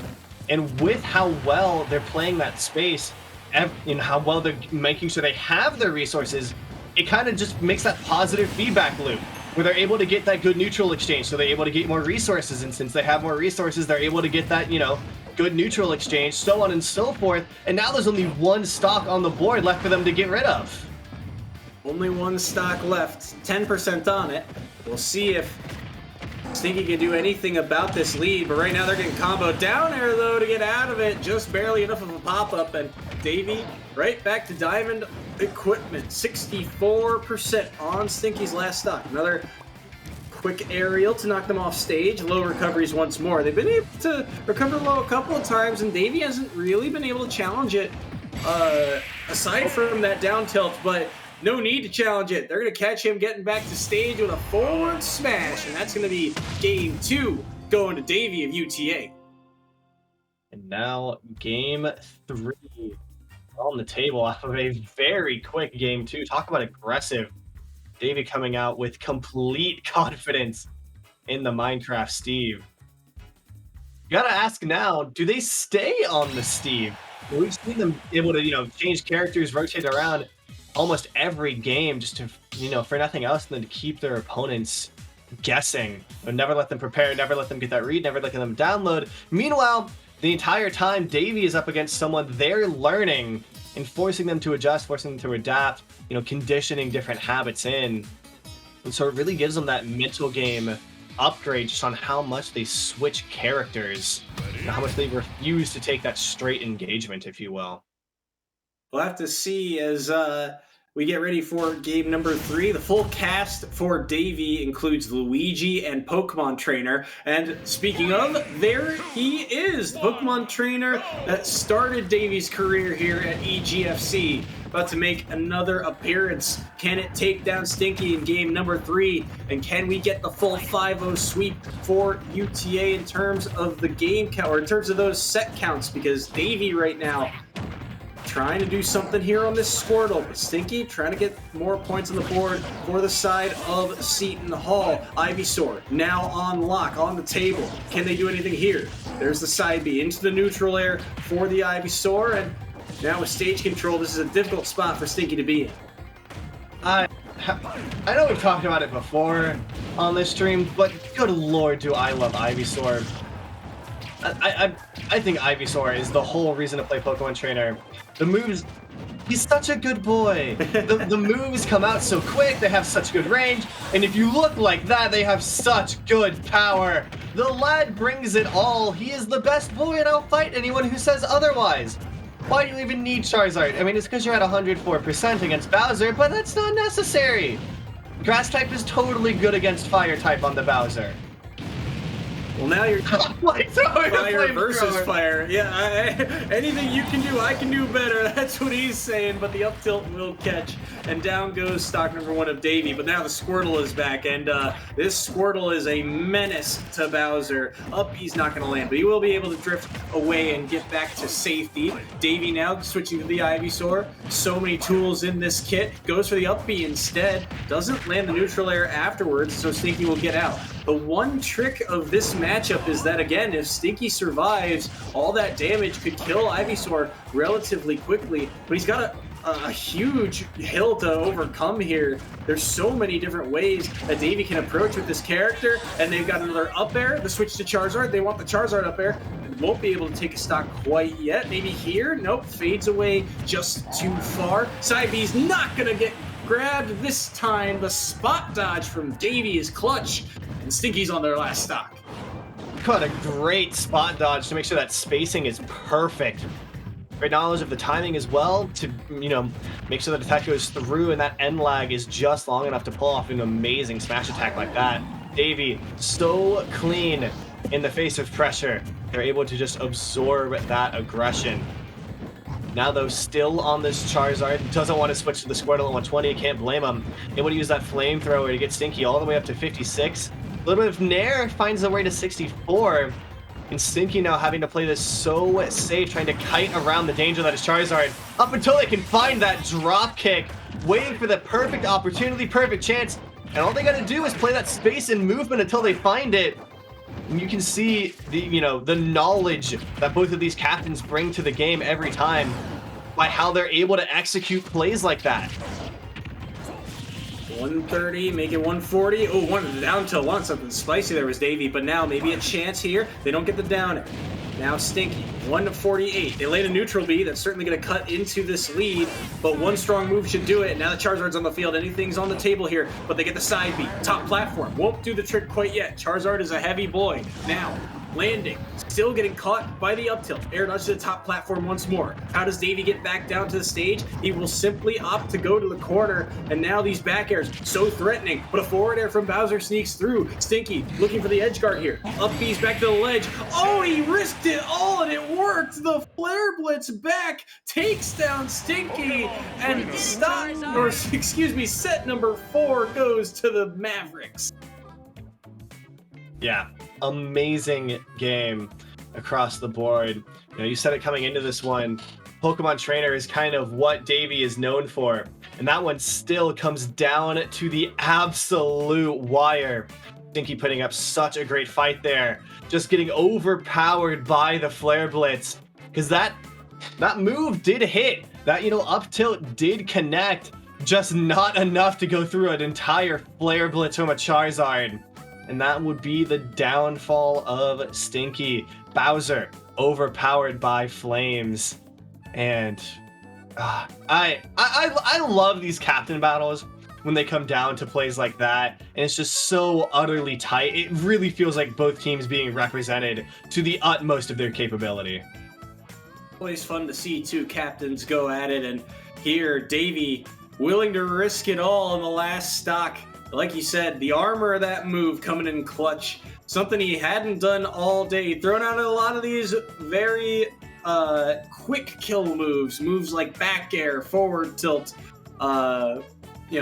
and with how well they're playing that space, and how well they're making sure they have their resources, it kind of just makes that positive feedback loop where they're able to get that good neutral exchange, so they're able to get more resources, and since they have more resources, they're able to get that, good neutral exchange, so on and so forth, and now there's only one stock on the board left for them to get rid of. Only one stock left, 10% on it. We'll see if Stinky can do anything about this lead, but right now they're getting combo down air though to get out of it, just barely enough of a pop-up, and Davey right back to Diamond equipment, 64% on Stinky's last stock. Another quick aerial to knock them off stage, low recoveries once more. They've been able to recover low a couple of times, and Davey hasn't really been able to challenge it aside from that down tilt, but no need to challenge it. They're going to catch him getting back to stage with a forward smash, and that's going to be game 2 going to Davey of UTA. And now game 3 on the table off of a very quick game 2. Talk about aggressive. Davey coming out with complete confidence in the Minecraft Steve. You gotta ask now, do they stay on the Steve? We've seen them able to, change characters, rotate around almost every game just to, for nothing else than to keep their opponents guessing. But never let them prepare, never let them get that read, never let them download. Meanwhile, the entire time, Davey is up against someone they're learning and forcing them to adjust, forcing them to adapt, conditioning different habits in. And so it really gives them that mental game upgrade just on how much they switch characters, how much they refuse to take that straight engagement, if you will. We'll have to see as we get ready for game number 3. The full cast for Davey includes Luigi and Pokemon Trainer. And speaking of, there he is, the Pokemon Trainer that started Davey's career here at EGFC. About to make another appearance. Can it take down Stinky in game number 3? And can we get the full 5-0 sweep for UTA in terms of the game count, or in terms of those set counts? Because Davey right now trying to do something here on this Squirtle, but Stinky trying to get more points on the board for the side of Seton Hall. Ivysaur now on lock, on the table. Can they do anything here? There's the side B into the neutral air for the Ivysaur, and now with stage control, this is a difficult spot for Stinky to be in. I know we've talked about it before on this stream, but good lord, do I love Ivysaur. I think Ivysaur is the whole reason to play Pokemon Trainer. The moves, he's such a good boy. The moves come out so quick, they have such good range, and if you look like that, they have such good power. The lad brings it all. He is the best boy, and I'll fight anyone who says otherwise. Why do you even need Charizard? I mean, it's because you're at 104% against Bowser, but that's not necessary. Grass type is totally good against Fire type on the Bowser. Well, now you're fire versus fire. Yeah, anything you can do, I can do better. That's what he's saying, but the up tilt will catch. And down goes stock number 1 of Davey. But now the Squirtle is back, and this Squirtle is a menace to Bowser. Up, he's not going to land, but he will be able to drift away and get back to safety. Davey now switching to the Ivysaur. So many tools in this kit. Goes for the up B instead. Doesn't land the neutral air afterwards, so Stinky will get out. The one trick of this matchup is that, again, if Stinky survives, all that damage could kill Ivysaur relatively quickly, but he's got a huge hill to overcome here. There's so many different ways that Davey can approach with this character, and they've got another up air, the switch to Charizard. They want the Charizard up air. Won't be able to take a stock quite yet. Maybe here? Nope, fades away just too far. Side B's not going to get grabbed. This time, the spot dodge from Davey is clutch, and Stinky's on their last stock. Got a great spot dodge to make sure that spacing is perfect. Great knowledge of the timing as well to, make sure that attack goes through and that end lag is just long enough to pull off an amazing smash attack like that. Davey, so clean in the face of pressure. They're able to just absorb that aggression. Now, though, still on this Charizard, doesn't want to switch to the Squirtle at 120, can't blame him. Able to use that flamethrower to get Stinky all the way up to 56. A little bit of Nair finds the way to 64. And Stinky now having to play this so safe, trying to kite around the danger that is Charizard, up until they can find that drop kick, waiting for the perfect opportunity, perfect chance. And all they gotta do is play that space and movement until they find it. And you can see the knowledge that both of these captains bring to the game every time by how they're able to execute plays like that. 130, make it 140. Oh, one down to one. Something spicy there was Davey, but now maybe a chance here. They don't get the down air. Now Stinky, 148. They laid a neutral B. That's certainly going to cut into this lead, but one strong move should do it. And now the Charizard's on the field. Anything's on the table here, but they get the side B. Top platform. Won't do the trick quite yet. Charizard is a heavy boy. Now, landing. Still getting caught by the up tilt. Air dodge to the top platform once more. How does Davey get back down to the stage? He will simply opt to go to the corner, and now these back airs so threatening, but a forward air from Bowser sneaks through. Stinky looking for the edge guard here. Up B's back to the ledge. Oh, he risked it all, and it worked. The Flare Blitz back takes down Stinky, and set number 4 goes to the Mavericks. Yeah, amazing game across the board. You said it coming into this one, Pokemon Trainer is kind of what Davey is known for, and that one still comes down to the absolute wire. Stinky putting up such a great fight there, just getting overpowered by the Flare Blitz, because that move did hit. That, up tilt did connect, just not enough to go through an entire Flare Blitz from a Charizard. And that would be the downfall of Stinky. Bowser overpowered by flames. And I love these captain battles when they come down to plays like that, and it's just so utterly tight. It really feels like both teams being represented to the utmost of their capability. Always fun to see two captains go at it, and here Davey willing to risk it all in the last stock. Like you said, the armor of that move coming in clutch, something he hadn't done all day. He'd thrown out a lot of these very quick kill moves like back air, forward tilt,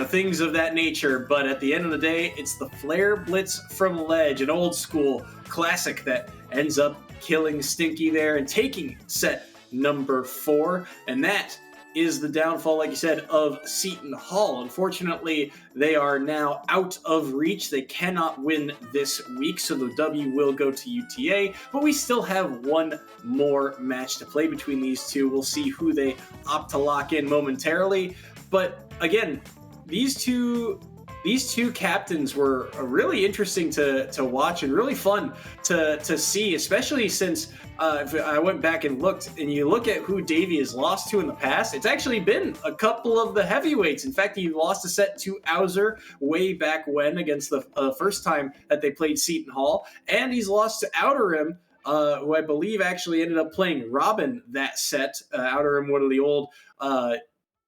things of that nature. But at the end of the day, it's the Flare Blitz from ledge, an old school classic that ends up killing Stinky there and taking set number 4. And that is the downfall, like you said, of Seton Hall. Unfortunately, they are now out of reach. They cannot win this week, so the W will go to UTA, but we still have one more match to play between these two. We'll see who they opt to lock in momentarily, but again, these two captains were really interesting to watch and really fun to see, especially since I went back and looked, and you look at who Davey has lost to in the past, it's actually been a couple of the heavyweights. In fact, he lost a set to Bowser way back when against the first time that they played Seton Hall, and he's lost to Outer Rim, who I believe actually ended up playing Robin that set. Outer Rim, one of the old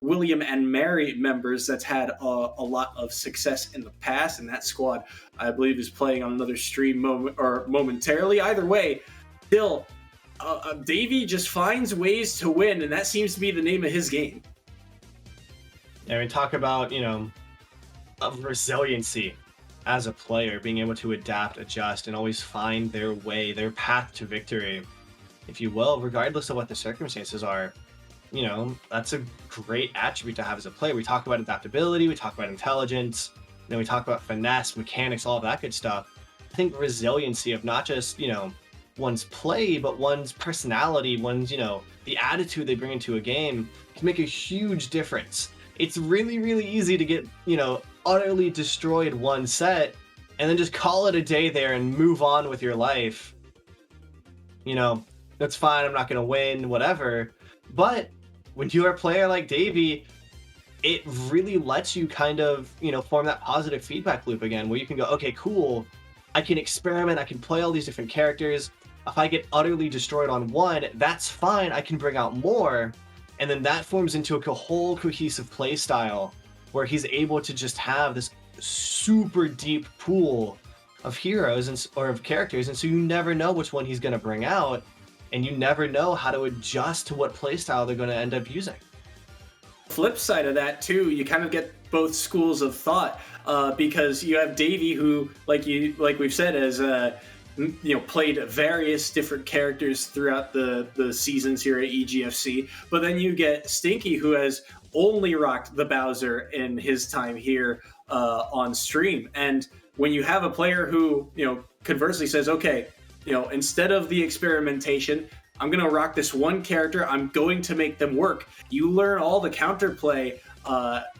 William and Mary members that's had a lot of success in the past, and that squad, I believe, is playing on another stream momentarily. Either way, still, Davey just finds ways to win, and that seems to be the name of his game. And we talk about, of resiliency as a player, being able to adapt, adjust, and always find their way, their path to victory, if you will, regardless of what the circumstances are. That's a great attribute to have as a player. We talk about adaptability, we talk about intelligence, then we talk about finesse, mechanics, all of that good stuff. I think resiliency of not just, one's play, but one's personality, one's, the attitude they bring into a game can make a huge difference. It's really, really easy to get, utterly destroyed one set and then just call it a day there and move on with your life. That's fine, I'm not going to win, whatever. But when you're a player like Davey, it really lets you kind of, form that positive feedback loop again, where you can go, okay, cool, I can experiment, I can play all these different characters. If I get utterly destroyed on one, that's fine, I can bring out more. And then that forms into a whole cohesive play style where he's able to just have this super deep pool of heroes or of characters, and so you never know which one he's going to bring out, and you never know how to adjust to what playstyle they're going to end up using. Flip side of that too, you kind of get both schools of thought, because you have Davey, who, like we've said, has played various different characters throughout the seasons here at EGFC, but then you get Stinky, who has only rocked the Bowser in his time here on stream. And when you have a player who, conversely says, okay, instead of the experimentation, I'm going to rock this one character, I'm going to make them work. You learn all the counterplay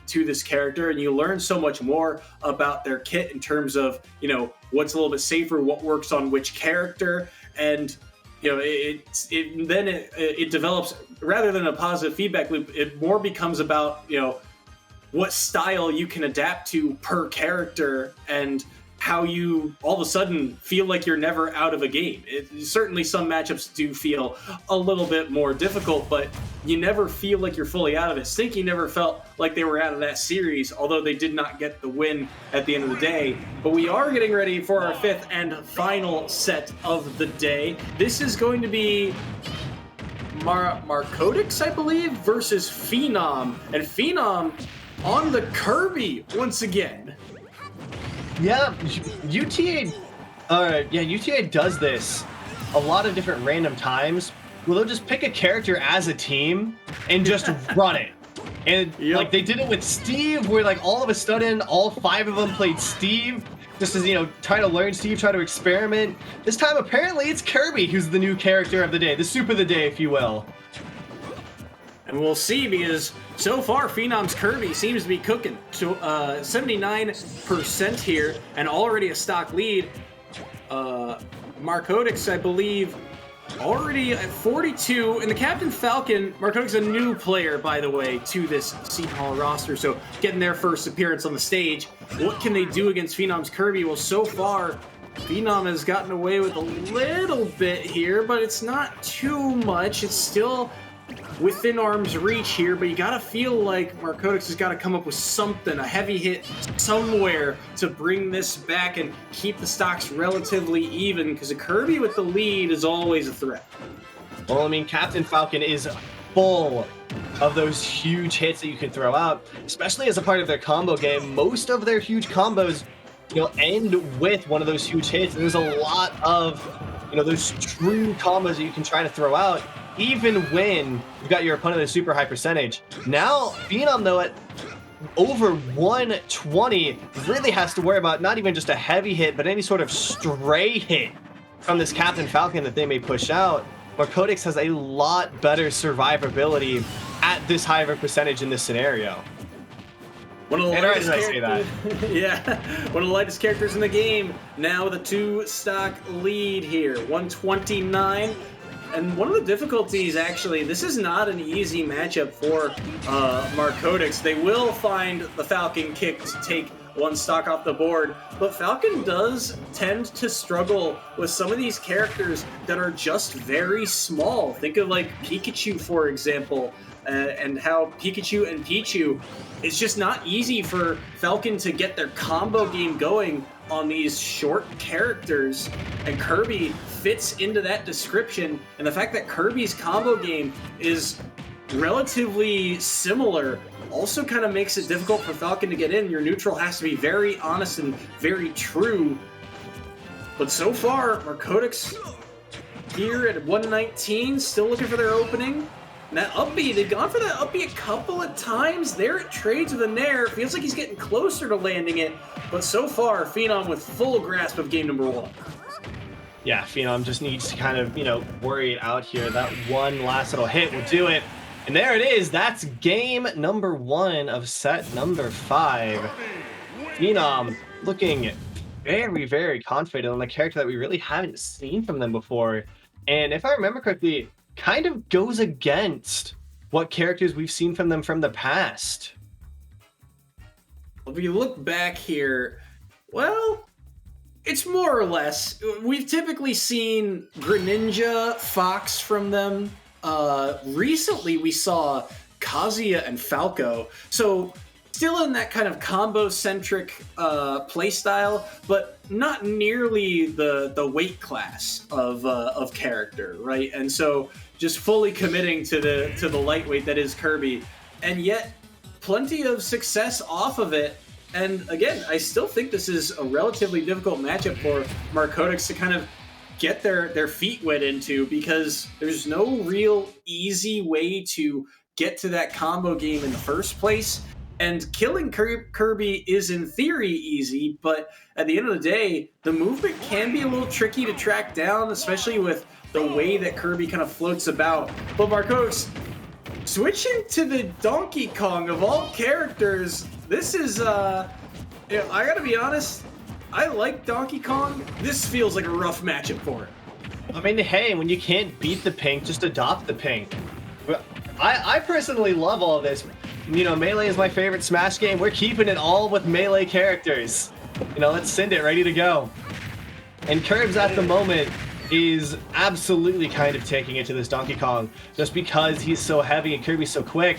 to this character, and you learn so much more about their kit in terms of, what's a little bit safer, what works on which character, and it develops, rather than a positive feedback loop, it more becomes about, what style you can adapt to per character, and how you all of a sudden feel like you're never out of a game. Certainly some matchups do feel a little bit more difficult, but you never feel like you're fully out of it. Stinky never felt like they were out of that series, although they did not get the win at the end of the day. But we are getting ready for our fifth and final set of the day. This is going to be Marcodix, I believe, versus Phenom. And Phenom on the Kirby once again. Yeah, UTA does this a lot of different random times, where they'll just pick a character as a team and just run it. And like they did it with Steve, where like all of a sudden all 5 of them played Steve, just as, try to learn Steve, try to experiment. This time apparently it's Kirby who's the new character of the day, the soup of the day, if you will. And we'll see, because so far Phenom's Kirby seems to be cooking. So 79% here, and already a stock lead. Marcodix, I believe, already at 42. And the Captain Falcon, Marcodix is a new player, by the way, to this Seton Hall roster, so getting their first appearance on the stage. What can they do against Phenom's Kirby? Well, so far, Phenom has gotten away with a little bit here, but it's not too much. It's still within arm's reach here, but you gotta feel like Marcodix has got to come up with something, a heavy hit somewhere to bring this back and keep the stocks relatively even, because a Kirby with the lead is always a threat. Well, I mean, Captain Falcon is full of those huge hits that you can throw out, especially as a part of their combo game. Most of their huge combos, end with one of those huge hits, and there's a lot of, those true combos that you can try to throw out, even when you've got your opponent at a super high percentage. Now, Phenom, though, at over 120, really has to worry about not even just a heavy hit, but any sort of stray hit from this Captain Falcon that they may push out. Marcodix has a lot better survivability at this high of a percentage in this scenario. One of the lightest one of the lightest characters in the game. Now with a 2-stock lead here, 129. And one of the difficulties, actually, this is not an easy matchup for Marcodix. They will find the Falcon kick to take 1 stock off the board, but Falcon does tend to struggle with some of these characters that are just very small. Think of like Pikachu, for example, and how Pikachu and Pichu, it's just not easy for Falcon to get their combo game going on these short characters, and Kirby fits into that description. And the fact that Kirby's combo game is relatively similar also kind of makes it difficult for Falcon to get in. Your neutral has to be very honest and very true. But so far, Marcodix here at 119, still looking for their opening. And that up B, they've gone for that up B a couple of times. There it trades with a Nair. Feels like he's getting closer to landing it. But so far, Phenom with full grasp of game number 1. Yeah, Phenom just needs to kind of, worry it out here. That one last little hit will do it. And there it is. That's game number 1 of set number 5. Phenom looking very, very confident on the character that we really haven't seen from them before. And if I remember correctly, kind of goes against what characters we've seen from them from the past. if you look back here, well, it's more or less. We've typically seen Greninja, Fox from them. Recently, we saw Kazuya and Falco. So still in that kind of combo-centric playstyle, but not nearly the weight class of character, right? And so just fully committing to the lightweight that is Kirby, and yet plenty of success off of it. And again, I still think this is a relatively difficult matchup for Marcotix to kind of get their feet wet into, because there's no real easy way to get to that combo game in the first place. And killing Kirby is in theory easy, but at the end of the day, the movement can be a little tricky to track down, especially with the way that Kirby kind of floats about. But Marcos, switching to the Donkey Kong of all characters, this is, I gotta be honest, I like Donkey Kong. This feels like a rough matchup for it. I mean, hey, when you can't beat the pink, just adopt the pink. I personally love all of this. You know, Melee is my favorite Smash game. We're keeping it all with Melee characters. You know, let's send it ready to go. And Curbs at the moment is absolutely kind of taking it to this Donkey Kong just because he's so heavy and Kirby's so quick.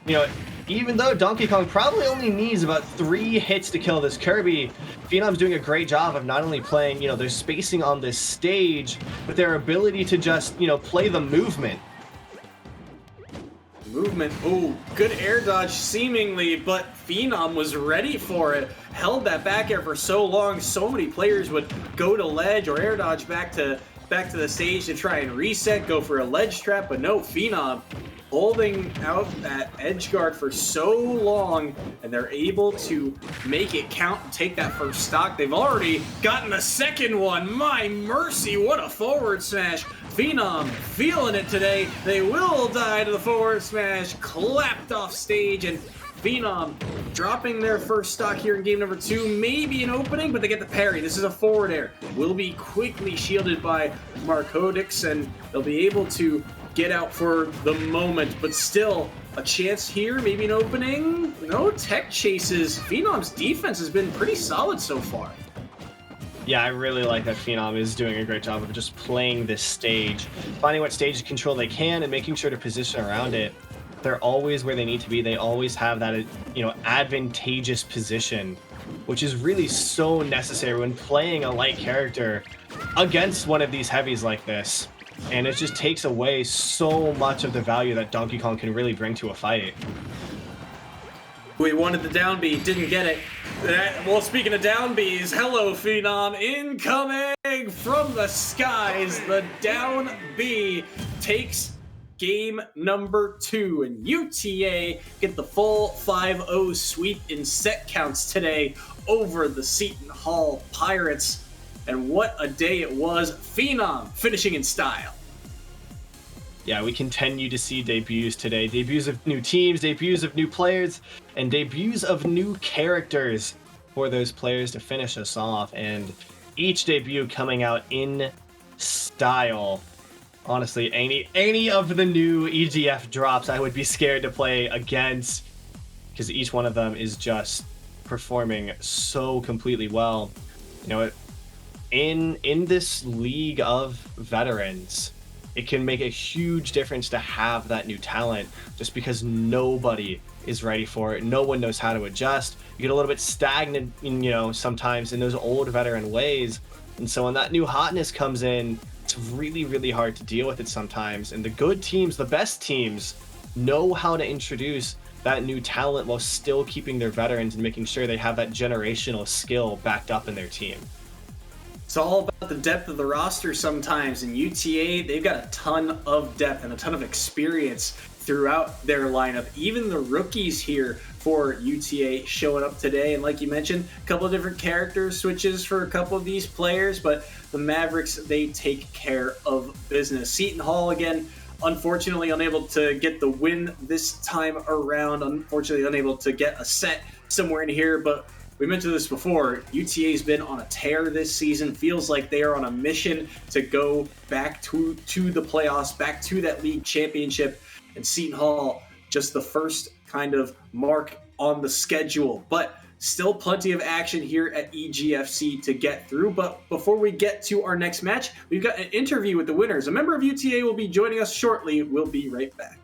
You know, even though Donkey Kong probably only needs about 3 hits to kill this Kirby, Phenom's doing a great job of not only playing, you know, their spacing on this stage, but their ability to just, you know, play the movement. Movement. Oh, good air dodge seemingly, but Phenom was ready for it. Held that back air for so long. So many players would go to ledge or air dodge back to the stage to try and reset, go for a ledge trap, but no, Phenom holding out that edge guard for so long, and they're able to make it count and take that first stock. They've already gotten a second one. My mercy, what a forward smash. Phenom feeling it today. They will die to the forward smash, clapped off stage, and Phenom dropping their first stock here in game number 2. Maybe an opening, but they get the parry. This is a forward air. Will be quickly shielded by Marcotix, and they'll be able to get out for the moment, but still a chance here, maybe an opening. No tech chases. Phenom's defense has been pretty solid so far. Yeah, I really like that Phenom is doing a great job of just playing this stage, finding what stage control they can and making sure to position around it. They're always where they need to be. They always have that, you know, advantageous position, which is really so necessary when playing a light character against one of these heavies like this. And it just takes away so much of the value that Donkey Kong can really bring to a fight. We wanted the down B, didn't get it. Well, speaking of down Bs, hello Phenom, incoming from the skies. The down B takes game number 2, and UTA get the full 5-0 sweep in set counts today over the Seton Hall Pirates. And what a day it was. Phenom finishing in style. Yeah, we continue to see debuts today. Debuts of new teams, debuts of new players, and debuts of new characters for those players to finish us off. And each debut coming out in style. Honestly, any of the new EGF drops I would be scared to play against, because each one of them is just performing so completely well. You know, in this league of veterans, it can make a huge difference to have that new talent, just because nobody is ready for it. No one knows how to adjust. You get a little bit stagnant, you know, sometimes in those old veteran ways. And so when that new hotness comes in, it's really, really hard to deal with it sometimes. And the good teams, the best teams, know how to introduce that new talent while still keeping their veterans and making sure they have that generational skill backed up in their team. It's all about the depth of the roster sometimes, and UTA, they've got a ton of depth and a ton of experience throughout their lineup. Even the rookies here for UTA showing up today, and like you mentioned, a couple of different character switches for a couple of these players, but the Mavericks, they take care of business. Seton Hall, again, unfortunately unable to get the win this time around, unfortunately unable to get a set somewhere in here, but we mentioned this before, UTA's been on a tear this season. Feels like they are on a mission to go back to the playoffs, back to that league championship. And Seton Hall, just the first kind of mark on the schedule. But Still plenty of action here at EGFC to get through. But before we get to our next match, we've got an interview with the winners. A member of UTA will be joining us shortly. We'll be right back.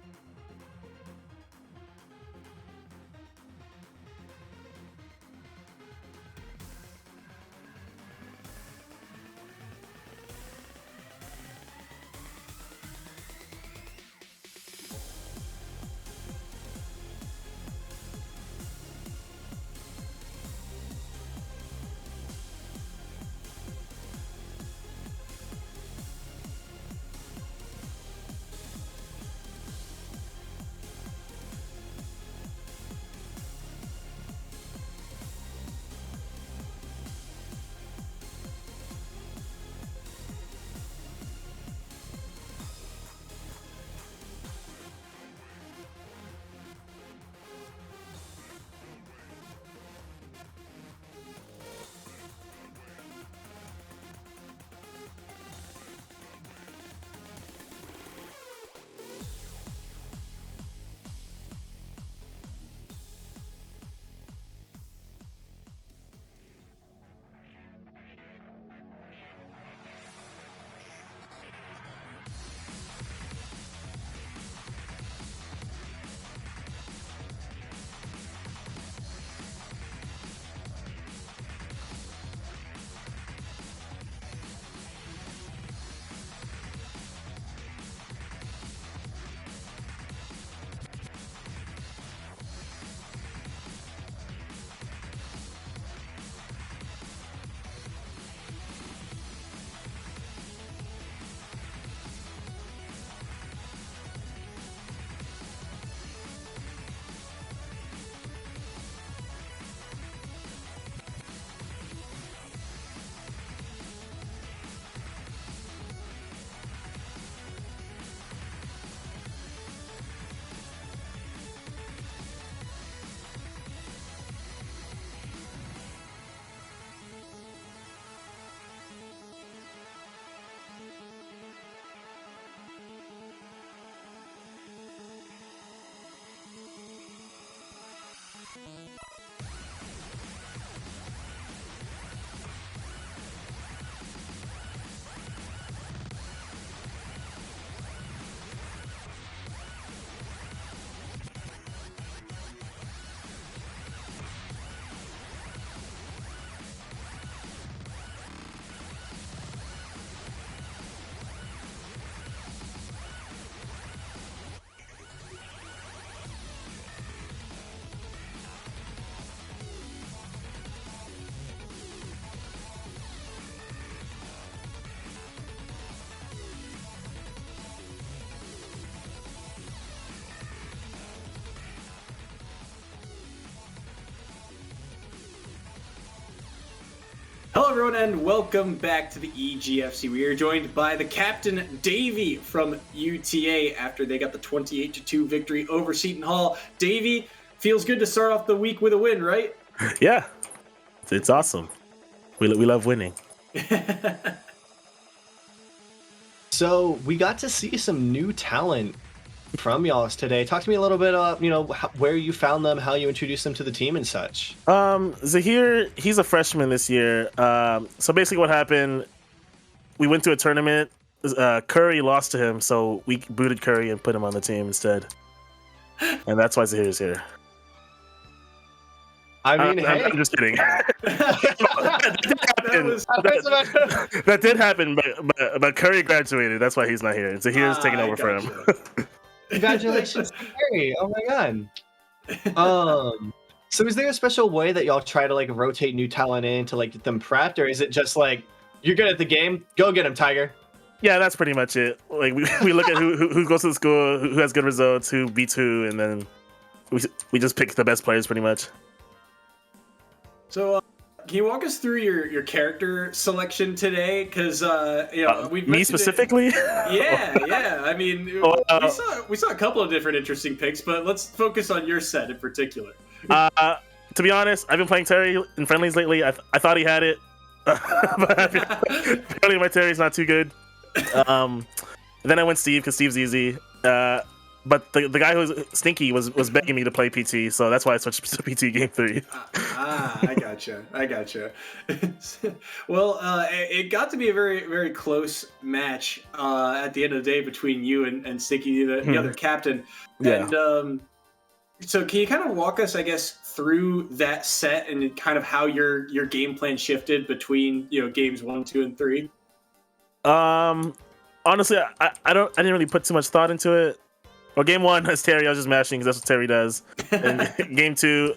Hello everyone and welcome back to the EGFC. We are joined by the captain Davey from UTA after they got the 28-2 victory over Seton Hall. Davey, feels good to start off the week with a win, right? Yeah, it's awesome. We love winning. So we got to see some new talent from y'all today. Talk to me a little bit where you found them, how you introduced them to the team and such. Zahir, he's a freshman this year. So basically what happened, we went to a tournament. Curry lost to him, so we booted Curry and put him on the team instead. And that's why Zahir's here. I mean, hey. I'm just kidding. That did happen, but Curry graduated. That's why he's not here. Zahir's taking over for him. Congratulations, Curry. Oh my god. So is there a special way that y'all try to like rotate new talent in to like get them prepped, or is it just like you're good at the game, go get him, Tiger? Yeah, that's pretty much it. Like we look at who goes to the school, who has good results, who beats who, and then we just pick the best players pretty much. So, can you walk us through your character selection today? Because me specifically. Yeah. I mean, we saw a couple of different interesting picks, but let's focus on your set in particular. To be honest, I've been playing Terry in friendlies lately. I thought he had it, but apparently my Terry's not too good. Then I went Steve because Steve's easy. But the guy who was Stinky was begging me to play PT, so that's why I switched to PT game 3. I gotcha. Well, it got to be a very, very close match at the end of the day between you and Stinky, the other captain. Yeah. And so can you kind of walk us, I guess, through that set and kind of how your game plan shifted between, games 1, 2, and 3? Honestly, I didn't really put too much thought into it. Well, game 1 as Terry, I was just mashing because that's what Terry does. And game 2,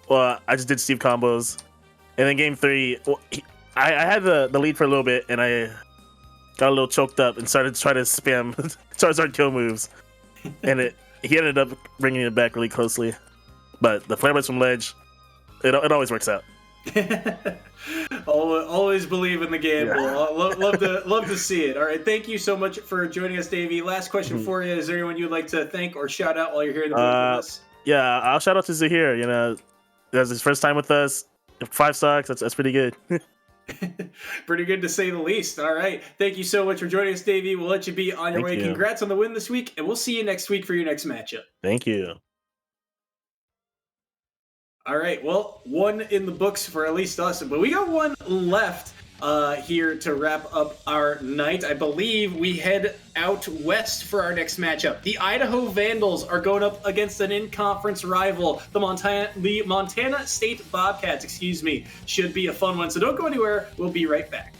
well, I just did Steve combos. And then game 3, well, I had the lead for a little bit, and I got a little choked up and started to try to spam Charizard kill moves. And he ended up bringing it back really closely. But the flare blitz from ledge, it always works out. Always believe in the gamble. Yeah. Love to see it. All right, thank you so much for joining us, Davey. Last question for you: is there anyone you'd like to thank or shout out while you're here in the booth with us? Yeah, I'll shout out to Zahir. That's his first time with us. 5 stocks. That's pretty good. Pretty good to say the least. All right, thank you so much for joining us, Davey. We'll let you be on your way. You. Congrats on the win this week, and we'll see you next week for your next matchup. Thank you. All right, well, one in the books for at least us, but we got one left here to wrap up our night. I believe we head out west for our next matchup. The Idaho Vandals are going up against an in-conference rival, the Montana State Bobcats. Should be a fun one, so don't go anywhere. We'll be right back.